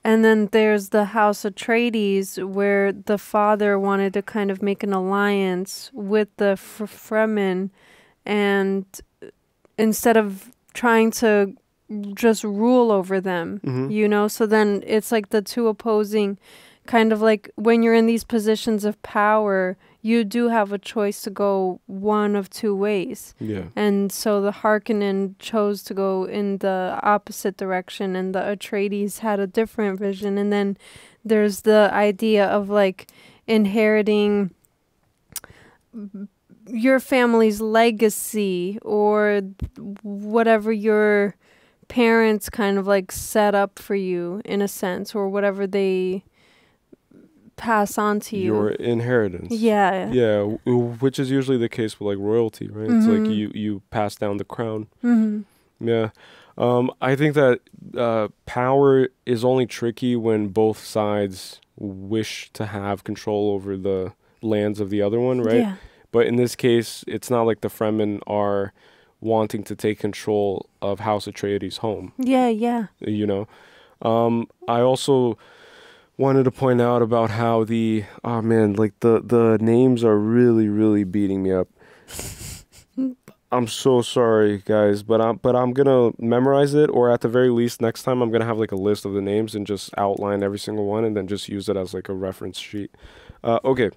And then there's the House Atreides, where the father wanted to kind of make an alliance with the Fremen, and instead of trying to just rule over them, you know? So then it's like the two opposing, kind of like when you're in these positions of power, you do have a choice to go one of two ways. Yeah. And so the Harkonnen chose to go in the opposite direction, and the Atreides had a different vision. And then there's the idea of like inheriting your family's legacy or whatever your parents kind of like set up for you in a sense, or whatever they pass on to you. Your inheritance. Yeah. Yeah, which is usually the case with like royalty, right? It's like you pass down the crown. Yeah. I think that power is only tricky when both sides wish to have control over the lands of the other one, right? Yeah. But in this case, it's not like the Fremen are wanting to take control of House Atreides' home. Yeah, yeah. You know? I also wanted to point out about how the names are really beating me up. I'm so sorry, guys, but I'm gonna memorize it, or at the very least next time I'm gonna have like a list of the names and just outline every single one and then just use it as like a reference sheet. Okay.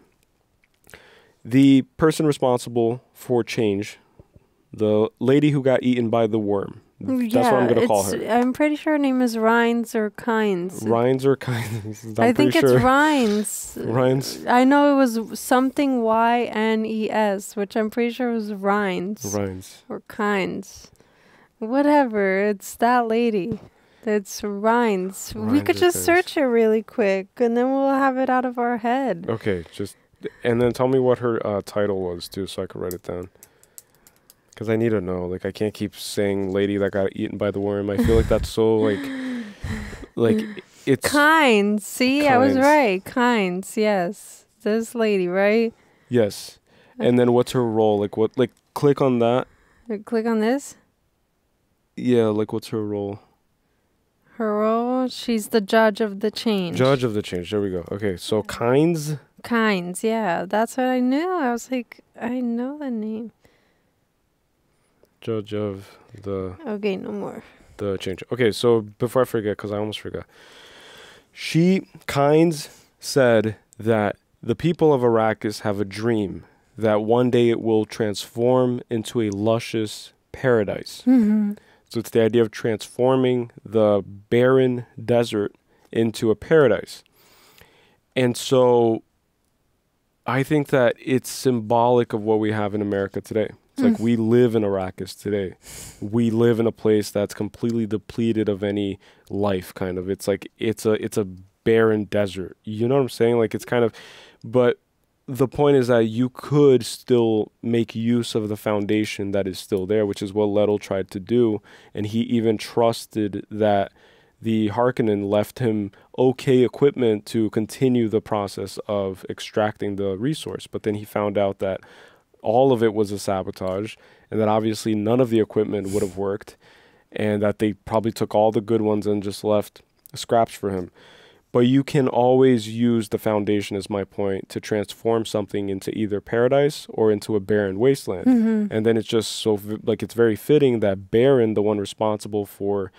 The person responsible for change, the lady who got eaten by the worm. That's what I'm gonna call her. I'm pretty sure her name is Rhines or Kynes. Rhines or Kynes. I think it's Rhines. Rhines. I know it was something Ynes, which I'm pretty sure was Rhines. Rhines. Or Kynes. Whatever. It's that lady. It's Rhines. We could just search it really quick, and then we'll have it out of our head. Okay, and then tell me what her title was too, so I could write it down. Because I need to know. Like, I can't keep saying lady that got eaten by the worm. I feel like that's so, like it's... Kynes. See? I was right. Kynes, yes. This lady, right? Yes. And then what's her role? Like, what? Like, click on that. Click on this? Yeah, like, what's her role? Her role? She's the judge of the change. Judge of the change. There we go. Okay, so Kynes? Kynes, yeah. That's what I knew. I was like, I know the name. judge of the... Okay, no more. The change. Okay, so before I forget, because I almost forgot. Kynes said that the people of Arrakis have a dream that one day it will transform into a luscious paradise. Mm-hmm. So it's the idea of transforming the barren desert into a paradise. And so I think that it's symbolic of what we have in America today. It's like we live in Arrakis today. We live in a place that's completely depleted of any life, kind of. It's like it's a barren desert. You know what I'm saying? Like it's kind of, but the point is that you could still make use of the foundation that is still there, which is what Lettel tried to do. And he even trusted that the Harkonnen left him okay equipment to continue the process of extracting the resource. But then he found out that all of it was a sabotage, and that obviously none of the equipment would have worked, and that they probably took all the good ones and just left scraps for him. But you can always use the foundation, is my point, to transform something into either paradise or into a barren wasteland. Mm-hmm. And then it's just so, like, it's very fitting that Beren, the one responsible for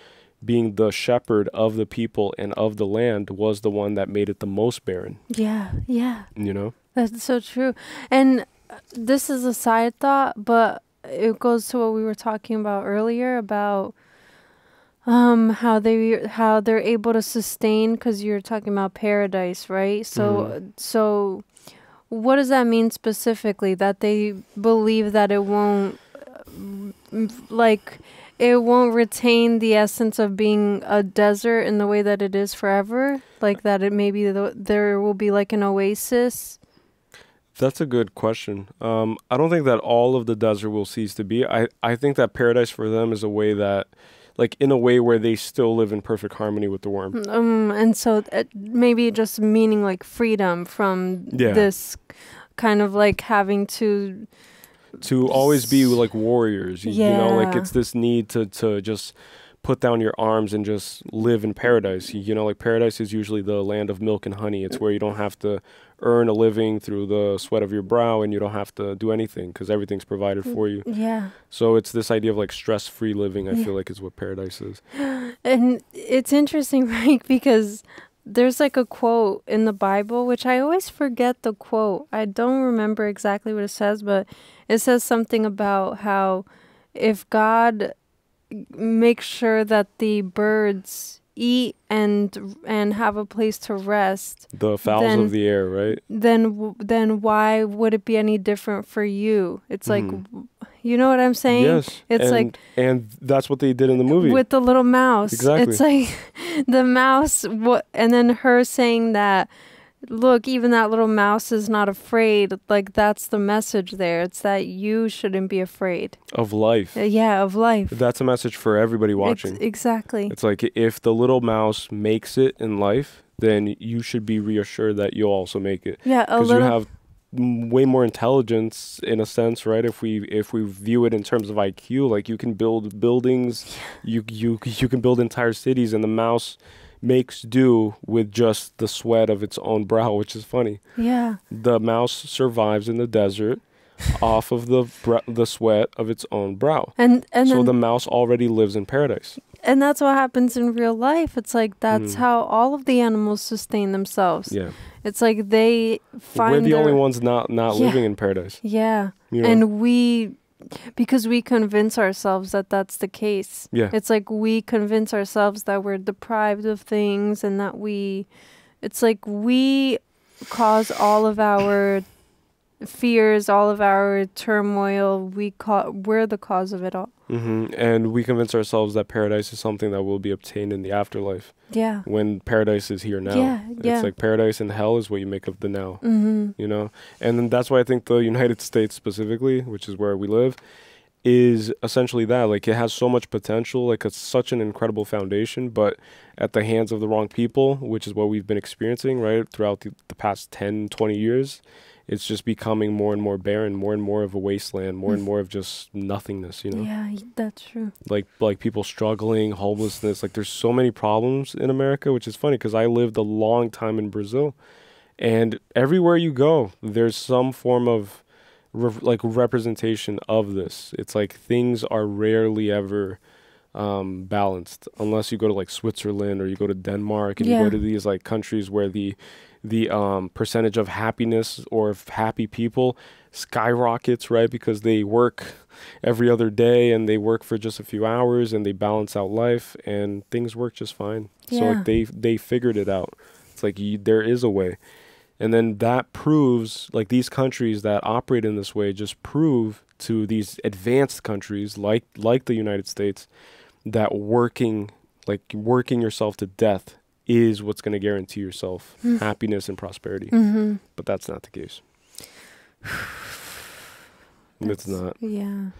being the shepherd of the people and of the land, was the one that made it the most barren. Yeah, yeah. You know? That's so true. And this is a side thought, but it goes to what we were talking about earlier about how they're able to sustain, because you're talking about paradise, right? So what does that mean specifically? That they believe that it won't it won't retain the essence of being a desert in the way that it is forever, like that it maybe there will be like an oasis. That's a good question. I don't think that all of the desert will cease to be. I think that paradise for them is a way that, like, in a way where they still live in perfect harmony with the worm. And so maybe just meaning like freedom from this kind of like having to always be like warriors. You know, like it's this need to just put down your arms and just live in paradise. You know, like paradise is usually the land of milk and honey. It's where you don't have to earn a living through the sweat of your brow, and you don't have to do anything because everything's provided for you. Yeah. So it's this idea of like stress-free living, I feel like, is what paradise is. And it's interesting, right? Because there's like a quote in the Bible, which I always forget the quote. I don't remember exactly what it says, but it says something about how if God makes sure that the birds eat and have a place to rest, the fowls of the air, right? Then why would it be any different for you? It's like, you know what I'm saying? Yes. It's and that's what they did in the movie with the little mouse. Exactly. It's like the mouse, and then her saying that, look, even that little mouse is not afraid. Like, that's the message there. It's that you shouldn't be afraid of life. Yeah, of life. That's a message for everybody watching. Exactly. It's like, if the little mouse makes it in life, then you should be reassured that you'll also make it. Yeah, because you have way more intelligence in a sense, right? If we view it in terms of IQ, like, you can build buildings, you can build entire cities, and the mouse makes do with just the sweat of its own brow, which is funny. Yeah. The mouse survives in the desert off of the sweat of its own brow. And so then the mouse already lives in paradise. And that's what happens in real life. It's like that's how all of the animals sustain themselves. Yeah. It's like they find we're the only ones not living in paradise. Yeah. You know? And because we convince ourselves that that's the case. Yeah. It's like we convince ourselves that we're deprived of things, and that it's like we cause all of our fears, all of our turmoil. We're the cause of it all. And we convince ourselves that paradise is something that will be obtained in the afterlife. Yeah. When paradise is here now. Yeah. It's like paradise and hell is what you make of the now. You know? And then that's why I think the United States specifically, which is where we live, is essentially that. Like, it has so much potential. Like, it's such an incredible foundation, but at the hands of the wrong people, which is what we've been experiencing, right, throughout the past 10, 20 years, it's just becoming more and more barren, more and more of a wasteland, more and more of just nothingness, you know? Yeah, that's true. Like people struggling, homelessness. Like, there's so many problems in America, which is funny because I lived a long time in Brazil. And everywhere you go, there's some form of representation of this. It's like things are rarely ever balanced unless you go to like Switzerland or you go to Denmark and you go to these like countries where the percentage of happiness or of happy people skyrockets, right? Because they work every other day and they work for just a few hours and they balance out life and things work just fine. So like they figured it out. It's like there is a way. And then that proves, like, these countries that operate in this way just prove to these advanced countries like the United States that working yourself to death is what's going to guarantee yourself happiness and prosperity. But that's not the case. It's not. Yeah.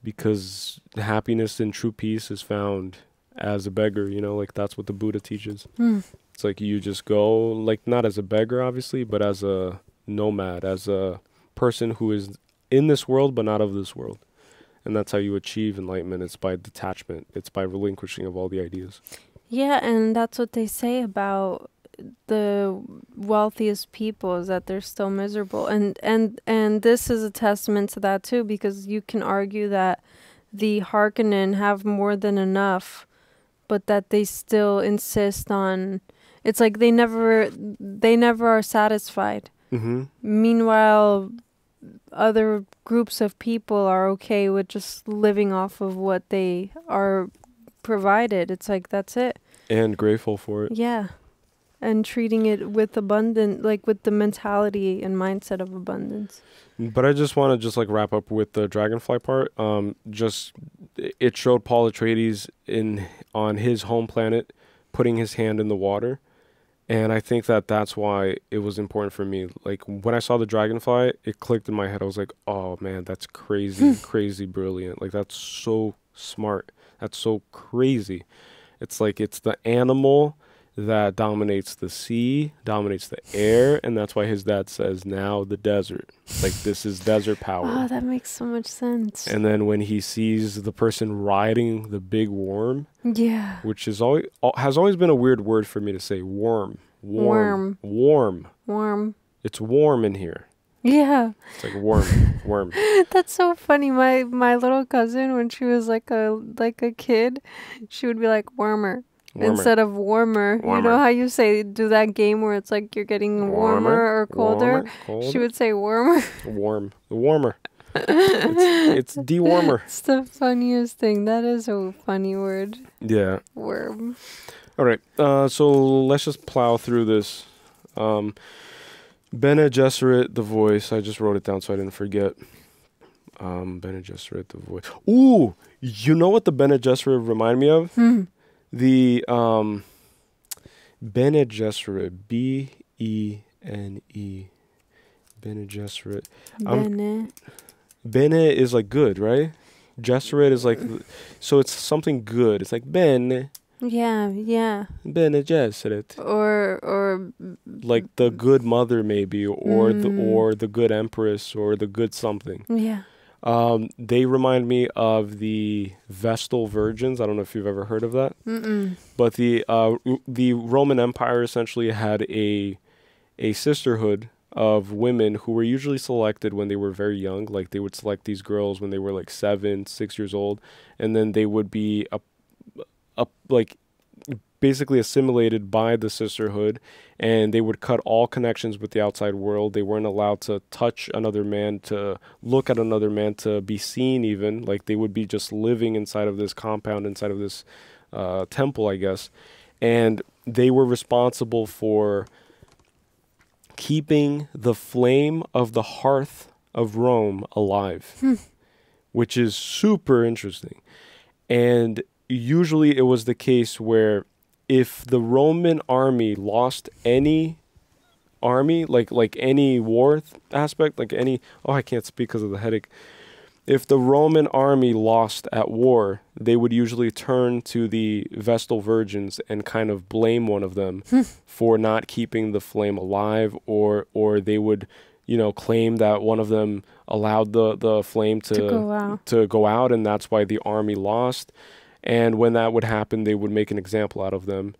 Because happiness and true peace is found as a beggar, you know, like that's what the Buddha teaches. It's like you just go, like, not as a beggar, obviously, but as a nomad, as a person who is in this world, but not of this world. And that's how you achieve enlightenment. It's by detachment. It's by relinquishing of all the ideas. Yeah, and that's what they say about the wealthiest people, is that they're still miserable. And this is a testament to that, too, because you can argue that the Harkonnen have more than enough, but that they still insist on... It's like they never are satisfied. Meanwhile, other groups of people are okay with just living off of what they are provided. It's like, that's it. And grateful for it. Yeah. And treating it with abundance, like with the mentality and mindset of abundance. But I just want to just like wrap up with the dragonfly part. Just it showed Paul Atreides on his home planet putting his hand in the water. And I think that that's why it was important for me. Like, when I saw the dragonfly, it clicked in my head. I was like, oh, man, that's crazy, crazy brilliant. Like, that's so smart. That's so crazy. It's like it's the animal that dominates the sea, dominates the air, and that's why his dad says, now the desert. Like, this is desert power. Oh, that makes so much sense. And then when he sees the person riding the big worm, which is has always been a weird word for me to say, worm. Warm. It's warm in here. Yeah. It's like worm. That's so funny. My little cousin, when she was like a kid, she would be like warmer. Instead of warmer. You know how you say, do that game where it's like you're getting warmer or colder? She would say warmer. Warmer. It's dewarmer. It's the funniest thing. That is a funny word. Yeah. Worm. All right. So let's just plow through this. Bene Gesserit, the voice. I just wrote it down so I didn't forget. Bene Gesserit, the voice. Ooh, you know what the Bene Gesserit remind me of? The Bene Gesserit, B-E-N-E, Bene Gesserit. Bene is like good, right? Gesserit is like, so it's something good. It's like Bene. Yeah. Bene Gesserit. Or like the good mother, maybe, or the good empress, or the good something. Yeah. They remind me of the Vestal Virgins. I don't know if you've ever heard of that. But the Roman Empire essentially had a sisterhood of women who were usually selected when they were very young. Like, they would select these girls when they were like 7, 6 years old, and then they would be like basically assimilated by the sisterhood, and they would cut all connections with the outside world. They weren't allowed to touch another man, to look at another man, to be seen even. Like, they would be just living inside of this compound, inside of this temple, I guess. And they were responsible for keeping the flame of the hearth of Rome alive, which is super interesting. And usually it was the case where if the Roman army lost any army, like any war aspect, like any, I can't speak because of the headache. If the Roman army lost at war, they would usually turn to the Vestal Virgins and kind of blame one of them for not keeping the flame alive, or they would, claim that one of them allowed the flame to go out, and that's why the army lost. And when that would happen, they would make an example out of them.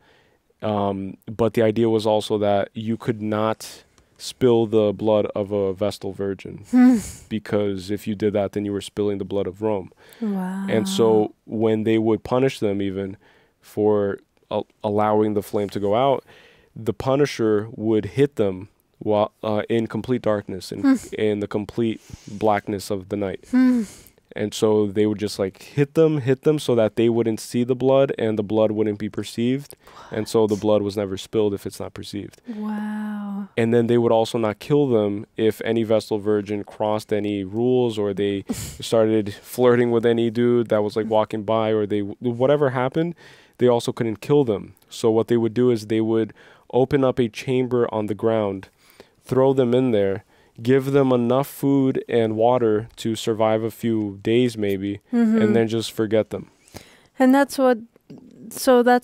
But the idea was also that you could not spill the blood of a Vestal Virgin, because if you did that, then you were spilling the blood of Rome. Wow. And so when they would punish them even for allowing the flame to go out, the Punisher would hit them while in complete darkness, in the complete blackness of the night. And so they would just like hit them so that they wouldn't see the blood and the blood wouldn't be perceived. And so the blood was never spilled if it's not perceived. Wow. And then they would also not kill them if any Vestal Virgin crossed any rules, or they started flirting with any dude that was like walking by, or whatever happened, they also couldn't kill them. So what they would do is they would open up a chamber on the ground, throw them in there, give them enough food and water to survive a few days maybe, and then just forget them. And that's what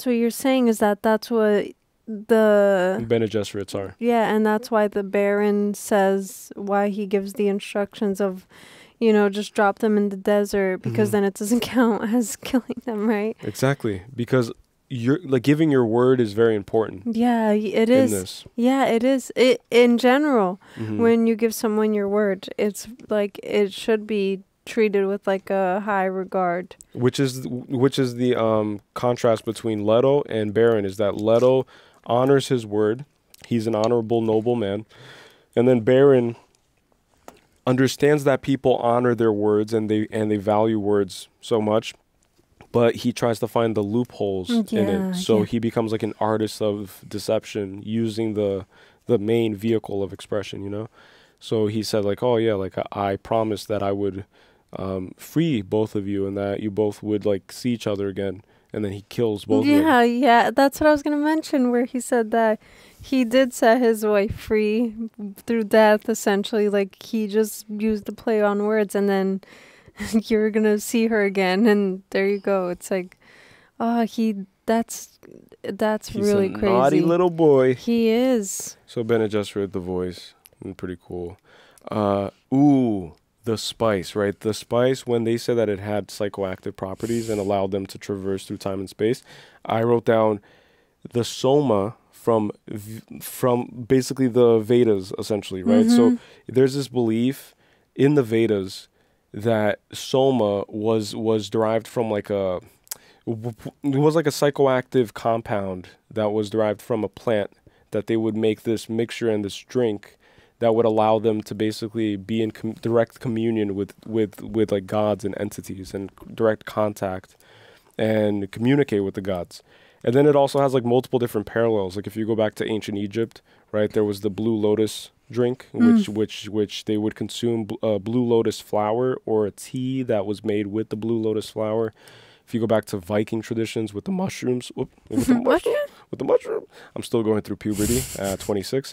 you're saying, is that's what the Bene Gesserits are. Yeah, and that's why the Baron says, why he gives the instructions of, you know, just drop them in the desert, because then it doesn't count as killing them, right? Exactly, because you're like giving your word is very important. Yeah, it is. This. Yeah, it is. In general, when you give someone your word, it's like it should be treated with like a high regard. Which is the contrast between Leto and Baron, is that Leto honors his word. He's an honorable, noble man. And then Baron understands that people honor their words and they value words so much. But he tries to find the loopholes in it. So he becomes like an artist of deception, using the main vehicle of expression, you know? So he said like, oh yeah, like I promised that I would free both of you and that you both would like see each other again. And then he kills both of them. Yeah, that's what I was going to mention, where he said that he did set his wife free through death, essentially. Like he just used the play on words, and then you're gonna see her again, and there you go. It's like, oh, that's He's really a crazy. Naughty little boy. He is. So Bene Gesserit, the voice, pretty cool. The spice, right? The spice, when they said that it had psychoactive properties and allowed them to traverse through time and space, I wrote down the soma from basically the Vedas, essentially, right? So there's this belief in the Vedas that soma was derived from like it was like a psychoactive compound that was derived from a plant, that they would make this mixture and this drink that would allow them to basically be in direct communion with like gods and entities, and direct contact and communicate with the gods. And then it also has like multiple different parallels. Like if you go back to ancient Egypt, right, there was the Blue Lotus drink, which they would consume Blue Lotus flower, or a tea that was made with the Blue Lotus flower. If you go back to Viking traditions with the mushrooms, with the mushroom, I'm still going through puberty at 26.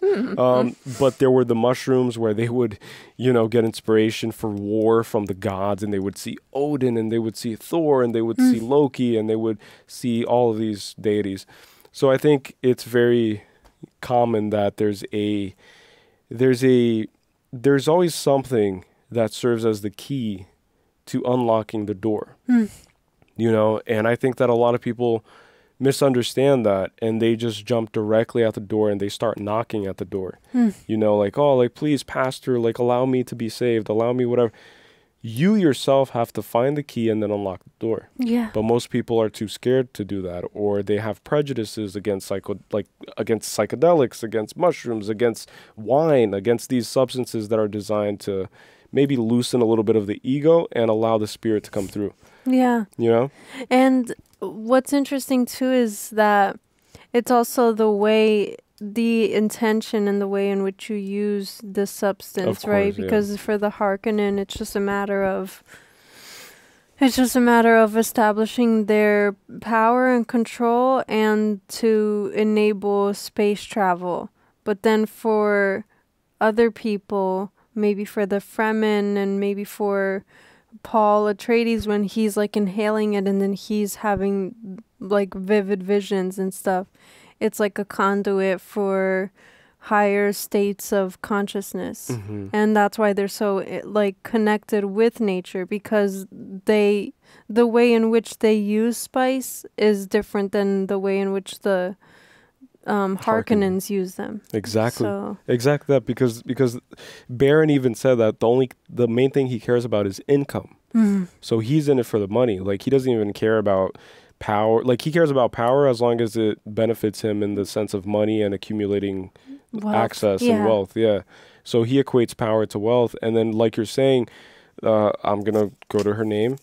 But there were the mushrooms where they would, get inspiration for war from the gods, and they would see Odin, and they would see Thor, and they would see Loki, and they would see all of these deities. So I think it's very common that there's always something that serves as the key to unlocking the door. And I think that a lot of people misunderstand that, and they just jump directly at the door and they start knocking at the door. Please, pastor, allow me to be saved, allow me whatever. You yourself have to find the key and then unlock the door. Yeah. But most people are too scared to do that, or they have prejudices against against psychedelics, against mushrooms, against wine, against these substances that are designed to maybe loosen a little bit of the ego and allow the spirit to come through. Yeah. And what's interesting too is that it's also the intention and the way in which you use the substance, right? Because for the Harkonnen, it's just a matter of establishing their power and control and to enable space travel. But then for other people, maybe for the Fremen and maybe for Paul Atreides, when he's inhaling it and then he's having vivid visions and stuff, it's like a conduit for higher states of consciousness. And that's why they're so connected with nature, because the way in which they use spice is different than the way in which the Harkonnens use them. Exactly. So. Exactly that, because Baron even said that the main thing he cares about is income. Mhm. So he's in it for the money. Like, he doesn't even care about power. Like, he cares about power as long as it benefits him in the sense of money and accumulating access and wealth. Yeah. So he equates power to wealth. And then, like you're saying, I'm going to go to her name.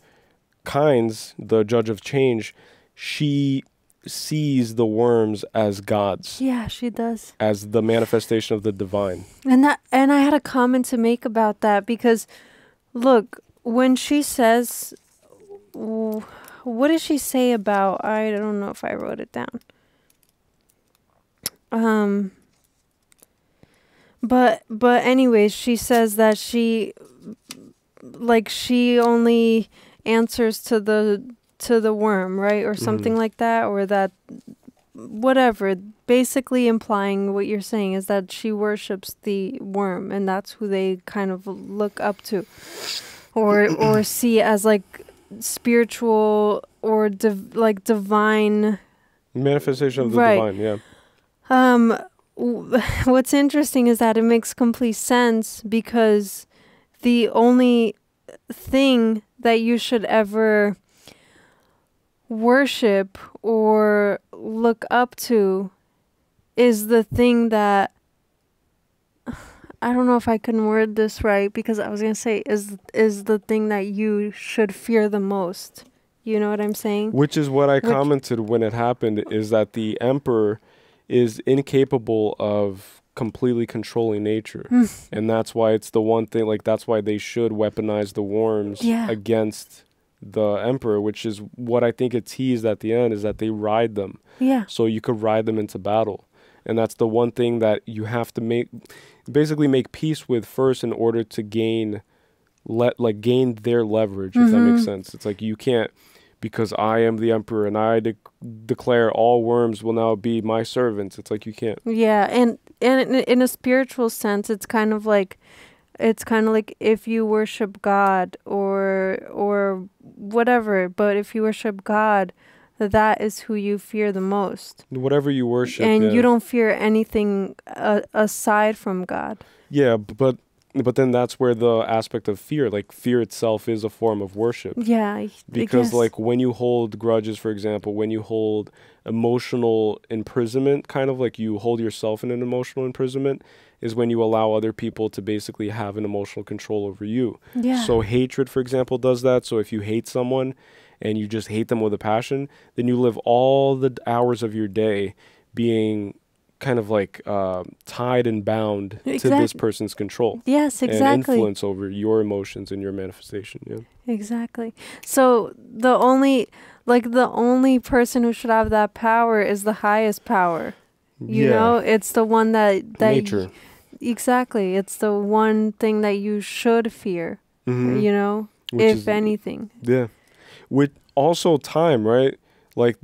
Kynes, the judge of change, she sees the worms as gods. Yeah, she does. As the manifestation of the divine. And I had a comment to make about that, because look, when she says, what does she say about, I don't know if I wrote it down. But anyways, she says that she only answers to the worm, right? Or something like that, or that, whatever. Basically implying what you're saying is that she worships the worm, and that's who they kind of look up to, or see as like spiritual or divine manifestation of the divine. Yeah. What's interesting is that it makes complete sense, because the only thing that you should ever worship or look up to is the thing that, I don't know if I can word this right, because I was going to say is the thing that you should fear the most. You know what I'm saying? Which is what I commented when it happened, is that the emperor is incapable of completely controlling nature. And that's why it's the one thing, like, that's why they should weaponize the worms against the emperor, which is what I think it teased at the end, is that they ride them. Yeah. So you could ride them into battle. And that's the one thing that you have to make peace with first in order to gain their leverage, if that makes sense. It's like, you can't, because I am the emperor and I declare all worms will now be my servants. It's like, you can't. Yeah, and in a spiritual sense, it's kind of like if you worship God or whatever, but if you worship God, that is who you fear the most. Whatever you worship. And you don't fear anything aside from God. Yeah, but then that's where the aspect of fear, like fear itself, is a form of worship. Yeah. Because like when you hold grudges, for example, when you hold emotional imprisonment, kind of like you hold yourself in an emotional imprisonment, is when you allow other people to basically have an emotional control over you. Yeah. So hatred, for example, does that. So if you hate someone and you just hate them with a passion, then you live all the hours of your day being kind of like tied and bound to this person's control. Yes, exactly. And influence over your emotions and your manifestation. Yeah. Exactly. So the only person who should have that power is the highest power. You know, it's the one that nature. Exactly. It's the one thing that you should fear. You know, if anything. Yeah. With also time, right? Like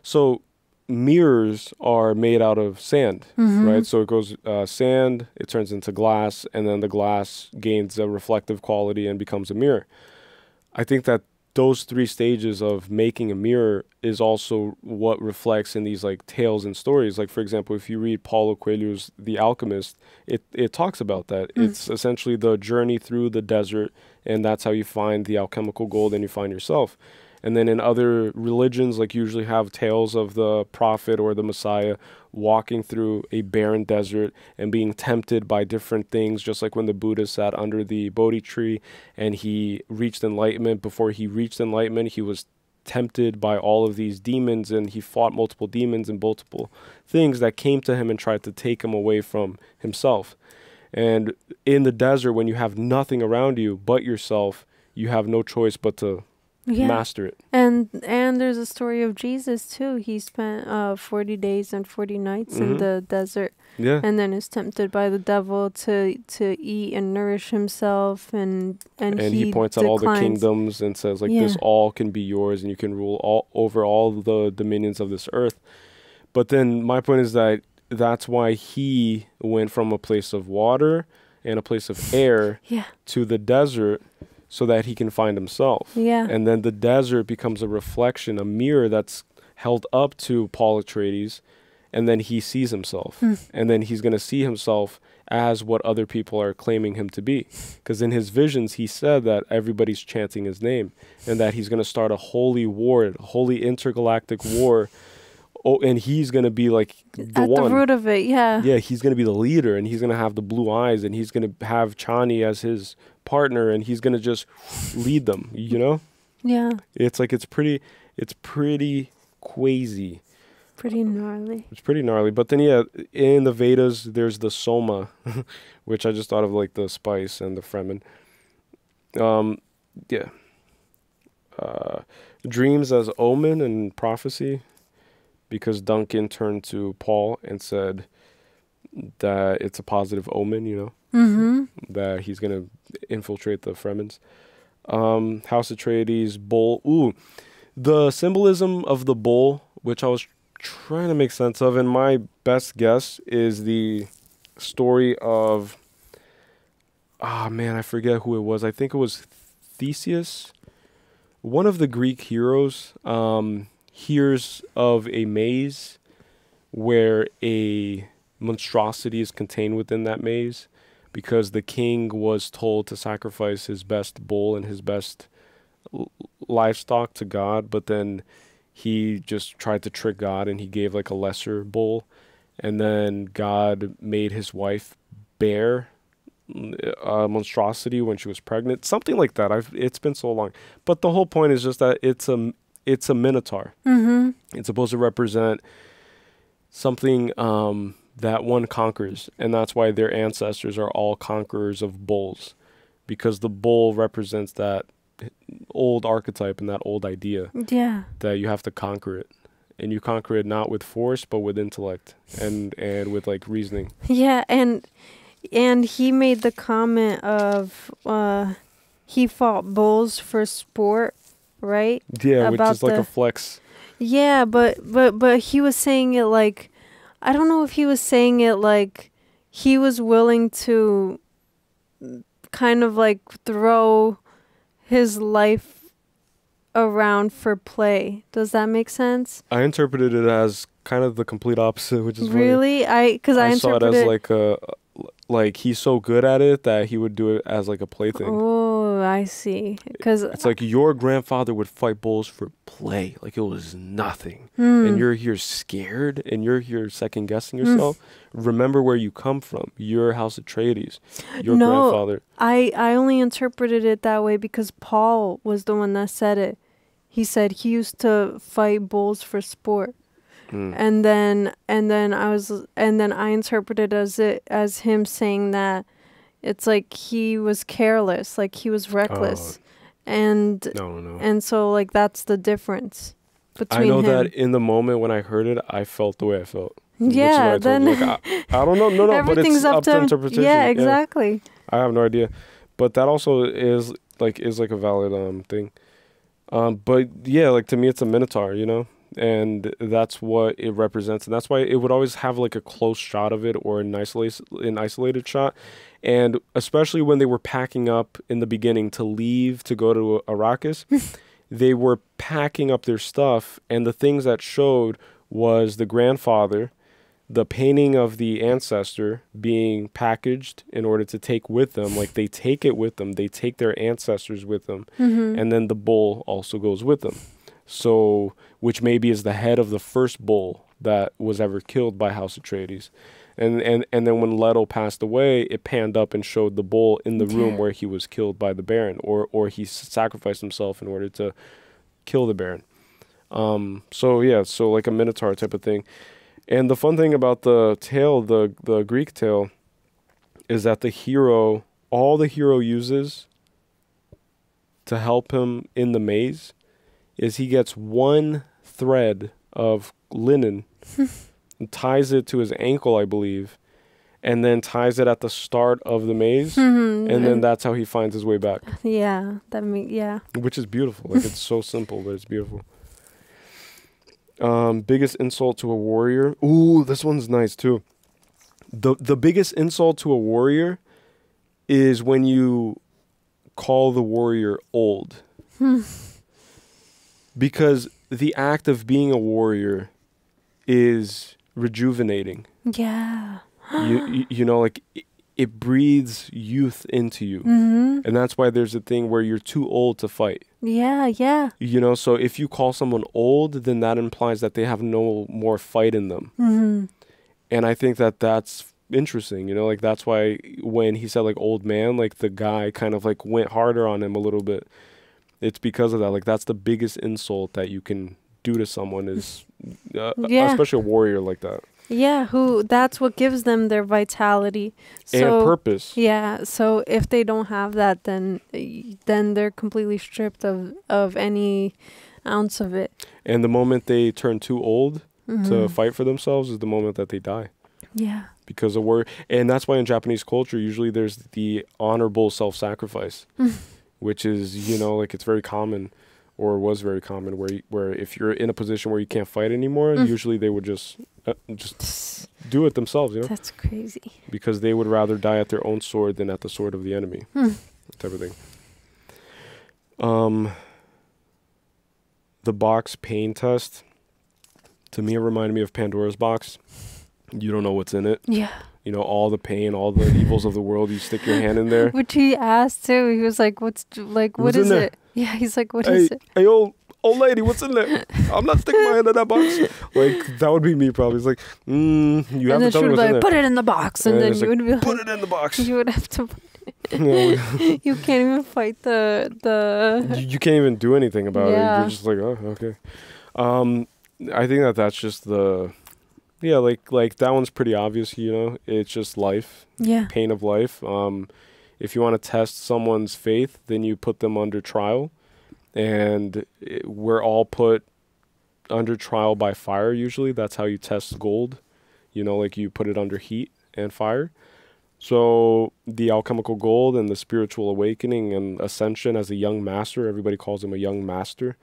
so mirrors are made out of sand, right? So it goes sand, it turns into glass, and then the glass gains a reflective quality and becomes a mirror. I think that those three stages of making a mirror is also what reflects in these like tales and stories. Like, for example, if you read Paulo Coelho's The Alchemist, it talks about that. It's essentially the journey through the desert, and that's how you find the alchemical gold and you find yourself. And then in other religions, like, usually have tales of the prophet or the Messiah walking through a barren desert and being tempted by different things, just like when the Buddha sat under the Bodhi tree and he reached enlightenment. Before he reached enlightenment, he was tempted by all of these demons, and he fought multiple demons and multiple things that came to him and tried to take him away from himself. And in the desert, when you have nothing around you but yourself, you have no choice but to master it. And there's a story of Jesus too. He spent 40 days and 40 nights in the desert. Yeah. And then is tempted by the devil to eat and nourish himself, and he points out all the kingdoms and says, like, this all can be yours and you can rule over all the dominions of this earth. But then my point is that that's why he went from a place of water and a place of air to the desert, so that he can find himself. Yeah. And then the desert becomes a reflection, a mirror that's held up to Paul Atreides, and then he sees himself, and then he's going to see himself as what other people are claiming him to be. Because in his visions, he said that everybody's chanting his name, and that he's going to start a holy war, a holy intergalactic war. Oh, and he's going to be like the At one. the root of it, yeah. Yeah, he's going to be the leader, and he's going to have the blue eyes, and he's going to have Chani as his partner, and he's going to just lead them, you know? Yeah. It's like, it's pretty crazy. Pretty gnarly. It's pretty gnarly. But then, yeah, in the Vedas, there's the Soma, which I just thought of like the spice and the Fremen. Yeah. Dreams as omen and prophecy, because Duncan turned to Paul and said that it's a positive omen, you know, that he's going to infiltrate the Fremens. House Atreides, bull. Ooh, the symbolism of the bull, which I was trying to make sense of, and my best guess is the story of, I forget who it was. I think it was Theseus, one of the Greek heroes, hears of a maze where a monstrosity is contained within that maze, because the king was told to sacrifice his best bull and his best livestock to God, but then he just tried to trick God and he gave like a lesser bull, and then God made his wife bear a monstrosity when she was pregnant, something like that. It's been so long, but the whole point is just that it's a minotaur. It's supposed to represent something that one conquers, and that's why their ancestors are all conquerors of bulls, because the bull represents that old archetype and that old idea that you have to conquer it, and you conquer it not with force but with intellect and with like reasoning. And he made the comment of he fought bulls for sport, right? Yeah, which is like a flex. Yeah, but he was saying it like, I don't know if he was saying it like he was willing to kind of like throw his life around for play. Does that make sense? I interpreted it as kind of the complete opposite, which is really funny. I saw it as like like he's so good at it that he would do it as like a plaything. Oh, I see. Because it's like your grandfather would fight bulls for play, like it was nothing, and you're here scared, and you're here second guessing yourself. Remember where you come from. You're House Atreides. Your grandfather. I only interpreted it that way because Paul was the one that said it. He said he used to fight bulls for sport. And then I interpreted as him saying that it's like he was careless, like he was reckless, and so like that's the difference between. I know him. that in the moment when I heard it, I felt the way I felt. Yeah, then like, I don't know, no, but it's up to interpretation. Yeah, exactly. I have no idea, but that also is like a valid thing. But yeah, like to me, it's a minotaur, you know. And that's what it represents, and that's why it would always have like a close shot of it or an isolated shot. And especially when they were packing up in the beginning to leave to go to Arrakis, they were packing up their stuff, and the things that showed was the grandfather, the painting of the ancestor being packaged in order to take with them. Like they take it with them, they take their ancestors with them, and then the bull also goes with them. So, which maybe is the head of the first bull that was ever killed by House Atreides. And then when Leto passed away, it panned up and showed the bull in the room where he was killed by the Baron, or he sacrificed himself in order to kill the Baron. So like a minotaur type of thing. And the fun thing about the tale, the Greek tale, is that all the hero uses to help him in the maze is he gets one thread of linen and ties it to his ankle, I believe, and then ties it at the start of the maze, and then that's how he finds his way back. Yeah, which is beautiful. Like it's so simple, but it's beautiful. Biggest insult to a warrior. Ooh, this one's nice too. The biggest insult to a warrior is when you call the warrior old. Because the act of being a warrior is rejuvenating. Yeah. You know, like it breathes youth into you. Mm-hmm. And that's why there's a thing where you're too old to fight. Yeah, yeah. You know, so if you call someone old, then that implies that they have no more fight in them. Mm-hmm. And I think that that's interesting, you know, like that's why when he said like old man, like the guy kind of like went harder on him a little bit. It's because of that. Like that's the biggest insult that you can do to someone is, especially a warrior like that. Yeah, that's what gives them their vitality. So, and purpose. Yeah, so if they don't have that, then they're completely stripped of any ounce of it. And the moment they turn too old to fight for themselves is the moment that they die. Yeah. Because of warrior. And that's why in Japanese culture, usually there's the honorable self-sacrifice, which is, you know, like it's very common. Or was very common, where if you're in a position where you can't fight anymore, usually they would just do it themselves, you know? That's crazy. Because they would rather die at their own sword than at the sword of the enemy, type of thing. The box pain test, to me, it reminded me of Pandora's box. You don't know what's in it. Yeah. You know, all the pain, all the evils of the world, you stick your hand in there. Which he asked too. He was like, what is it? Yeah, he's like, what is it? Hey, old lady, what's in there? I'm not sticking my hand in that box. Like, that would be me probably. It's like, you have to tell me what's in there. Put it in the box. And then you like, would be like, put it in the box. You would have to put it. You can't even fight the... You can't even do anything about it. Yeah. You're just like, oh, okay. I think that's just the... Yeah, like that one's pretty obvious, you know. It's just life. Yeah. Pain of life. If you want to test someone's faith, then you put them under trial. And we're all put under trial by fire usually. That's how you test gold. You know, like you put it under heat and fire. So the alchemical gold and the spiritual awakening and ascension as a young master, everybody calls him a young master.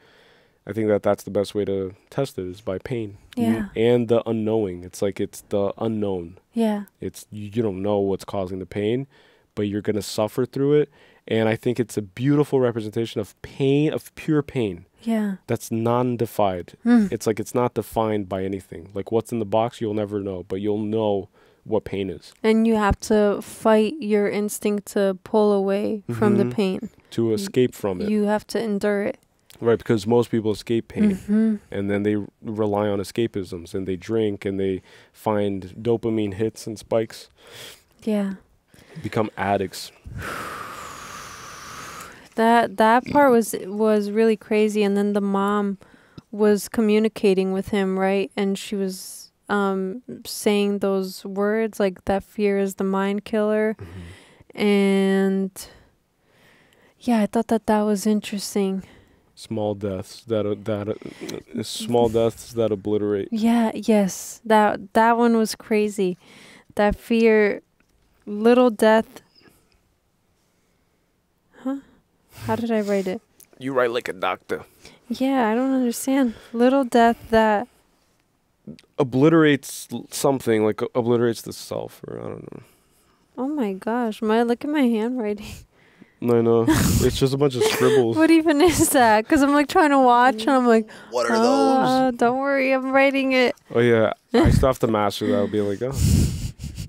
I think that's the best way to test it is by pain. Yeah. And the unknowing. It's like it's the unknown. Yeah. It's you don't know what's causing the pain, but you're going to suffer through it. And I think it's a beautiful representation of pain, of pure pain. Yeah. That's non-defined. It's like it's not defined by anything. Like what's in the box, you'll never know, but you'll know what pain is. And you have to fight your instinct to pull away from the pain. To escape from it. You have to endure it. Right, because most people escape pain, and then they rely on escapisms, and they drink, and they find dopamine hits and spikes. Yeah. Become addicts. That part was really crazy, and then the mom was communicating with him, right? And she was saying those words, like, that fear is the mind killer. And, yeah, I thought that was interesting. Small deaths that obliterate. Yeah, yes. That one was crazy. That fear, little death. Huh? How did I write it? You write like a doctor. Yeah, I don't understand. Little death that obliterates something, like obliterates the self, or I don't know. Oh my gosh, look at my handwriting. I know. It's just a bunch of scribbles. What even is that? Because I'm like trying to watch and I'm like, what are those? Don't worry, I'm writing it. Oh yeah, I still have to master that. I'll be like, oh.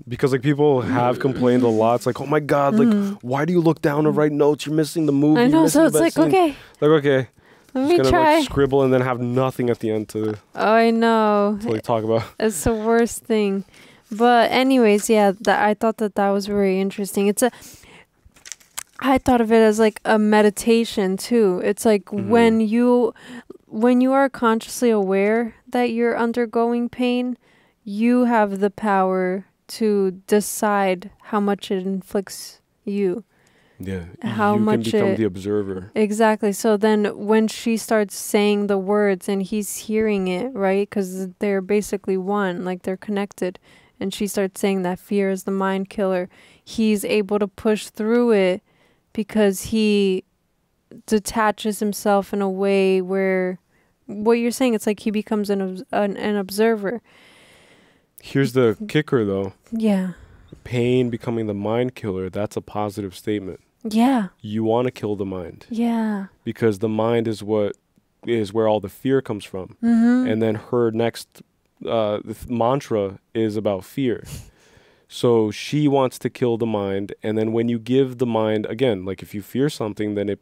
Because like people have complained a lot. It's like, oh my God, like why do you look down to write notes? You're missing the movie. I know, so it's like, okay. Like, okay. Let me gonna try. Like scribble and then have nothing at the end to I know. To like talk about. It's the worst thing. But anyways, yeah, I thought that was very interesting. I thought of it as like a meditation too. It's like when you are consciously aware that you're undergoing pain, you have the power to decide how much it inflicts you. Yeah. How you much can become the observer. Exactly. So then when she starts saying the words and he's hearing it, right? Because they're basically one, like they're connected. And she starts saying that fear is the mind killer. He's able to push through it because he detaches himself in a way where what you're saying, it's like he becomes an observer. Here's the kicker though. Yeah. Pain becoming the mind killer, that's a positive statement. Yeah. You want to kill the mind. Yeah. Because the mind is where all the fear comes from. Mm-hmm. And then her next mantra is about fear. So she wants to kill the mind, and then when you give the mind, again, like if you fear something, then it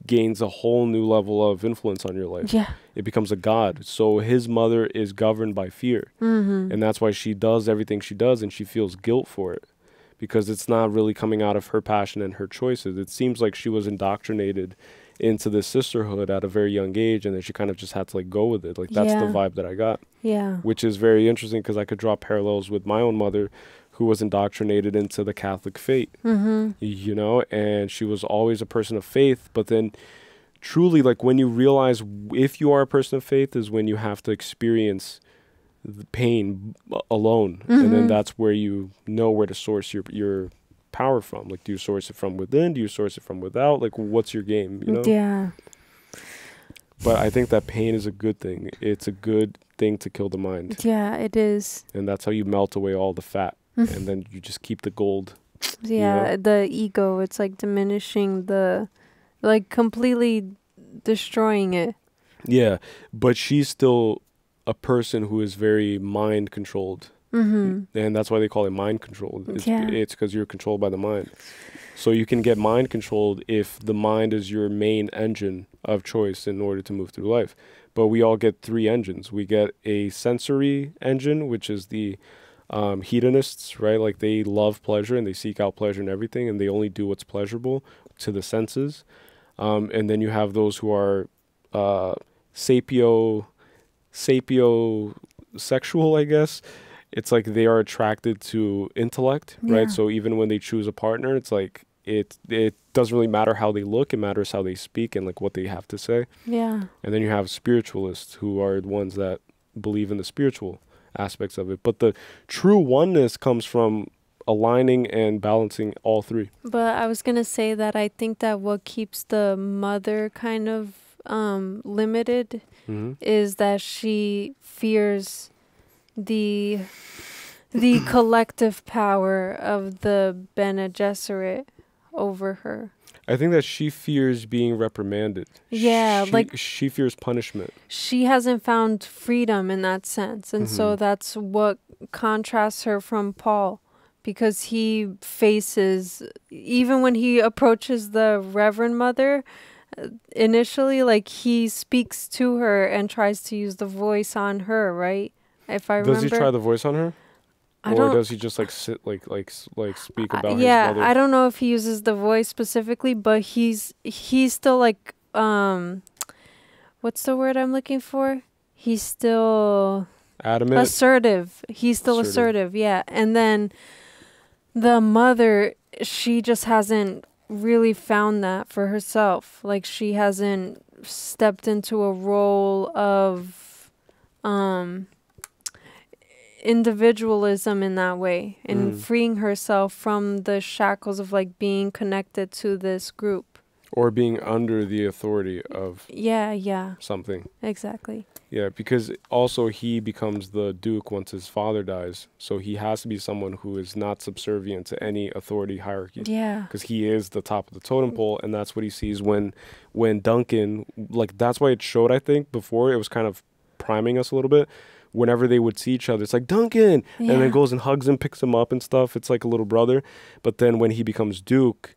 gains a whole new level of influence on your life. Yeah. It becomes a god. So his mother is governed by fear. And that's why she does everything she does, and she feels guilt for it, because it's not really coming out of her passion and her choices. It seems like she was indoctrinated into this sisterhood at a very young age, and then she kind of just had to like go with it. Like that's the vibe that I got. Yeah. Which is very interesting, because I could draw parallels with my own mother, who was indoctrinated into the Catholic faith, you know, and she was always a person of faith. But then truly, like when you realize if you are a person of faith is when you have to experience the pain alone. And then that's where you know where to source your power from. Like, do you source it from within? Do you source it from without? Like, what's your game, you know? Yeah. But I think that pain is a good thing. It's a good thing to kill the mind. Yeah, it is. And that's how you melt away all the fat. And then you just keep the gold. Yeah, you know? the ego, it's like diminishing like completely destroying it. Yeah, but she's still a person who is very mind controlled. And that's why they call it mind controlled. It's because you're controlled by the mind. So you can get mind controlled if the mind is your main engine of choice in order to move through life. But we all get 3 engines. We get a sensory engine, which is the hedonists, right? Like they love pleasure and they seek out pleasure in everything, and they only do what's pleasurable to the senses. And then you have those who are sapiosexual, I guess. It's like they are attracted to intellect, right? So even when they choose a partner, it's like it doesn't really matter how they look. It matters how they speak and like what they have to say. Yeah. And then you have spiritualists, who are the ones that believe in the spiritual aspects of it. But the true oneness comes from aligning and balancing all 3. But I was going to say that I think that what keeps the mother kind of limited is that she fears the collective power of the Bene Gesserit over her. I think that she fears being reprimanded. Yeah, she fears punishment. She hasn't found freedom in that sense. And so that's what contrasts her from Paul, because he faces, even when he approaches the Reverend Mother, initially, like he speaks to her and tries to use the voice on her, right? If I remember. Does he try the voice on her? Or does he just like sit like speak about his mother? I don't know if he uses the voice specifically, but he's still like what's the word I'm looking for? He's still adamant. Assertive. He's still assertive, yeah. And then the mother, she just hasn't really found that for herself. Like she hasn't stepped into a role of individualism in that way, and freeing herself from the shackles of like being connected to this group or being under the authority of something. Exactly. Yeah, because also he becomes the duke once his father dies, so he has to be someone who is not subservient to any authority hierarchy. Yeah, because he is the top of the totem pole, and that's what he sees when Duncan, like that's why it showed, I think before it was kind of priming us a little bit. Whenever they would see each other, it's like, Duncan! And then goes and hugs him, picks him up and stuff. It's like a little brother. But then when he becomes Duke,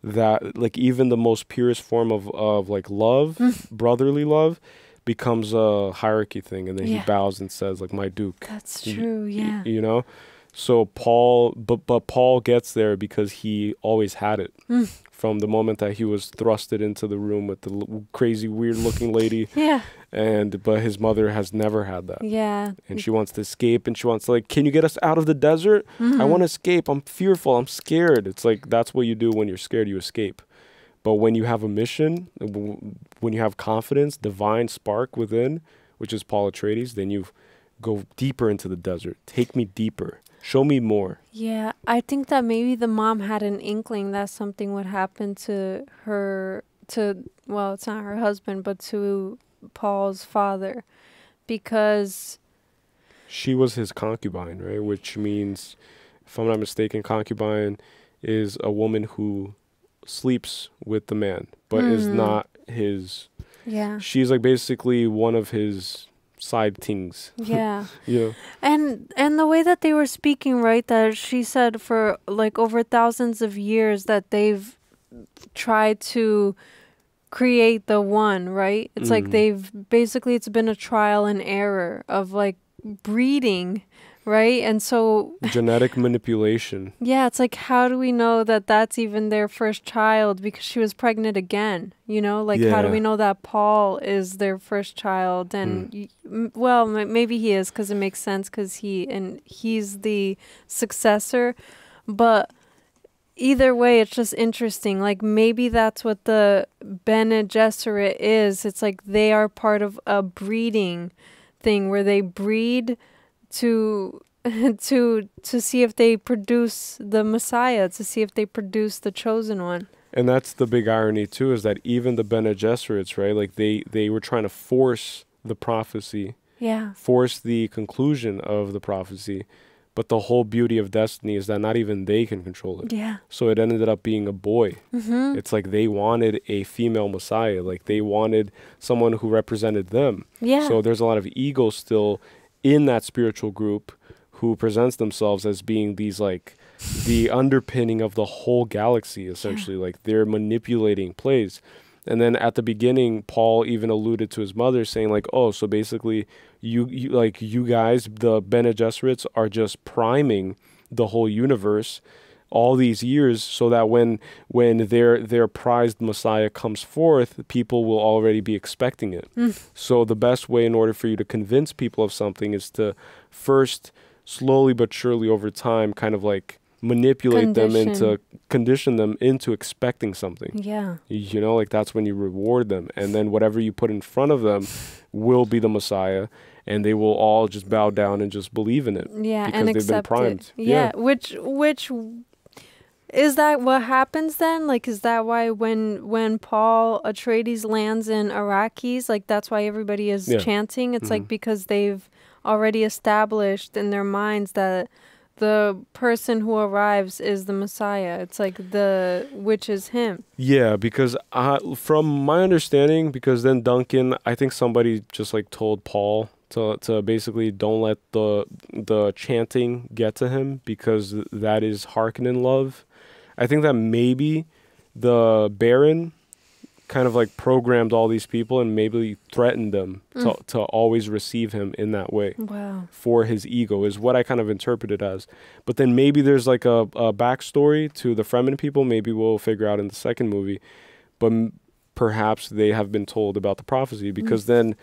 that, like, even the most purest form of like, love, brotherly love, becomes a hierarchy thing. And then he bows and says, like, my Duke. That's true, yeah. You know? So Paul, but Paul gets there because he always had it. From the moment that he was thrusted into the room with the crazy, weird-looking lady. But his mother has never had that. Yeah. And she wants to escape, and she wants to, like, can you get us out of the desert? I want to escape. I'm fearful. I'm scared. It's like, that's what you do when you're scared. You escape. But when you have a mission, when you have confidence, divine spark within, which is Paul Atreides, then you go deeper into the desert. Take me deeper. Show me more. Yeah, I think that maybe the mom had an inkling that something would happen to her, well, it's not her husband, but to Paul's father, because she was his concubine, right? Which means, if I'm not mistaken, concubine is a woman who sleeps with the man, but is not his. Yeah. She's like basically one of his side things. Yeah. Yeah. And the way that they were speaking, right, that she said for like over thousands of years that they've tried to create the one, right? It's like they've basically, it's been a trial and error of like breeding, right? And so Genetic manipulation. yeah, it's like, how do we know that that's even their first child? Because she was pregnant again, you know? Like, how do Yeah. we know that Paul is their first child? And, well, maybe he is, because it makes sense, because he's the successor. But either way, it's just interesting. Like, maybe that's what the Bene Gesserit is. It's like they are part of a breeding thing where they breed to see if they produce the Messiah, to see if they produce the chosen one. And that's the big irony too, is that even the Bene Gesserits, right? Like they were trying to force the prophecy, force the conclusion of the prophecy, but the whole beauty of destiny is that not even they can control it. Yeah. So it ended up being a boy. Mhm. It's like they wanted a female Messiah, like they wanted someone who represented them. Yeah. So there's a lot of ego still in that spiritual group who presents themselves as being these like the underpinning of the whole galaxy, essentially. Like they're manipulating plays. And then at the beginning, Paul even alluded to his mother saying like, oh, so basically you guys, the Bene Gesserits, are just priming the whole universe all these years so that when their prized Messiah comes forth, people will already be expecting it. So the best way in order for you to convince people of something is to first slowly but surely over time kind of like manipulate them into, condition them into expecting something. Yeah. You know, like that's when you reward them. And then whatever you put in front of them will be the Messiah. And they will all just bow down and just believe in it. Yeah, because and they've been accept primed. it. Yeah, which is that what happens then? Like, is that why when Paul Atreides lands in Arrakis, like that's why everybody is chanting? It's like because they've already established in their minds that the person who arrives is the Messiah. It's like which is him. Yeah, because from my understanding, because then Duncan, I think somebody just like told Paul to basically don't let the chanting get to him because that is Harkonnen love. I think that maybe the Baron kind of like programmed all these people and maybe threatened them to always receive him in that way. Wow. For his ego is what I kind of interpret it as. But then maybe there's like a backstory to the Fremen people. Maybe we'll figure out in the second movie. But perhaps they have been told about the prophecy because then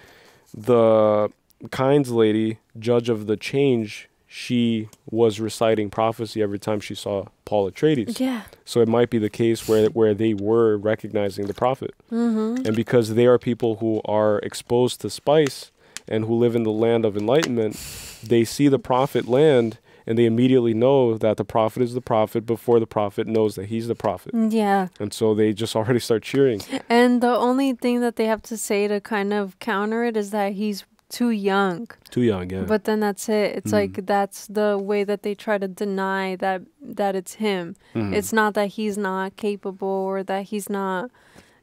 the Kynes lady, judge of the change, she was reciting prophecy every time she saw Paul Atreides. Yeah. So it might be the case where they were recognizing the prophet. And because they are people who are exposed to spice and who live in the land of enlightenment, they see the prophet land and they immediately know that the prophet is the prophet before the prophet knows that he's the prophet. Yeah. And so they just already start cheering. And the only thing that they have to say to kind of counter it is that he's too young. Too young, yeah. But then that's it. It's like that's the way that they try to deny that it's him. It's not that he's not capable or that he's not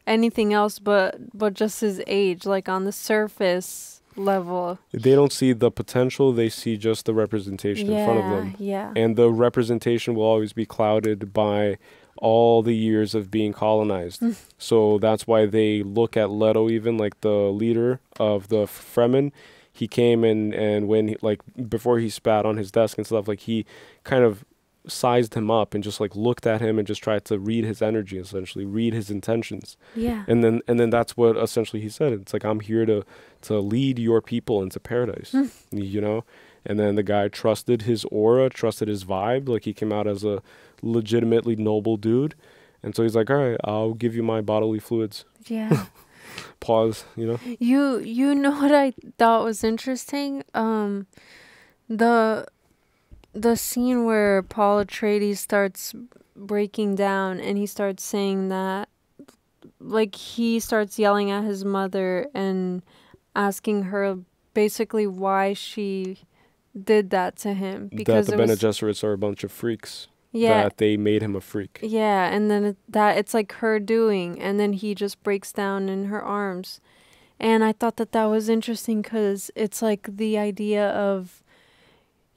anything else but just his age, like on the surface level. They don't see the potential, they see just the representation in front of them. Yeah. And the representation will always be clouded by all the years of being colonized. So that's why they look at Leto, even like the leader of the Fremen. He came and when he, like before he spat on his desk and stuff, like he kind of sized him up and just like looked at him and just tried to read his energy, essentially read his intentions. Yeah. And then that's what essentially he said. It's like, I'm here to lead your people into paradise. You know? And then the guy trusted his aura, trusted his vibe. Like he came out as a legitimately noble dude. And so he's like, all right, I'll give you my bodily fluids. Yeah. Pause, you know? You know what I thought was interesting? The scene where Paul Atreides starts breaking down and he starts saying that, like, he starts yelling at his mother and asking her basically why she did that to him. Because that the Bene Gesserits are a bunch of freaks. Yeah. That they made him a freak. Yeah, and then it's like her doing, and then he just breaks down in her arms. And I thought that was interesting because it's like the idea of,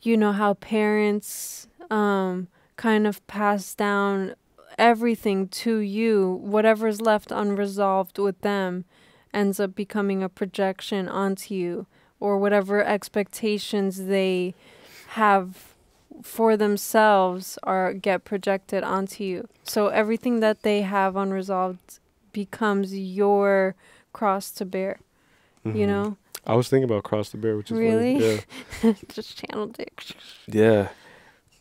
you know, how parents kind of pass down everything to you. Whatever's left unresolved with them ends up becoming a projection onto you, or whatever expectations they have for themselves get projected onto you. So everything that they have unresolved becomes your cross to bear. Mm-hmm. You know? I was thinking about cross to bear, which is really funny. Yeah. Just channeled it. Yeah.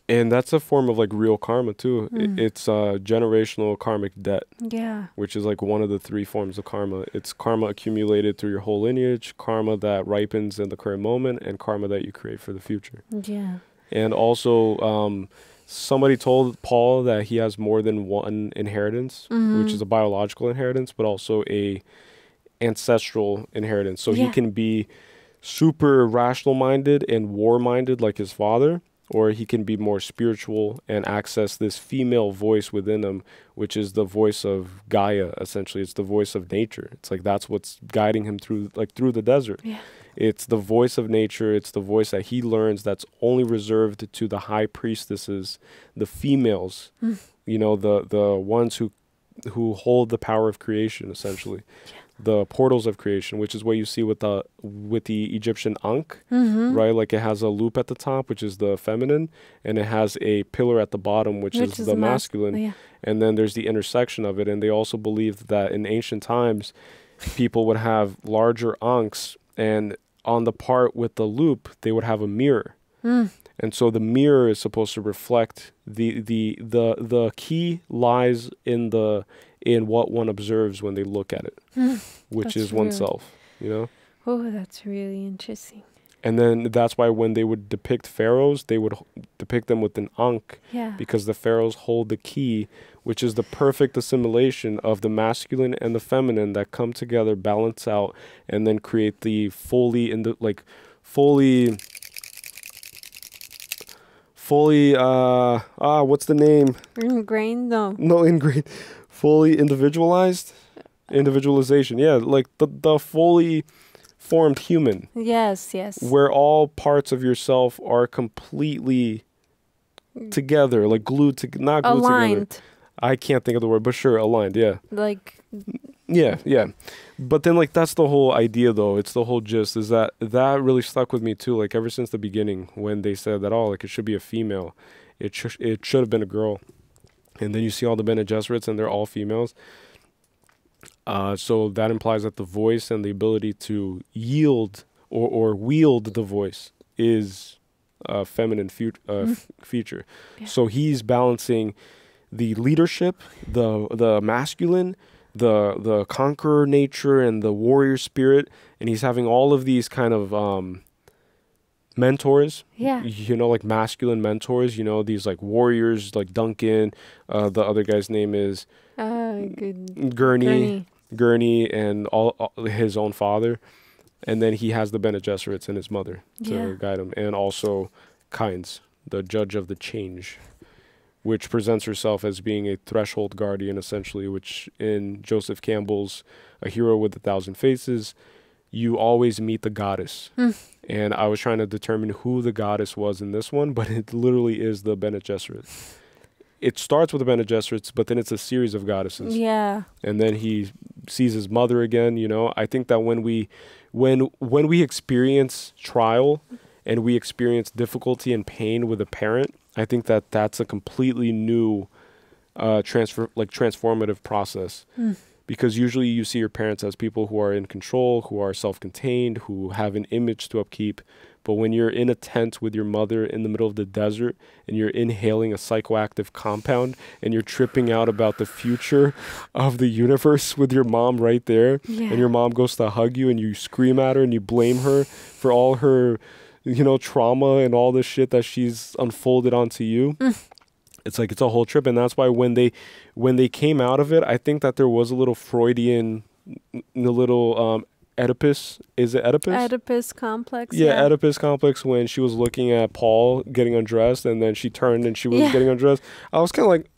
And that's a form of like real karma too. It's generational karmic debt. Yeah. Which is like one of the 3 forms of karma. It's karma accumulated through your whole lineage, karma that ripens in the current moment, and karma that you create for the future. Yeah. And also, somebody told Paul that he has more than one inheritance, which is a biological inheritance, but also a ancestral inheritance. So he can be super rational minded and war minded like his father, or he can be more spiritual and access this female voice within him, which is the voice of Gaia. Essentially, it's the voice of nature. It's like that's what's guiding him through the desert. Yeah. It's the voice of nature. It's the voice that he learns that's only reserved to the high priestesses, the females, you know, the ones who hold the power of creation, essentially. The portals of creation, which is what you see with the Egyptian Ankh, right? Like it has a loop at the top, which is the feminine, and it has a pillar at the bottom, which is the masculine. Yeah. And then there's the intersection of it. And they also believed that in ancient times, people would have larger Ankhs, and on the part with the loop, they would have a mirror. And so the mirror is supposed to reflect the key lies in what one observes when they look at it, which is oneself, you know? Oh, that's really interesting. And then that's why when they would depict pharaohs, they would depict them with an ankh, because the pharaohs hold the key, which is the perfect assimilation of the masculine and the feminine that come together, balance out, and then create the fully what's the name? Ingrained, though. No, ingrained. Fully individualization. Yeah, like the fully formed human. Yes. Where all parts of yourself are completely together, like not glued aligned together. I can't think of the word, but sure, aligned. Yeah. Like. Yeah. But then, like, that's the whole idea, though. It's the whole gist. Is that really stuck with me too? Like ever since the beginning, when they said that, like it should be a female, it should have been a girl. And then you see all the Bene Gesserits, and they're all females. So that implies that the voice and the ability to yield or wield the voice is a feminine feature. Yeah. So he's balancing the leadership, the masculine, the conqueror nature, and the warrior spirit, and he's having all of these kind of mentors, you know, like masculine mentors, you know, these like warriors like Duncan, the other guy's name is Gurney, and all his own father, and then he has the Bene Gesserits and his mother to guide him, and also Kynes, the judge of the change, which presents herself as being a threshold guardian, essentially, which in Joseph Campbell's A Hero with 1,000 Faces, you always meet the goddess. And I was trying to determine who the goddess was in this one, but it literally is the Bene Gesserit. It starts with the Bene Gesserits, but then it's a series of goddesses. Yeah. And then he sees his mother again, you know. I think that when we experience trial and we experience difficulty and pain with a parent, I think that that's a completely new transformative process. Because usually you see your parents as people who are in control, who are self-contained, who have an image to upkeep. But when you're in a tent with your mother in the middle of the desert and you're inhaling a psychoactive compound and you're tripping out about the future of the universe with your mom right there, and your mom goes to hug you and you scream at her and you blame her for all her, you know, trauma and all the shit that she's unfolded onto you. It's like, it's a whole trip. And that's why when they came out of it, I think that there was a little Freudian, Oedipus. Is it Oedipus? Oedipus complex. Yeah, Oedipus complex, when she was looking at Paul getting undressed and then she turned and she was getting undressed. I was kind of like,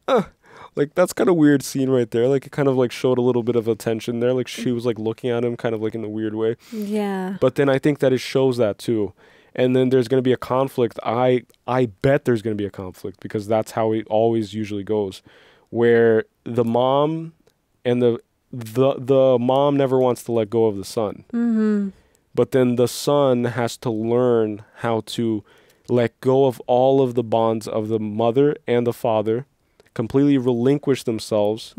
Like, that's kind of weird scene right there. Like, it kind of like showed a little bit of attention there. Like, she was like looking at him kind of like in a weird way. Yeah. But then I think that it shows that too. And then there's going to be a conflict. I bet there's going to be a conflict because that's how it always usually goes, where the mom and the mom never wants to let go of the son. Mm-hmm. But then the son has to learn how to let go of all of the bonds of the mother and the father, completely relinquish themselves,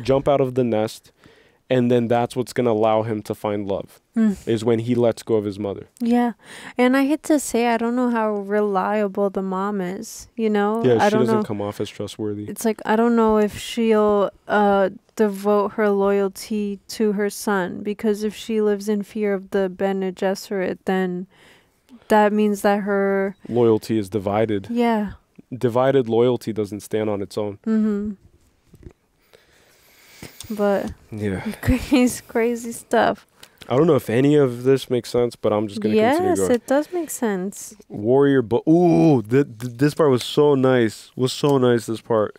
jump out of the nest, and then that's what's going to allow him to find love, is when he lets go of his mother. Yeah. And I hate to say, I don't know how reliable the mom is, you know? Yeah, I she don't doesn't know. come off as trustworthy. It's like, I don't know if she'll devote her loyalty to her son, because if she lives in fear of the Bene Gesserit, then that means that her Loyalty is divided. Yeah. Divided loyalty doesn't stand on its own. Mm-hmm. But Yeah. crazy stuff. I don't know if any of this makes sense, but I'm just going to continue Yes, going. it does make sense. Warrior, but ooh, this part was so nice. This part.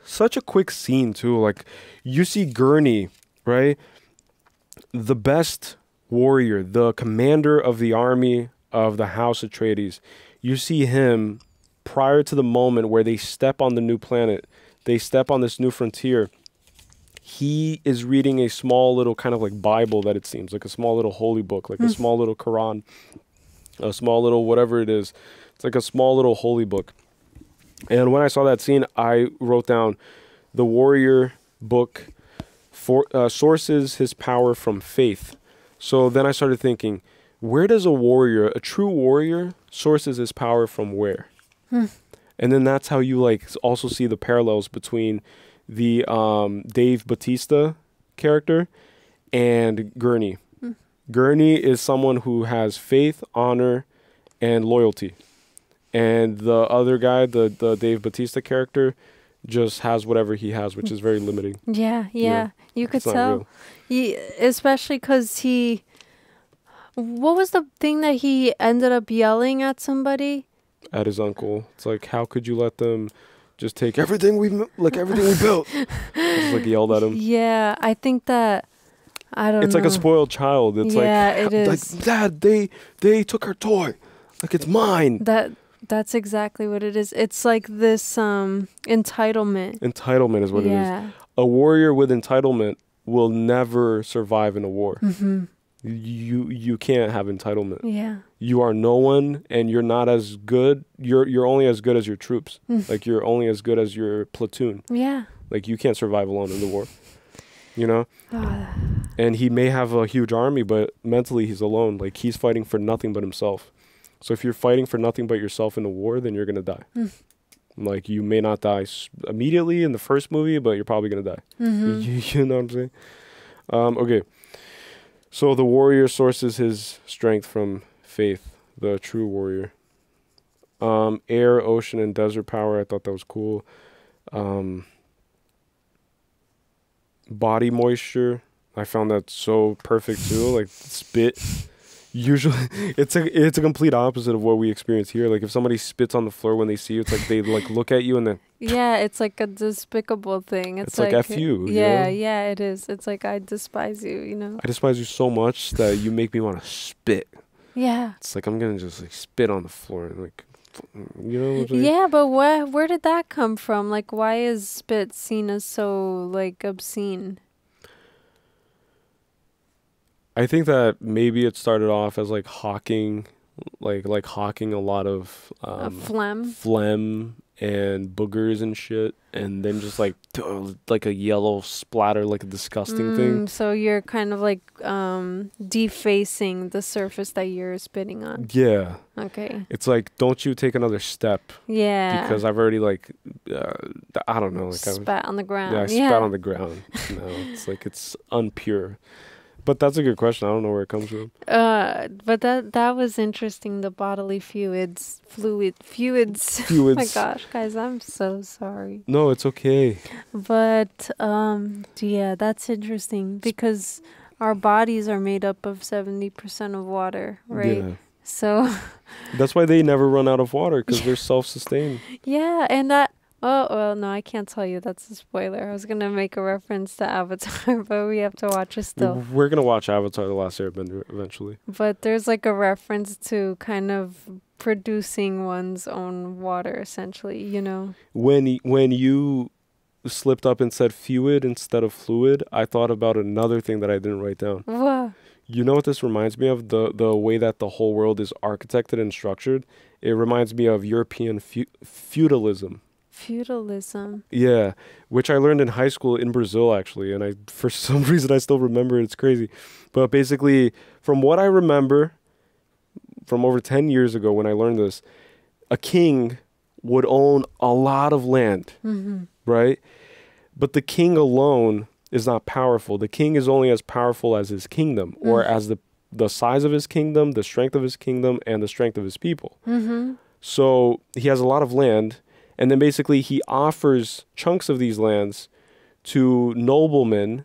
Such a quick scene too. Like, you see Gurney, right? The best warrior, the commander of the army of the House Atreides. You see him prior to the moment where they step on the new planet. They step on this new frontier. He is reading a small little kind of like Bible, that it seems, like a small little holy book, like a small little Quran, a small little whatever it is. It's like a small little holy book. And when I saw that scene, I wrote down, the warrior book sources his power from faith. So then I started thinking, where does a true warrior, sources his power from where? And then that's how you like also see the parallels between the Dave Bautista character and Gurney. Gurney is someone who has faith, honor, and loyalty. And the other guy, the Dave Bautista character, just has whatever he has, which is very limiting. Yeah. You could it's not tell. Especially because what was the thing that he ended up yelling at somebody? At his uncle. It's like, how could you let them just take everything we built? Just like yelled at him. Yeah, I think that, I don't know. It's like a spoiled child. It's it is. Like, Dad, they took our toy. Like, it's mine. That's exactly what it is. It's like this entitlement. Entitlement is what it is. A warrior with entitlement will never survive in a war. Mm-hmm. You can't have entitlement. Yeah. You are no one, and you're not as good. You're only as good as your troops. Like, you're only as good as your platoon. Yeah. Like, you can't survive alone in the war. You know? And he may have a huge army, but mentally he's alone. Like, he's fighting for nothing but himself. So if you're fighting for nothing but yourself in a war, then you're going to die. Like, you may not die immediately in the first movie, but you're probably going to die. You know what I'm saying? Okay. So the warrior sources his strength from faith, the true warrior. Air, ocean, and desert power, I thought that was cool. Body moisture, I found that so perfect too. Like, spit. Usually, it's a complete opposite of what we experience here. Like, if somebody spits on the floor when they see you, it's like they like look at you and then. Yeah, it's like a despicable thing. It's like F you. Yeah, you know? yeah, it is. It's like, I despise you, you know? I despise you so much that you make me want to spit. Yeah. It's like, I'm going to just like spit on the floor and like, you know what I'm saying? Yeah, but where did that come from? Like, why is spit seen as so like obscene? I think that maybe it started off as like hawking, like hawking a lot of phlegm and boogers and shit, and then just like a yellow splatter, like a disgusting thing. So you're kind of like defacing the surface that you're spitting on. Yeah. Okay. It's like, don't you take another step. Yeah. Because I've already like, I don't know. Like spat on the ground. Yeah, I spat on the ground. No, it's like, it's unpure. But that's a good question. I don't know where it comes from. But that was interesting. The bodily fluids. Oh my gosh, guys, I'm so sorry. No, it's okay. But yeah, that's interesting because our bodies are made up of 70% of water, right? Yeah. So that's why they never run out of water, because they're self-sustained. Yeah, and that. Oh, well, no, I can't tell you. That's a spoiler. I was going to make a reference to Avatar, but we have to watch it still. We're going to watch Avatar: The Last Airbender eventually. But there's like a reference to kind of producing one's own water, essentially, you know? When you slipped up and said fluid instead of fluid, I thought about another thing that I didn't write down. What? You know what this reminds me of? The way that the whole world is architected and structured. It reminds me of European feudalism. Feudalism. Yeah, which I learned in high school in Brazil, actually. And I, for some reason, I still remember it. It's crazy. But basically, from what I remember from over 10 years ago when I learned this, a king would own a lot of land, right? But the king alone is not powerful. The king is only as powerful as his kingdom, or as the size of his kingdom, the strength of his kingdom, and the strength of his people. So he has a lot of land, and then basically he offers chunks of these lands to noblemen,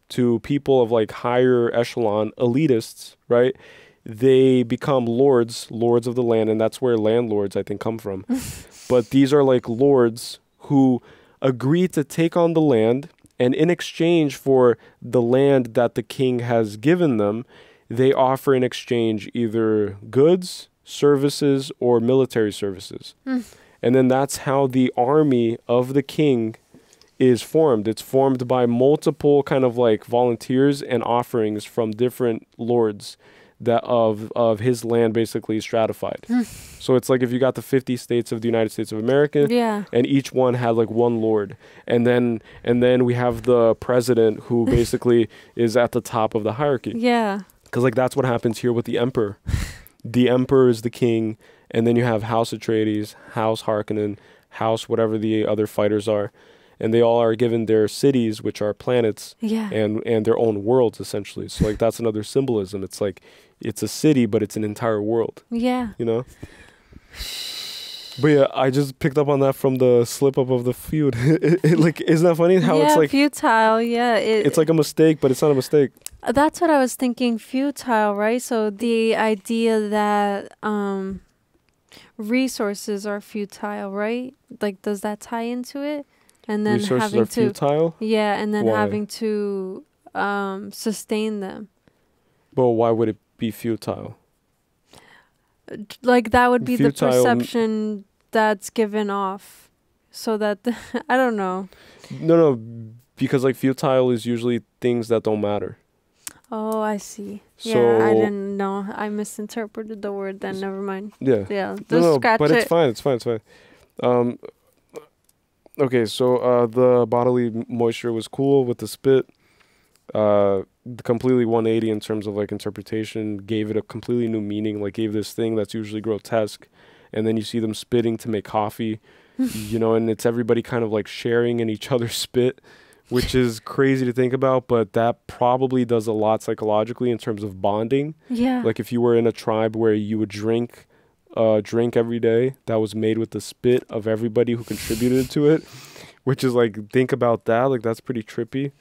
to people of like higher echelon, elitists, right? They become lords of the land, and that's where landlords, I think, come from. But these are like lords who agree to take on the land, and in exchange for the land that the king has given them, they offer in exchange either goods, services, or military services. And then that's how the army of the king is formed. It's formed by multiple kind of like volunteers and offerings from different lords that of his land, basically stratified. So it's like if you got the 50 states of the United States of America, and each one had like one lord, and then we have the president who basically is at the top of the hierarchy. Yeah. Because like that's what happens here with the emperor. The emperor is the king, and then you have House Atreides, House Harkonnen, House whatever the other fighters are, and they all are given their cities, which are planets, and their own worlds essentially. So like that's another symbolism. It's like it's a city, but it's an entire world. Yeah. You know. But yeah, I just picked up on that from the slip up of the feud. Like, isn't that funny how it's like futile? Yeah, it's like a mistake, but it's not a mistake. That's what I was thinking. Futile, right? So the idea that resources are futile, right? Like, does that tie into it? And then resources having are to futile. Yeah, and then Why? having to sustain them. But why would it be futile? Like that would be the Futile perception that's given off, so that I don't know. No, because like futile is usually things that don't matter. Oh, I see. So, yeah, I didn't know. I misinterpreted the word. Then never mind. Yeah. Yeah. Just No, scratch but it. it's fine. It's fine. Okay, so the bodily moisture was cool with the spit. Completely 180 in terms of like interpretation, gave it a completely new meaning, like gave this thing that's usually grotesque, and then you see them spitting to make coffee, you know, and it's everybody kind of like sharing in each other's spit, which is crazy to think about, but that probably does a lot psychologically in terms of bonding. Yeah. Like if you were in a tribe where you would drink every day that was made with the spit of everybody who contributed to it, which is like, think about that, like that's pretty trippy.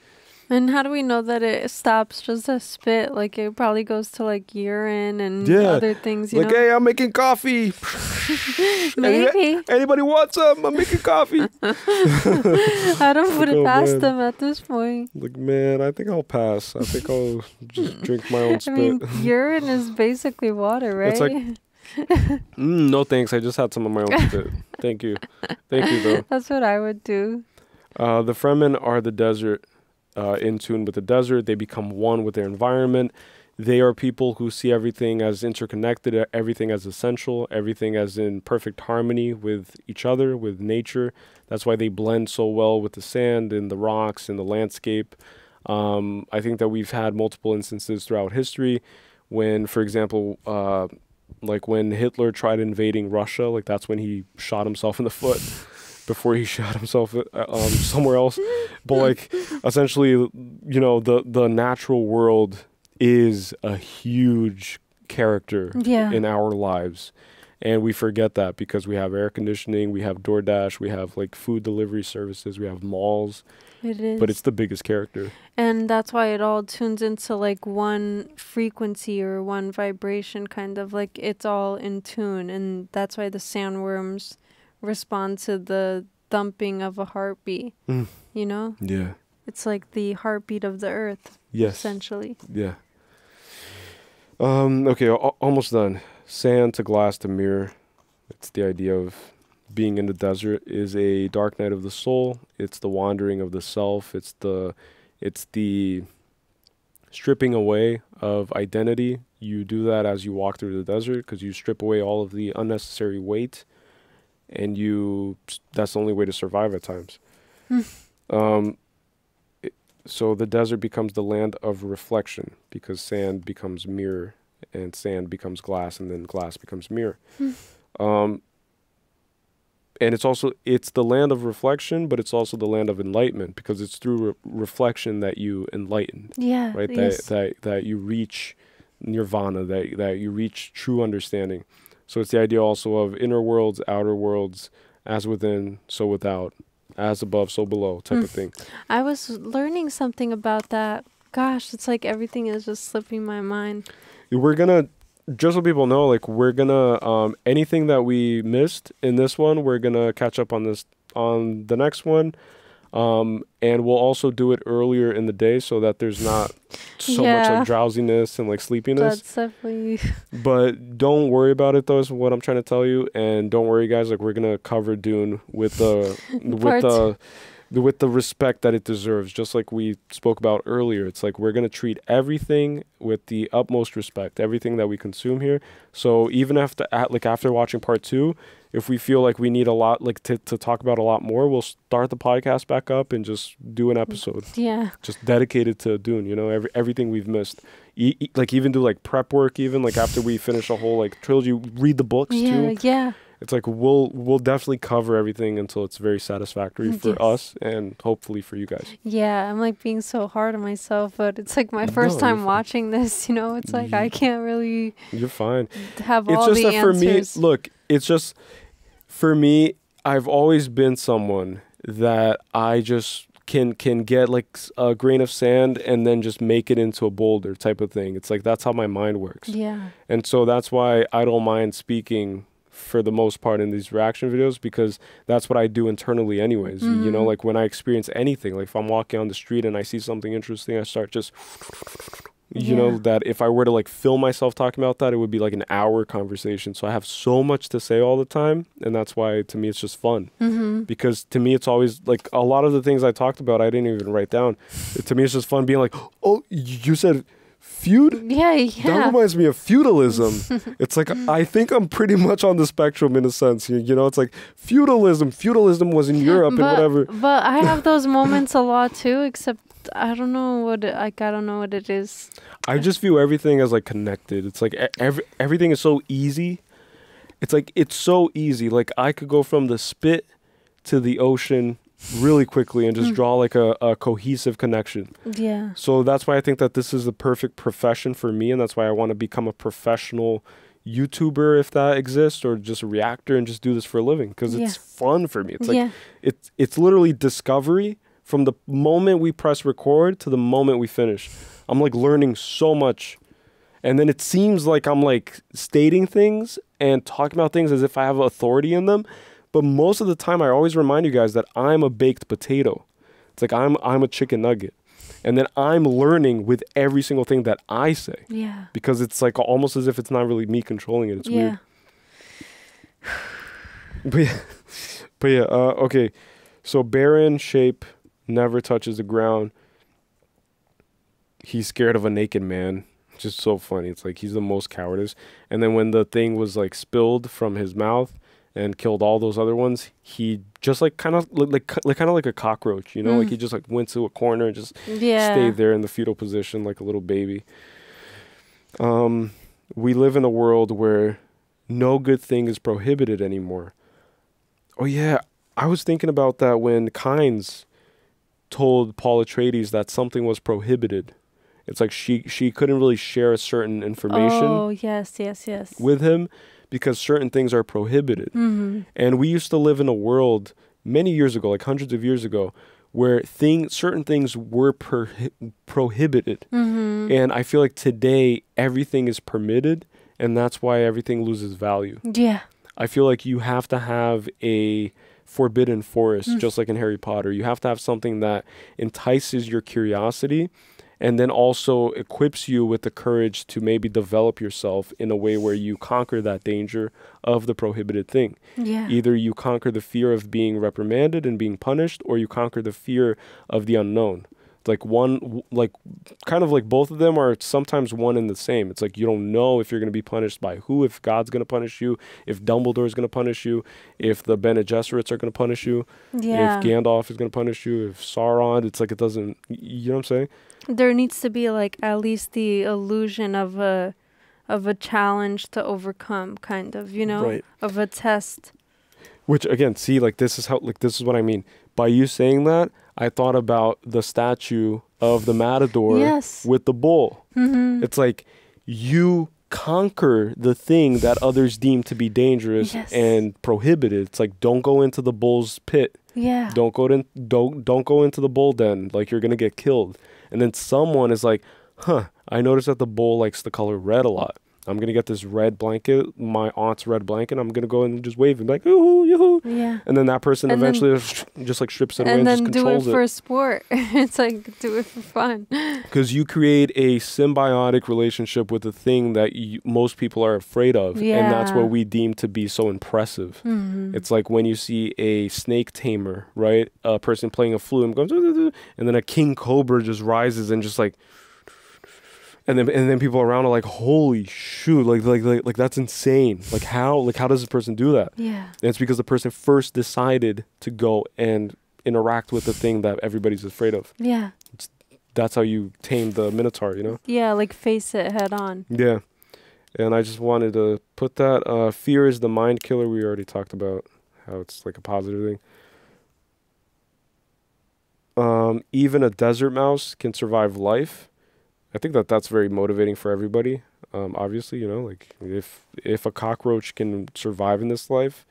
And how do we know that it stops just a spit? Like it probably goes to like urine and Yeah. other things, you Like, know? hey, I'm making coffee. Maybe. Anybody want some? I'm making coffee. I don't put it Oh, past man. them at this point. Like, man, I think I'll pass. I think I'll just drink my own I spit. mean, urine is basically water, right? It's like- No thanks. I just had some of my own spit. Thank you. Thank you, though. That's what I would do. The Fremen are the desert, in tune with the desert. They become one with their environment. They are people who see everything as interconnected, everything as essential, everything as in perfect harmony with each other, with nature. That's why they blend so well with the sand and the rocks and the landscape. I think that we've had multiple instances throughout history when, for example, like when Hitler tried invading Russia, like that's when he shot himself in the foot before he shot himself somewhere else. But like essentially, you know, the natural world is a huge character in our lives. And we forget that because we have air conditioning, we have DoorDash, we have like food delivery services, we have malls. It is. But it's the biggest character. And that's why it all tunes into like one frequency or one vibration, kind of like it's all in tune. And that's why the sandworms respond to the thumping of a heartbeat. You know? Yeah. It's like the heartbeat of the earth. Yes. Essentially. Yeah. Okay, almost done. Sand to glass to mirror. It's the idea of being in the desert is a dark night of the soul. It's the wandering of the self. It's the stripping away of identity. You do that as you walk through the desert because you strip away all of the unnecessary weight, and that's the only way to survive at times. So the desert becomes the land of reflection because sand becomes mirror, and sand becomes glass, and then glass becomes mirror. And it's the land of reflection, but it's also the land of enlightenment because it's through reflection that you enlighten. Yeah. Right. Yes. That you reach nirvana. That you reach true understanding. So it's the idea also of inner worlds, outer worlds, as within, so without, as above, so below, type of thing. I was learning something about that. Gosh, it's like everything is just slipping my mind. We're gonna, just so people know, like we're gonna anything that we missed in this one, we're gonna catch up on the next one, and we'll also do it earlier in the day so that there's not so much like drowsiness and like sleepiness. That's definitely. But don't worry about it, though, is what I'm trying to tell you. And don't worry, guys. Like we're gonna cover Dune with the with the respect that it deserves, just like we spoke about earlier. It's like we're going to treat everything with the utmost respect, everything that we consume here. So even after watching part 2, if we feel like we need a lot, like to talk about a lot more, we'll start the podcast back up and just do an episode. Yeah. Just dedicated to Dune, you know, everything we've missed. Like even do like prep work, even like after we finish a whole like trilogy, read the books too. Yeah. It's like we'll definitely cover everything until it's very satisfactory for us and hopefully for you guys. Yeah, I'm like being so hard on myself, but it's like my first time watching this, you know, it's like I can't really You're fine. Have it's all just the that answers. For me, look, it's just for me, I've always been someone that I just can get like a grain of sand and then just make it into a boulder type of thing. It's like that's how my mind works. Yeah. And so that's why I don't mind speaking for the most part in these reaction videos, because that's what I do internally anyways. You know, like when I experience anything, like if I'm walking on the street and I see something interesting, I start just you know, that if I were to like film myself talking about that, it would be like an hour conversation. So I have so much to say all the time, and that's why to me it's just fun. Because to me it's always like a lot of the things I talked about I didn't even write down. To me it's just fun being like, oh, you said feud? Yeah. That reminds me of feudalism. It's like I think I'm pretty much on the spectrum in a sense. You know, it's like feudalism. Feudalism was in Europe and whatever. But I have those moments a lot too, except I don't know what I don't know what it is. I just view everything as like connected. It's like everything is so easy. It's like it's so easy. Like I could go from the spit to the ocean really quickly and just draw like a cohesive connection. Yeah. So that's why I think that this is the perfect profession for me, and that's why I want to become a professional YouTuber, if that exists, or just a reactor and just do this for a living because it's fun for me. It's like it's literally discovery from the moment we press record to the moment we finish. I'm like learning so much. And then it seems like I'm like stating things and talking about things as if I have authority in them. But most of the time, I always remind you guys that I'm a baked potato. It's like I'm a chicken nugget. And then I'm learning with every single thing that I say. Yeah. Because it's like almost as if it's not really me controlling it. It's weird. But yeah, okay. So barren shape never touches the ground. He's scared of a naked man. Just so funny. It's like he's the most cowardice. And then when the thing was like spilled from his mouth and killed all those other ones, he just like kind of like a cockroach, you know, like he just like went to a corner and just stayed there in the fetal position like a little baby. We live in a world where no good thing is prohibited anymore. Oh yeah, I was thinking about that when Kynes told Paul Atreides that something was prohibited. It's like she couldn't really share a certain information. Oh, yes. With him because certain things are prohibited. And we used to live in a world many years ago, like hundreds of years ago, where certain things were prohibited. And I feel like today everything is permitted, and that's why everything loses value. Yeah. I feel like you have to have a forbidden forest, just like in Harry Potter. You have to have something that entices your curiosity and then also equips you with the courage to maybe develop yourself in a way where you conquer that danger of the prohibited thing. Yeah. Either you conquer the fear of being reprimanded and being punished, or you conquer the fear of the unknown. Like kind of like both of them are sometimes one and the same. It's like you don't know if you're going to be punished by who, if God's going to punish you, if Dumbledore is going to punish you, if the Bene Gesserits are going to punish you, if Gandalf is going to punish you, if Sauron, it's like it doesn't, you know what I'm saying? There needs to be like at least the illusion of a challenge to overcome, kind of, you know, Right. of a test. Which again, see, like this is what I mean. By you saying that, I thought about the statue of the Matador Yes. with the bull. Mhm. It's like you conquer the thing that others deem to be dangerous Yes. and prohibited. It's like, don't go into the bull's pit. Yeah. Don't go into the bull den. Like, you're gonna get killed. And then someone is like, I noticed that the bull likes the color red a lot. I'm going to get this red blanket, my aunt's red blanket. I'm going to go and just wave and be like, yoo-hoo, yoo-hoo. Yeah. And then that person And eventually just like strips it away And and then just do it controls for it. sport. It's like, do it for fun. Because you create a symbiotic relationship with the thing that most people are afraid of. And that's Yeah. what we deem to be so impressive. Mhm. It's like when you see a snake tamer, right? A person playing a flute and goes, and then a king cobra just rises and just like, and then people around are like, holy shoot, like that's insane. Like how does this person do that? Yeah. And it's because the person first decided to go and interact with the thing that everybody's afraid of. Yeah. That's how you tame the Minotaur, you know? Yeah, like face it head on. Yeah. And I just wanted to put that. Fear is the mind killer. We already talked about how it's like a positive thing. Even a desert mouse can survive life. I think that's very motivating for everybody. Obviously, you know, like if a cockroach can survive in this life,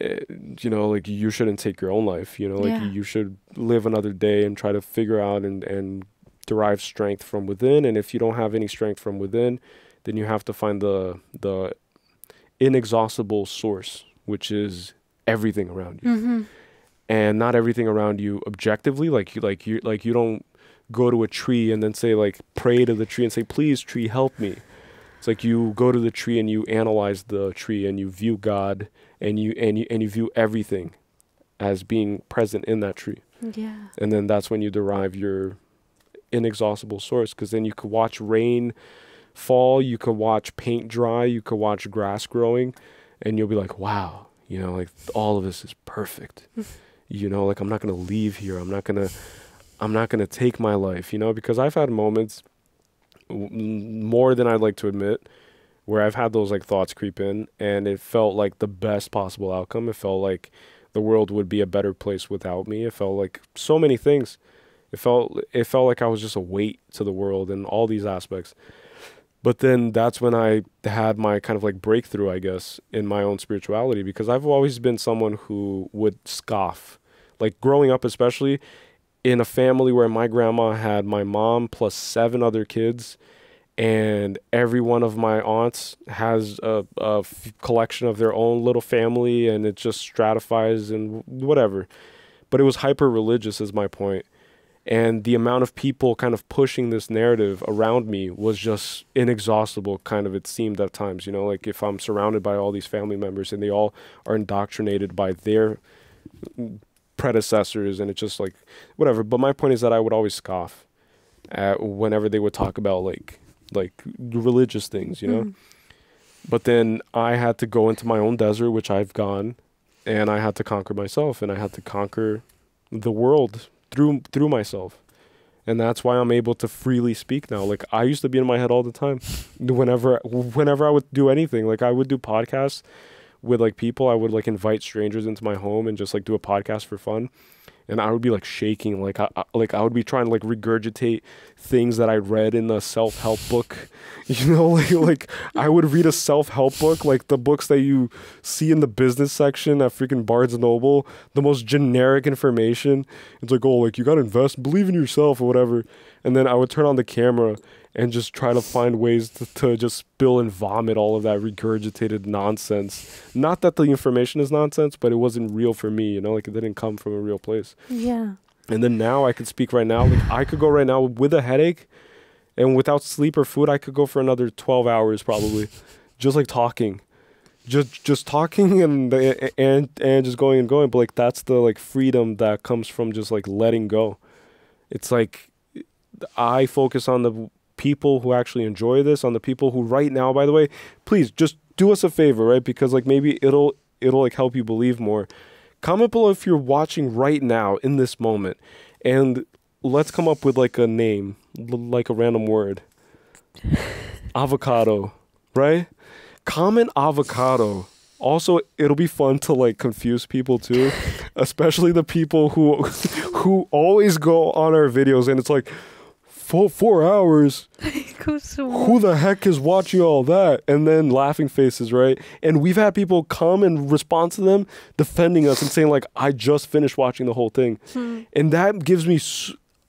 you know, like you shouldn't take your own life. You know, like Yeah. you should live another day and try to figure out and derive strength from within. And if you don't have any strength from within, then you have to find the inexhaustible source, which is everything around you. Mm-hmm. And not everything around you objectively. Like you don't go to a tree and then say, like, pray to the tree and say, please, tree, help me. It's like you go to the tree and you analyze the tree and you view God and you view everything as being present in that tree. Yeah. And then that's when you derive your inexhaustible source, because then you could watch rain fall, you could watch paint dry, you could watch grass growing, and you'll be like, wow, you know, like all of this is perfect. You know, like I'm not going to leave here. I'm not going to take my life, you know, because I've had moments more than I'd like to admit where I've had those like thoughts creep in, and it felt like the best possible outcome. It felt like the world would be a better place without me. It felt like so many things. It felt like I was just a weight to the world and all these aspects. But then that's when I had my kind of like breakthrough, I guess, in my own spirituality, because I've always been someone who would scoff. Like growing up, especially in a family where my grandma had my mom plus 7 other kids, and every one of my aunts has a collection of their own little family, and it just stratifies and whatever. But it was hyper religious, is my point. And the amount of people kind of pushing this narrative around me was just inexhaustible, kind of, it seemed at times, you know, like if I'm surrounded by all these family members and they all are indoctrinated by their predecessors, and it's just like, whatever. But my point is that I would always scoff at whenever they would talk about like religious things, you know. Mhm. But then I had to go into my own desert, which I've gone, and I had to conquer myself, and I had to conquer the world through myself. And that's why I'm able to freely speak now. Like I used to be in my head all the time. Whenever I would do anything, like I would do podcasts with like people, I would like invite strangers into my home and just like do a podcast for fun. and I would be like shaking, like I would be trying to like regurgitate things that I read in a self-help book, you know, like I would read a self-help book, like the books that you see in the business section at freaking Barnes and Noble, the most generic information. It's like, oh, like you gotta invest, believe in yourself or whatever. And then I would turn on the camera and just try to find ways to just spill and vomit all of that regurgitated nonsense. Not that the information is nonsense, but it wasn't real for me, you know, like it didn't come from a real place. Yeah. And then now I could speak right now. Like I could go right now with a headache and without sleep or food, I could go for another 12 hours probably. Just like talking. Just talking and just going and going. But like that's the like freedom that comes from just like letting go. It's like I focus on the people who actually enjoy this, on the people who right now, by the way, please just do us a favor, right? Because like maybe it'll like help you believe more. Comment below if you're watching right now in this moment, and let's come up with like a name, like a random word. Avocado, right? Comment avocado. Also, it'll be fun to like confuse people too, especially the people who always go on our videos and it's like 4 hours. Who the heck is watching all that? And then laughing faces, right? And we've had people come and respond to them, defending us and saying like, I just finished watching the whole thing. And that gives me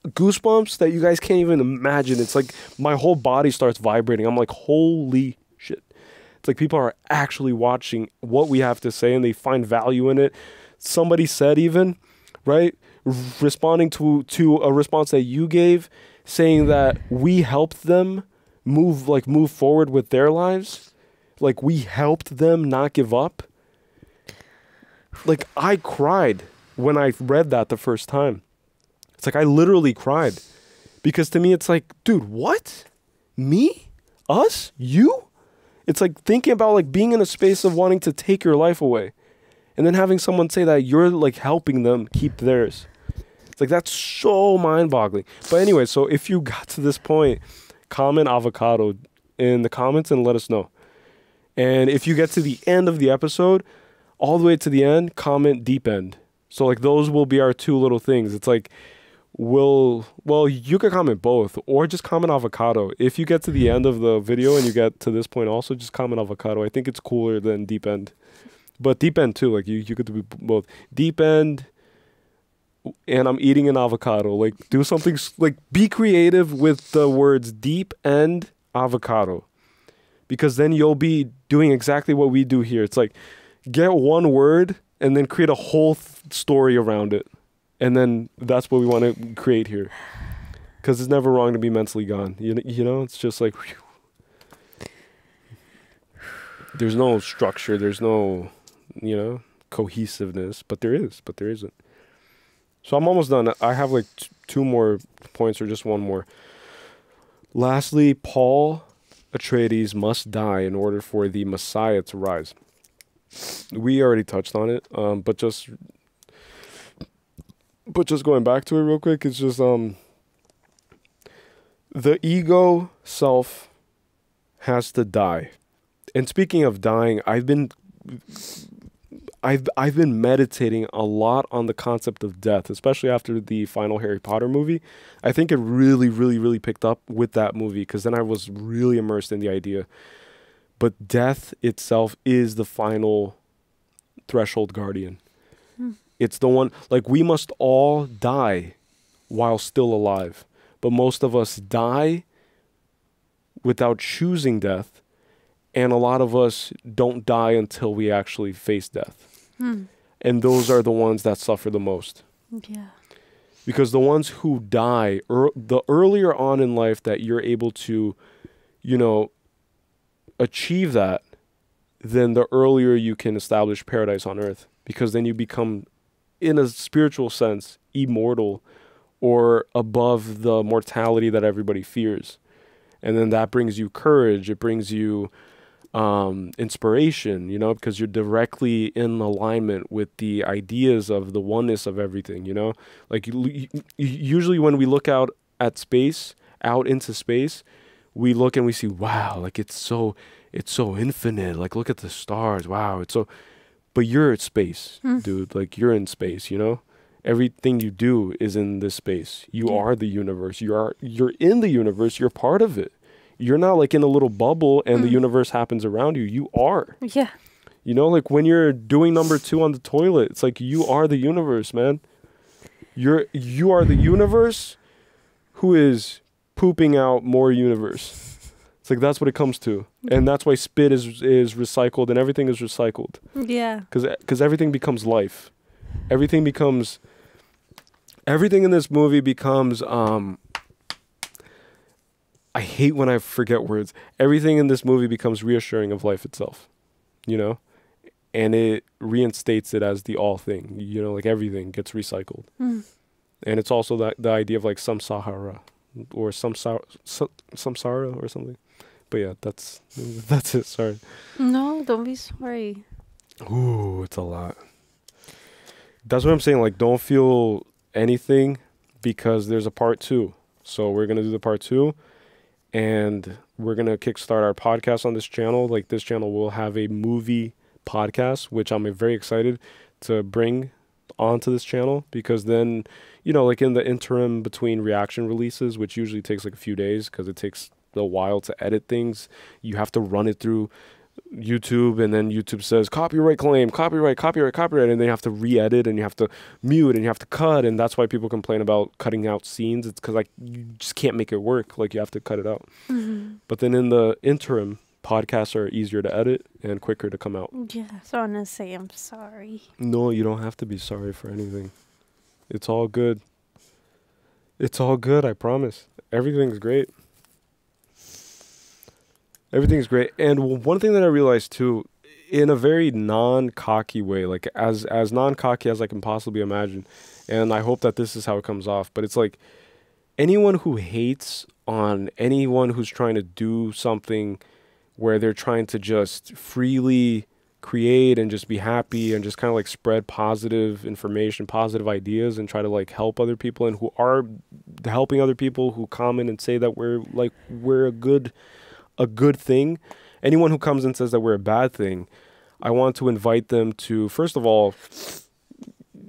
goosebumps that you guys can't even imagine. It's like my whole body starts vibrating. I'm like, holy shit. It's like people are actually watching what we have to say and they find value in it. Somebody said even, right? Responding to a response that you gave, saying that we helped them move forward with their lives. Like we helped them not give up. Like I cried when I read that the first time. It's like I literally cried. Because to me it's like, dude, what? Me? Us? You? It's like thinking about like being in a space of wanting to take your life away. And then having someone say that you're like helping them keep theirs. It's like, that's so mind-boggling. But anyway, so if you got to this point, comment avocado in the comments and let us know. And if you get to the end of the episode, all the way to the end, comment deep end. So like those will be our two little things. It's like, well, you could comment both or just comment avocado. If you get to the end of the video and you get to this point also, just comment avocado. I think it's cooler than deep end. But deep end too, like you could do both. Deep end, and I'm eating an avocado. Like do something, like be creative with the words deep and avocado, because then you'll be doing exactly what we do here. It's like get one word and then create a whole story around it. And then that's what we want to create here, because it's never wrong to be mentally gone. You know, it's just like, whew. There's no structure. There's no, cohesiveness, but there isn't. So I'm almost done. I have like 2 more points or just 1 more. Lastly, Paul Atreides must die in order for the Messiah to rise. We already touched on it, but just going back to it real quick, it's just the ego self has to die. And speaking of dying, I've been meditating a lot on the concept of death, especially after the final Harry Potter movie. I think it really, really, really picked up with that movie, because then I was really immersed in the idea. But death itself is the final threshold guardian. It's the one, like we must all die while still alive. But most of us die without choosing death. And a lot of us don't die until we actually face death. And those are the ones that suffer the most. Yeah. Because the ones who die, the earlier on in life that you're able to, achieve that, then the earlier you can establish paradise on earth. Because then you become, in a spiritual sense, immortal or above the mortality that everybody fears. And then that brings you courage. It brings you inspiration, because you're directly in alignment with the ideas of the oneness of everything, like usually when we look out into space, we look and we see, wow, like it's so infinite. Like look at the stars. Wow. But you're in space, dude. Like you're in space, Everything you do is in this space. You are the universe. You're in the universe. You're part of it. You're not like in a little bubble and the universe happens around you. You are. Yeah. You know, like when you're doing number 2 on the toilet, it's like you are the universe, man. You are the universe who is pooping out more universe. It's like that's what it comes to. And that's why spit is recycled and everything is recycled. Yeah. Because everything becomes life. Everything in this movie becomes I hate when I forget words. Everything in this movie becomes reassuring of life itself, you know? And it reinstates it as the all thing, you know, like everything gets recycled. And it's also the idea of like samsara or samsara or something. But yeah, that's it. Sorry. No, don't be sorry. Ooh, it's a lot. That's what I'm saying. Like, don't feel anything because there's a part 2. So we're going to do the part 2 and we're going to kickstart our podcast on this channel. Like, this channel will have a movie podcast, which I'm very excited to bring onto this channel because then, you know, like in the interim between reaction releases, which usually takes like a few days because it takes a while to edit things, you have to run it through YouTube, and then YouTube says copyright claim, copyright, and they have to re-edit and you have to mute and you have to cut, and that's why people complain about cutting out scenes. It's because like you just can't make it work, like you have to cut it out. But then in the interim, podcasts are easier to edit and quicker to come out. Yeah, so I'm gonna say I'm sorry. No, you don't have to be sorry for anything. It's all good. It's all good, I promise. Everything's great. Everything's great. And one thing that I realized too, in a very non-cocky way, like as non-cocky as I can possibly imagine, and I hope that this is how it comes off, but it's like anyone who hates on anyone who's trying to do something where they're trying to just freely create and just be happy and just kind of like spread positive information, positive ideas, and try to like help other people, and who are helping other people, who comment and say that we're a good thing. Anyone who comes and says that we're a bad thing, I want to invite them to, first of all,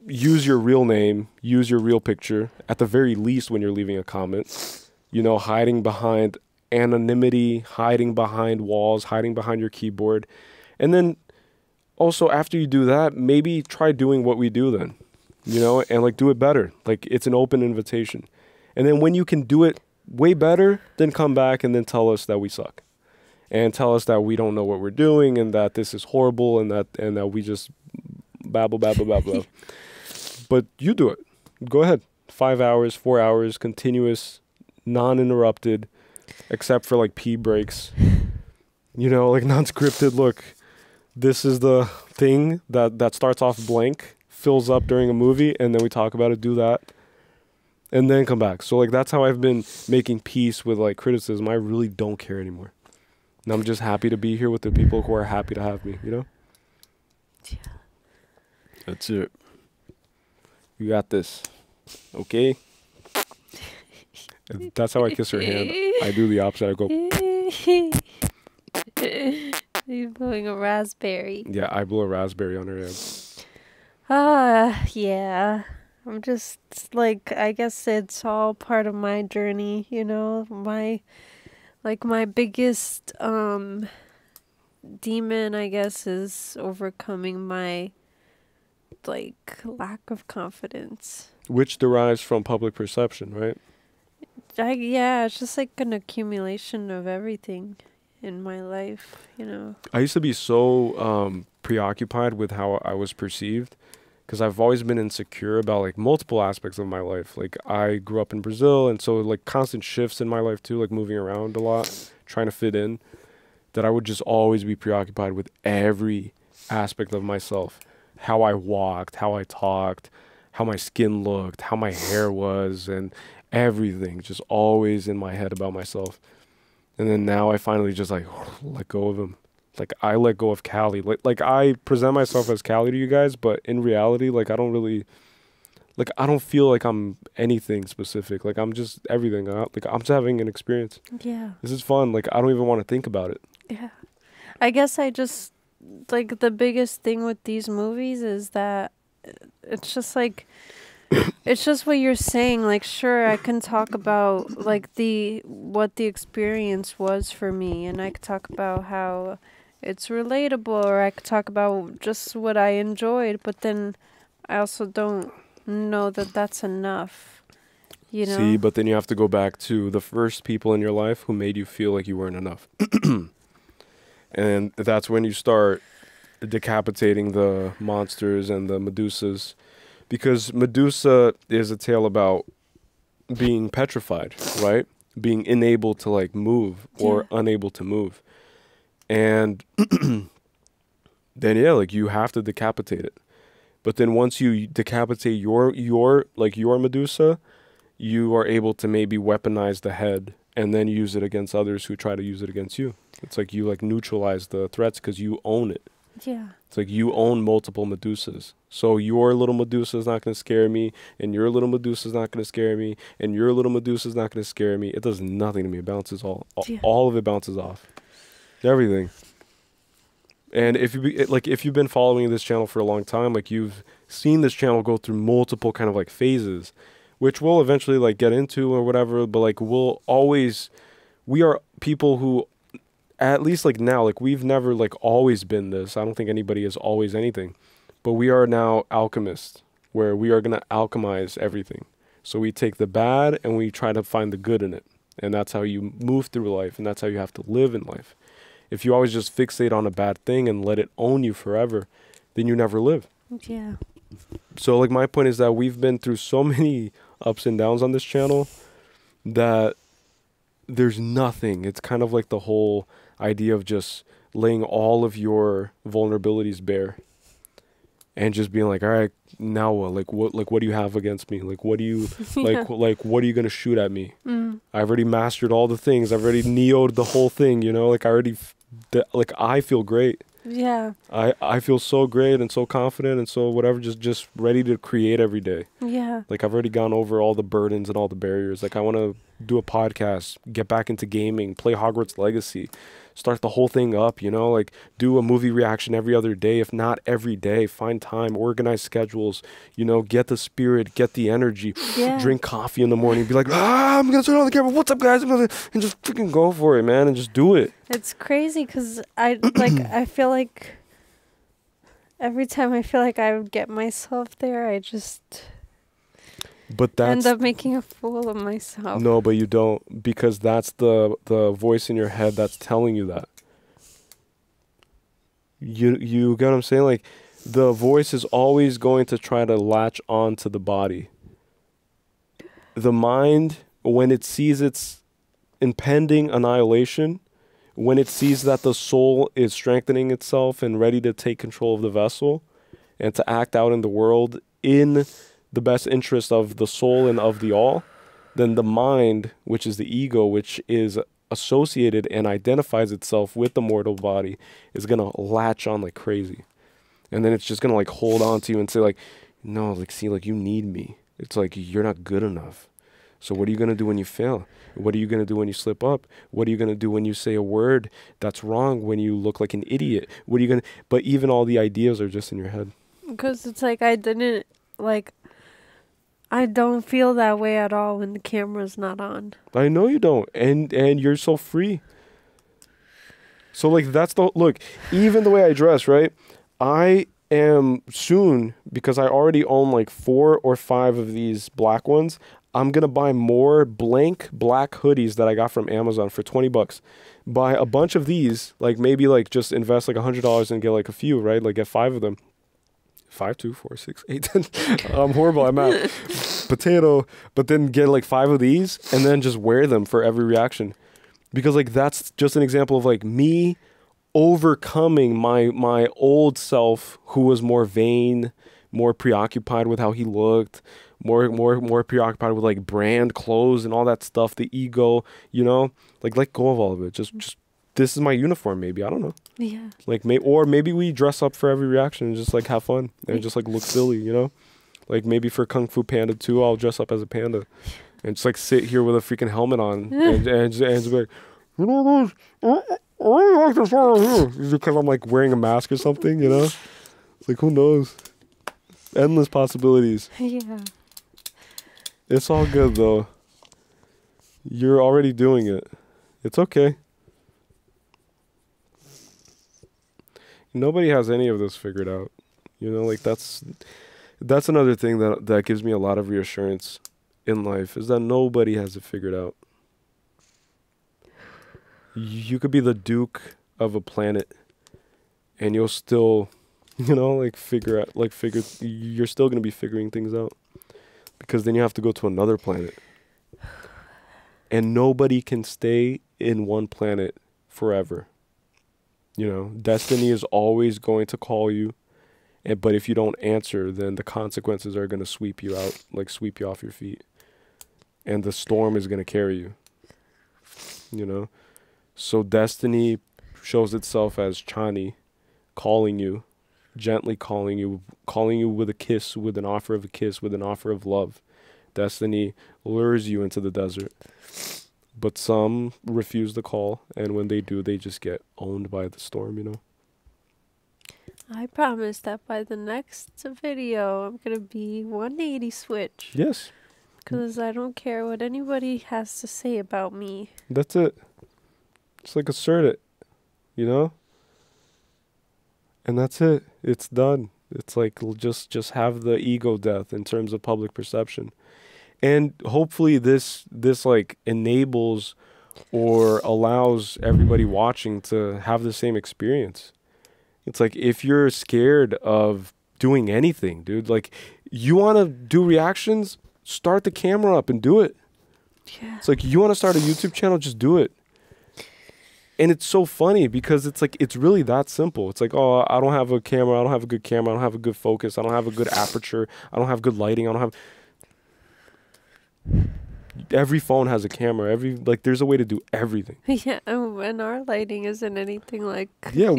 use your real name, use your real picture, at the very least when you're leaving a comment. You know, hiding behind anonymity, hiding behind walls, hiding behind your keyboard. And then also after you do that, maybe try doing what we do then, you know, and like do it better. Like it's an open invitation. And then when you can do it way better, then come back and then tell us that we suck. And tell us that we don't know what we're doing and that this is horrible and that we just babble. But you do it. Go ahead. 5 hours, 4 hours, continuous, non-interrupted, except for like pee breaks. You know, like non-scripted. Look, this is the thing that starts off blank, fills up during a movie, and then we talk about it, do that, and then come back. So like that's how I've been making peace with like criticism. I really don't care anymore. And I'm just happy to be here with the people who are happy to have me, you know? Yeah. That's it. You got this. Okay? And that's how I kiss her hand. I do the opposite. I go... You're blowing a raspberry. Yeah, I blow a raspberry on her head. Yeah. I'm just like, I guess it's all part of my journey, you know? My biggest demon, I guess, is overcoming my like lack of confidence. Which derives from public perception, right? Yeah, it's just like an accumulation of everything in my life, you know. I used to be so preoccupied with how I was perceived because I've always been insecure about like multiple aspects of my life. Like I grew up in Brazil, and so like constant shifts in my life too, like moving around a lot, trying to fit in, that I would just always be preoccupied with every aspect of myself. How I walked, how I talked, how my skin looked, how my hair was, and everything just always in my head about myself. And then now I finally just like let go of him. Like I let go of Callie. Like I present myself as Callie to you guys, but in reality, like I don't really, like I don't feel like I'm anything specific. Like I'm just everything. Like I'm just having an experience. Yeah. This is fun. Like I don't even want to think about it. Yeah. I guess I just, like the biggest thing with these movies is that it's just like it's just what you're saying. Like, sure, I can talk about like what the experience was for me, and I could talk about how it's relatable, or I could talk about just what I enjoyed. But then I also don't know that that's enough. You know. See, but then you have to go back to the first people in your life who made you feel like you weren't enough, and that's when you start decapitating the monsters and the Medusas. Because Medusa is a tale about being petrified, right? Being unable to like move or unable to move. And then like you have to decapitate it. But then once you decapitate your Medusa, you are able to maybe weaponize the head and then use it against others who try to use it against you. It's like you like neutralize the threats because you own it. Yeah. It's like you own multiple Medusas. So your little Medusa is not going to scare me, and your little Medusa is not going to scare me, and your little Medusa is not going to scare me. It does nothing to me. It bounces all of it bounces off. Everything. And if you've been following this channel for a long time, like you've seen this channel go through multiple kind of like phases, which we'll eventually like get into or whatever, but like we are people who, at least like now, like we've never like always been this. I don't think anybody is always anything, but we are now alchemists, where we are going to alchemize everything. So we take the bad and we try to find the good in it. And that's how you move through life, and that's how you have to live in life. If you always just fixate on a bad thing and let it own you forever, then you never live. Yeah. So like my point is that we've been through so many ups and downs on this channel that there's nothing. It's kind of like the whole idea of just laying all of your vulnerabilities bare and just being like, all right, now what? What do you have against me? Like, what do you, like, what are you going to shoot at me? I've already mastered all the things. I've already neo'd the whole thing, you know, like I feel great. Yeah. I feel so great and so confident and so whatever, just ready to create every day. Yeah. Like I've already gone over all the burdens and all the barriers. Like I want to do a podcast, get back into gaming, play Hogwarts Legacy, start the whole thing up, you know, like do a movie reaction every other day, if not every day. Find time, organize schedules, you know, get the spirit, get the energy, drink coffee in the morning, be like, I'm going to turn on the camera. What's up, guys? And just freaking go for it, man, and just do it. It's crazy because I feel like every time I feel like I would get myself there, I just end up making a fool of myself. No, but you don't, because that's the voice in your head that's telling you that. You get what I'm saying? Like the voice is always going to try to latch on to the body. The mind, when it sees its impending annihilation, when it sees that the soul is strengthening itself and ready to take control of the vessel and to act out in the world in the best interest of the soul and of the all, then the mind, which is the ego, which is associated and identifies itself with the mortal body, is going to latch on like crazy. And then it's just going to like hold on to you and say like, no, like, see, like you need me. It's like, you're not good enough. So what are you going to do when you fail? What are you going to do when you slip up? What are you going to do when you say a word that's wrong, when you look like an idiot? What are you going to... But even all the ideas are just in your head. Because it's like I don't feel that way at all when the camera's not on. I know you don't. And you're so free. So like that's the... Look, even the way I dress, right? I am soon, because I already own like 4 or 5 of these black ones, I'm going to buy more blank black hoodies that I got from Amazon for $20. Buy a bunch of these, like maybe like just invest like $100 and get like a few, right? Like get 5 of them. 5, 2, 4, 6, 8, 10. I'm horrible at math. Potato. But then get like 5 of these and then just wear them for every reaction. Because like that's just an example of like me overcoming my old self, who was more vain, more preoccupied with how he looked, more preoccupied with like brand clothes and all that stuff, the ego, you know, like let go of all of it. Just this is my uniform, maybe, I don't know. Yeah. Like maybe we dress up for every reaction and just like have fun and just like look silly, you know? Like maybe for Kung Fu Panda 2, I'll dress up as a panda and just like sit here with a freaking helmet on and just be like, you know, I like this one because I'm like wearing a mask or something, you know? It's like, who knows? Endless possibilities. Yeah. It's all good though. You're already doing it. It's okay. Nobody has any of this figured out. You know, like that's another thing that gives me a lot of reassurance in life, is that nobody has it figured out. You could be the Duke of a planet and you'll still, you know, like you're still going to be figuring things out, because then you have to go to another planet. And nobody can stay in one planet forever. You know, destiny is always going to call you. But if you don't answer, then the consequences are going to sweep you out, like sweep you off your feet. And the storm is going to carry you. You know? So destiny shows itself as Chani, calling you, gently calling you with a kiss, with an offer of a kiss, with an offer of love. Destiny lures you into the desert. But some refuse the call, and when they do, they just get owned by the storm, you know? I promise that by the next video, I'm going to be 180 switch. Yes. Because I don't care what anybody has to say about me. That's it. Just like assert it, you know? And that's it. It's done. It's like just have the ego death in terms of public perception. And hopefully this like enables or allows everybody watching to have the same experience. It's like, if you're scared of doing anything, dude, like you want to do reactions, start the camera up and do it. Yeah. It's like, you want to start a YouTube channel, just do it. And it's so funny because it's like, it's really that simple. It's like, oh, I don't have a camera. I don't have a good camera. I don't have a good focus. I don't have a good aperture. I don't have good lighting. I don't have... Every phone has a camera. There's a way to do everything. Yeah, and our lighting isn't anything like... Yeah,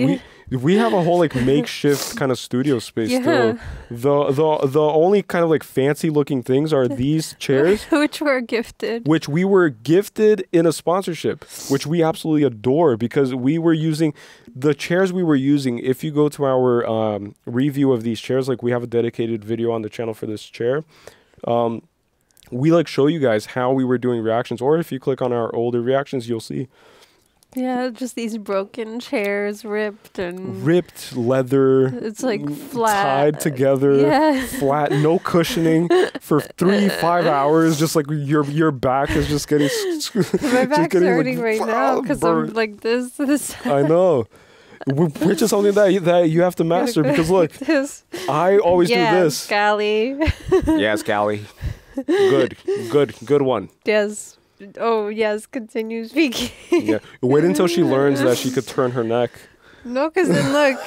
we have a whole like makeshift kind of studio space. Yeah. The only kind of like fancy looking things are these chairs. Which were gifted. Which we were gifted in a sponsorship, which we absolutely adore, because we were using... The chairs we were using, if you go to our review of these chairs, like we have a dedicated video on the channel for this chair. We like show you guys how we were doing reactions, or if you click on our older reactions, you'll see. Yeah, just these broken chairs, ripped leather. It's like flat, tied together, yeah. Flat, no cushioning for 3-5 hours. Just like your back is just getting. My back's hurting like, right now because I'm like this. I know. Which is something that you have to master, because look, I always do this. Scally. Yeah, Scally. Good one. Yes. Oh, yes. Continue speaking. Yeah. Wait until she learns that she could turn her neck. No, because then look.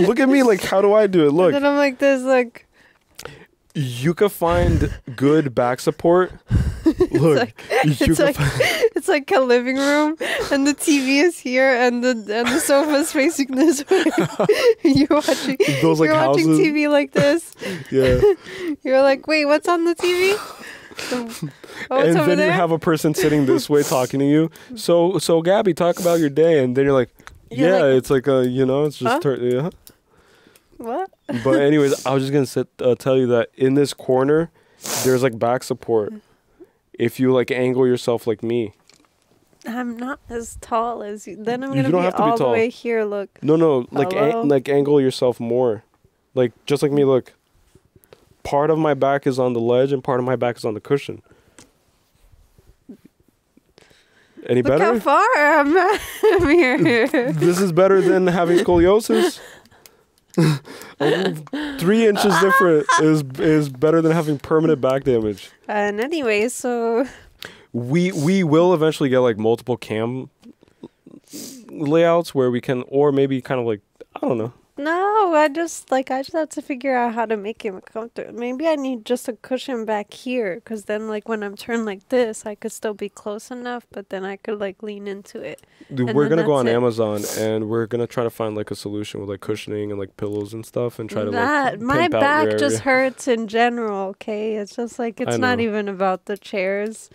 Look at me. Like, how do I do it? Look. And then I'm like this. Like. You could find good back support. Look, it's like a living room, and the TV is here, and the sofa is facing this way. You're watching TV like this. Yeah. You're like, wait, what's on the TV? And then you have a person sitting this way talking to you. So Gabby, talk about your day, and then you're like, it's like it's just huh? What? But anyways, I was just gonna tell you that in this corner, there's like back support. If you like angle yourself like me. I'm not as tall as you. Then I'm gonna be all the way here. Look. No, like angle yourself more, like just like me. Look. Part of my back is on the ledge, and part of my back is on the cushion. Any Look better? How far I'm here. This is better than having scoliosis. 3 inches different is better than having permanent back damage. And anyway, so we will eventually get like multiple cam layouts where we can, or maybe kind of like, I don't know. No, I just have to figure out how to make him comfortable. Maybe I need just a cushion back here, because then like when I'm turned like this, I could still be close enough, but then I could like lean into it. Dude, we're gonna go on Amazon, and we're gonna try to find like a solution with like cushioning and like pillows and stuff, and try to like my back just hurts in general. Okay, it's just like it's not even about the chairs.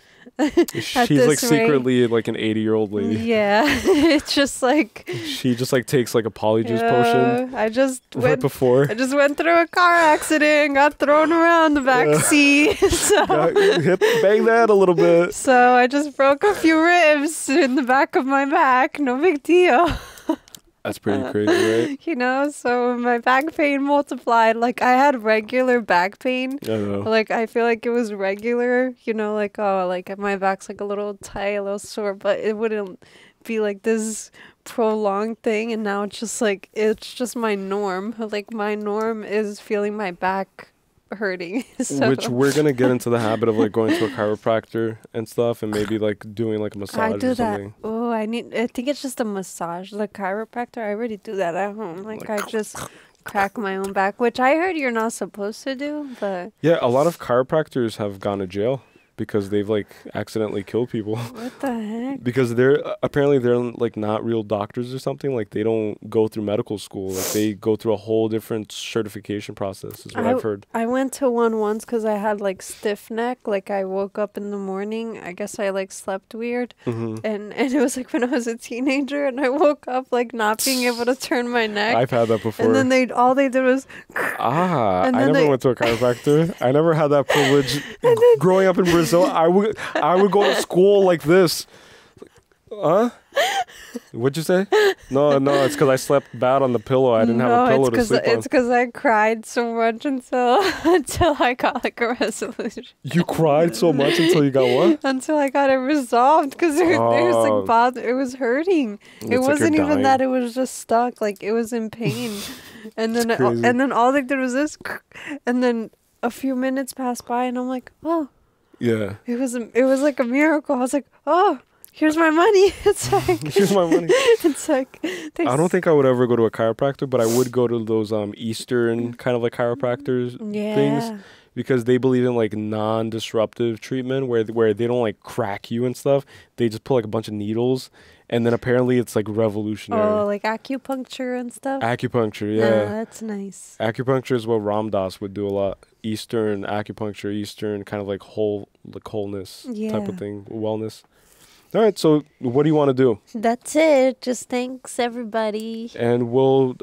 She's like secretly like an 80-year-old lady. Yeah, it's just like she just like takes like a polyjuice potion. I just right before. I just went through a car accident, got thrown around the back seat. So bang that a little bit. So I just broke a few ribs in the back of my back. No big deal. That's pretty crazy, right? You know, so my back pain multiplied. Like, I had regular back pain. I know. Like, I feel like it was regular, you know, like, oh, like my back's like a little tight, a little sore, but it wouldn't be like this prolonged thing. And now it's just like, it's just my norm. Like, my norm is feeling my back hurting. So. Which we're gonna get into the habit of like going to a chiropractor and stuff, and maybe like doing like a massage I do or something. that. Oh, I think it's just a massage. The chiropractor, I already do that at home. Like I just crack my own back, which I heard you're not supposed to do, but Yeah, a lot of chiropractors have gone to jail because they've like accidentally killed people. What the heck? Because they're apparently like not real doctors or something. Like they don't go through medical school. Like they go through a whole different certification process. Is what I've heard. I went to one once because I had like stiff neck. Like I woke up in the morning. I guess I like slept weird, and it was like when I was a teenager, and I woke up like not being able to turn my neck. I've had that before. And then all they did was I never went to a chiropractor. I never had that privilege. Growing up in Brazil, I would go to school like this. Huh? What'd you say? No, it's because I slept bad on the pillow. I didn't have a pillow to sleep on. It's because I cried so much until I got like a resolution. You cried so much until you got what? Until I got it resolved because it was like it was hurting. It wasn't like even that; it was just stuck. Like it was in pain, and then all they did was this, and then a few minutes passed by, and I'm like, oh. Yeah. It was like a miracle. I was like, oh, here's my money. It's like here's my money. It's like I don't think I would ever go to a chiropractor, but I would go to those Eastern kind of like chiropractors things because they believe in like non-disruptive treatment where they don't like crack you and stuff. They just put like a bunch of needles. And then apparently it's like revolutionary. Oh, like acupuncture and stuff? Acupuncture, yeah. That's nice. Acupuncture is what Ram Dass would do a lot. Eastern acupuncture, Eastern kind of like wholeness type of thing, wellness. All right, so what do you want to do? That's it. Just thanks, everybody. And we'll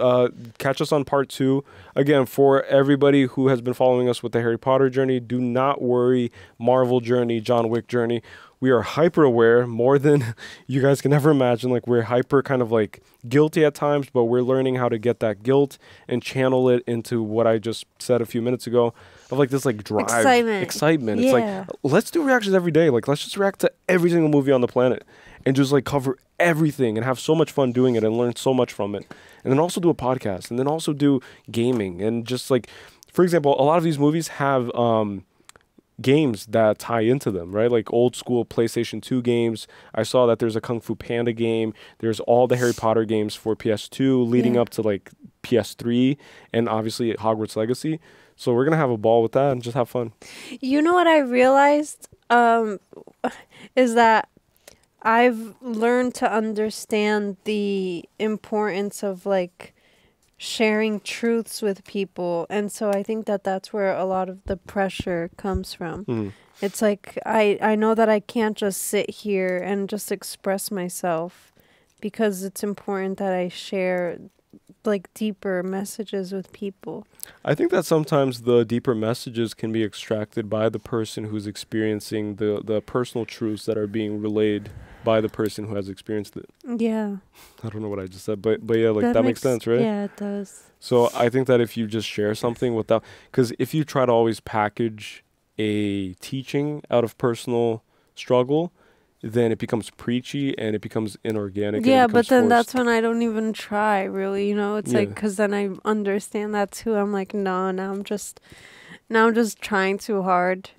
catch us on part 2. Again, for everybody who has been following us with the Harry Potter journey, do not worry. Marvel journey, John Wick journey. We are hyper aware, more than you guys can ever imagine. Like we're hyper kind of like guilty at times, but we're learning how to get that guilt and channel it into what I just said a few minutes ago of like this like drive. Excitement. Yeah. It's like, let's do reactions every day. Like let's just react to every single movie on the planet and just like cover everything and have so much fun doing it and learn so much from it. And then also do a podcast and then also do gaming and just like, for example, a lot of these movies have, games that tie into them, right? Like old school PlayStation 2 games. I saw that there's a Kung Fu Panda game. There's all the Harry Potter games for PS2 leading up to like PS3 and obviously Hogwarts Legacy. So we're going to have a ball with that and just have fun. You know what I realized is that I've learned to understand the importance of like sharing truths with people, and so I think that that's where a lot of the pressure comes from. It's like I know that I can't just sit here and just express myself because it's important that I share like deeper messages with people. I think that sometimes the deeper messages can be extracted by the person who's experiencing the personal truths that are being relayed by the person who has experienced it. Yeah. I don't know what I just said, but yeah, like that makes sense, right? Yeah, it does. So I think that if you just share something without, because if you try to always package a teaching out of personal struggle, then it becomes preachy and it becomes inorganic. Yeah, and but then forced. that's when I don't even try, really. You know, it's like because then I understand that too. I'm like, no, now I'm just trying too hard.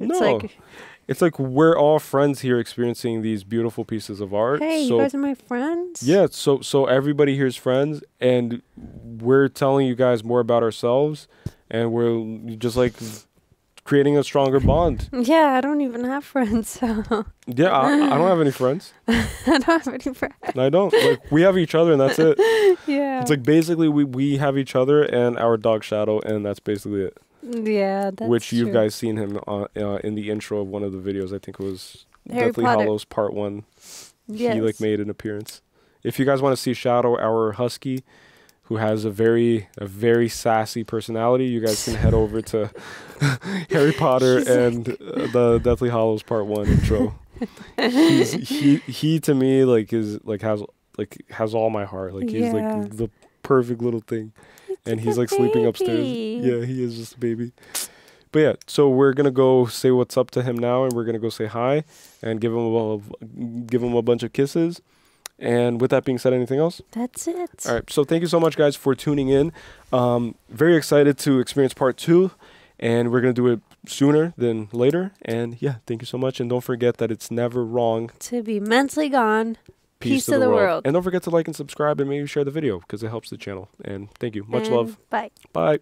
It's like we're all friends here experiencing these beautiful pieces of art. Hey, you guys are my friends? Yeah, so everybody here's friends, and we're telling you guys more about ourselves, and we're just like creating a stronger bond. Yeah, I don't even have friends, so... Yeah, I don't have any friends. I don't have any friends. I don't. Like, we have each other, and that's it. Yeah. It's like basically we have each other and our dog Shadow, and that's basically it. Yeah, that's Which you've true. guys seen him in the intro of one of the videos. I think it was Harry Deathly Potter. Hallows Part 1. He Yes. like made an appearance. If you guys want to see Shadow, our husky, who has a very sassy personality, you guys can head over to Harry Potter and the Deathly Hallows Part 1 intro. He to me like is like has all my heart. Like he's like the perfect little thing. And he's like sleeping upstairs. Yeah, he is just a baby. But yeah, so we're gonna go say what's up to him now, and we're gonna go say hi and give him a bunch of kisses. And with that being said, anything else? That's it. All right. So thank you so much, guys, for tuning in. Very excited to experience part 2, and we're gonna do it sooner than later. And yeah, thank you so much. And don't forget that it's never wrong to be mentally gone. Peace to the world. And don't forget to like and subscribe and maybe share the video because it helps the channel. And thank you. Much love. Bye. Bye.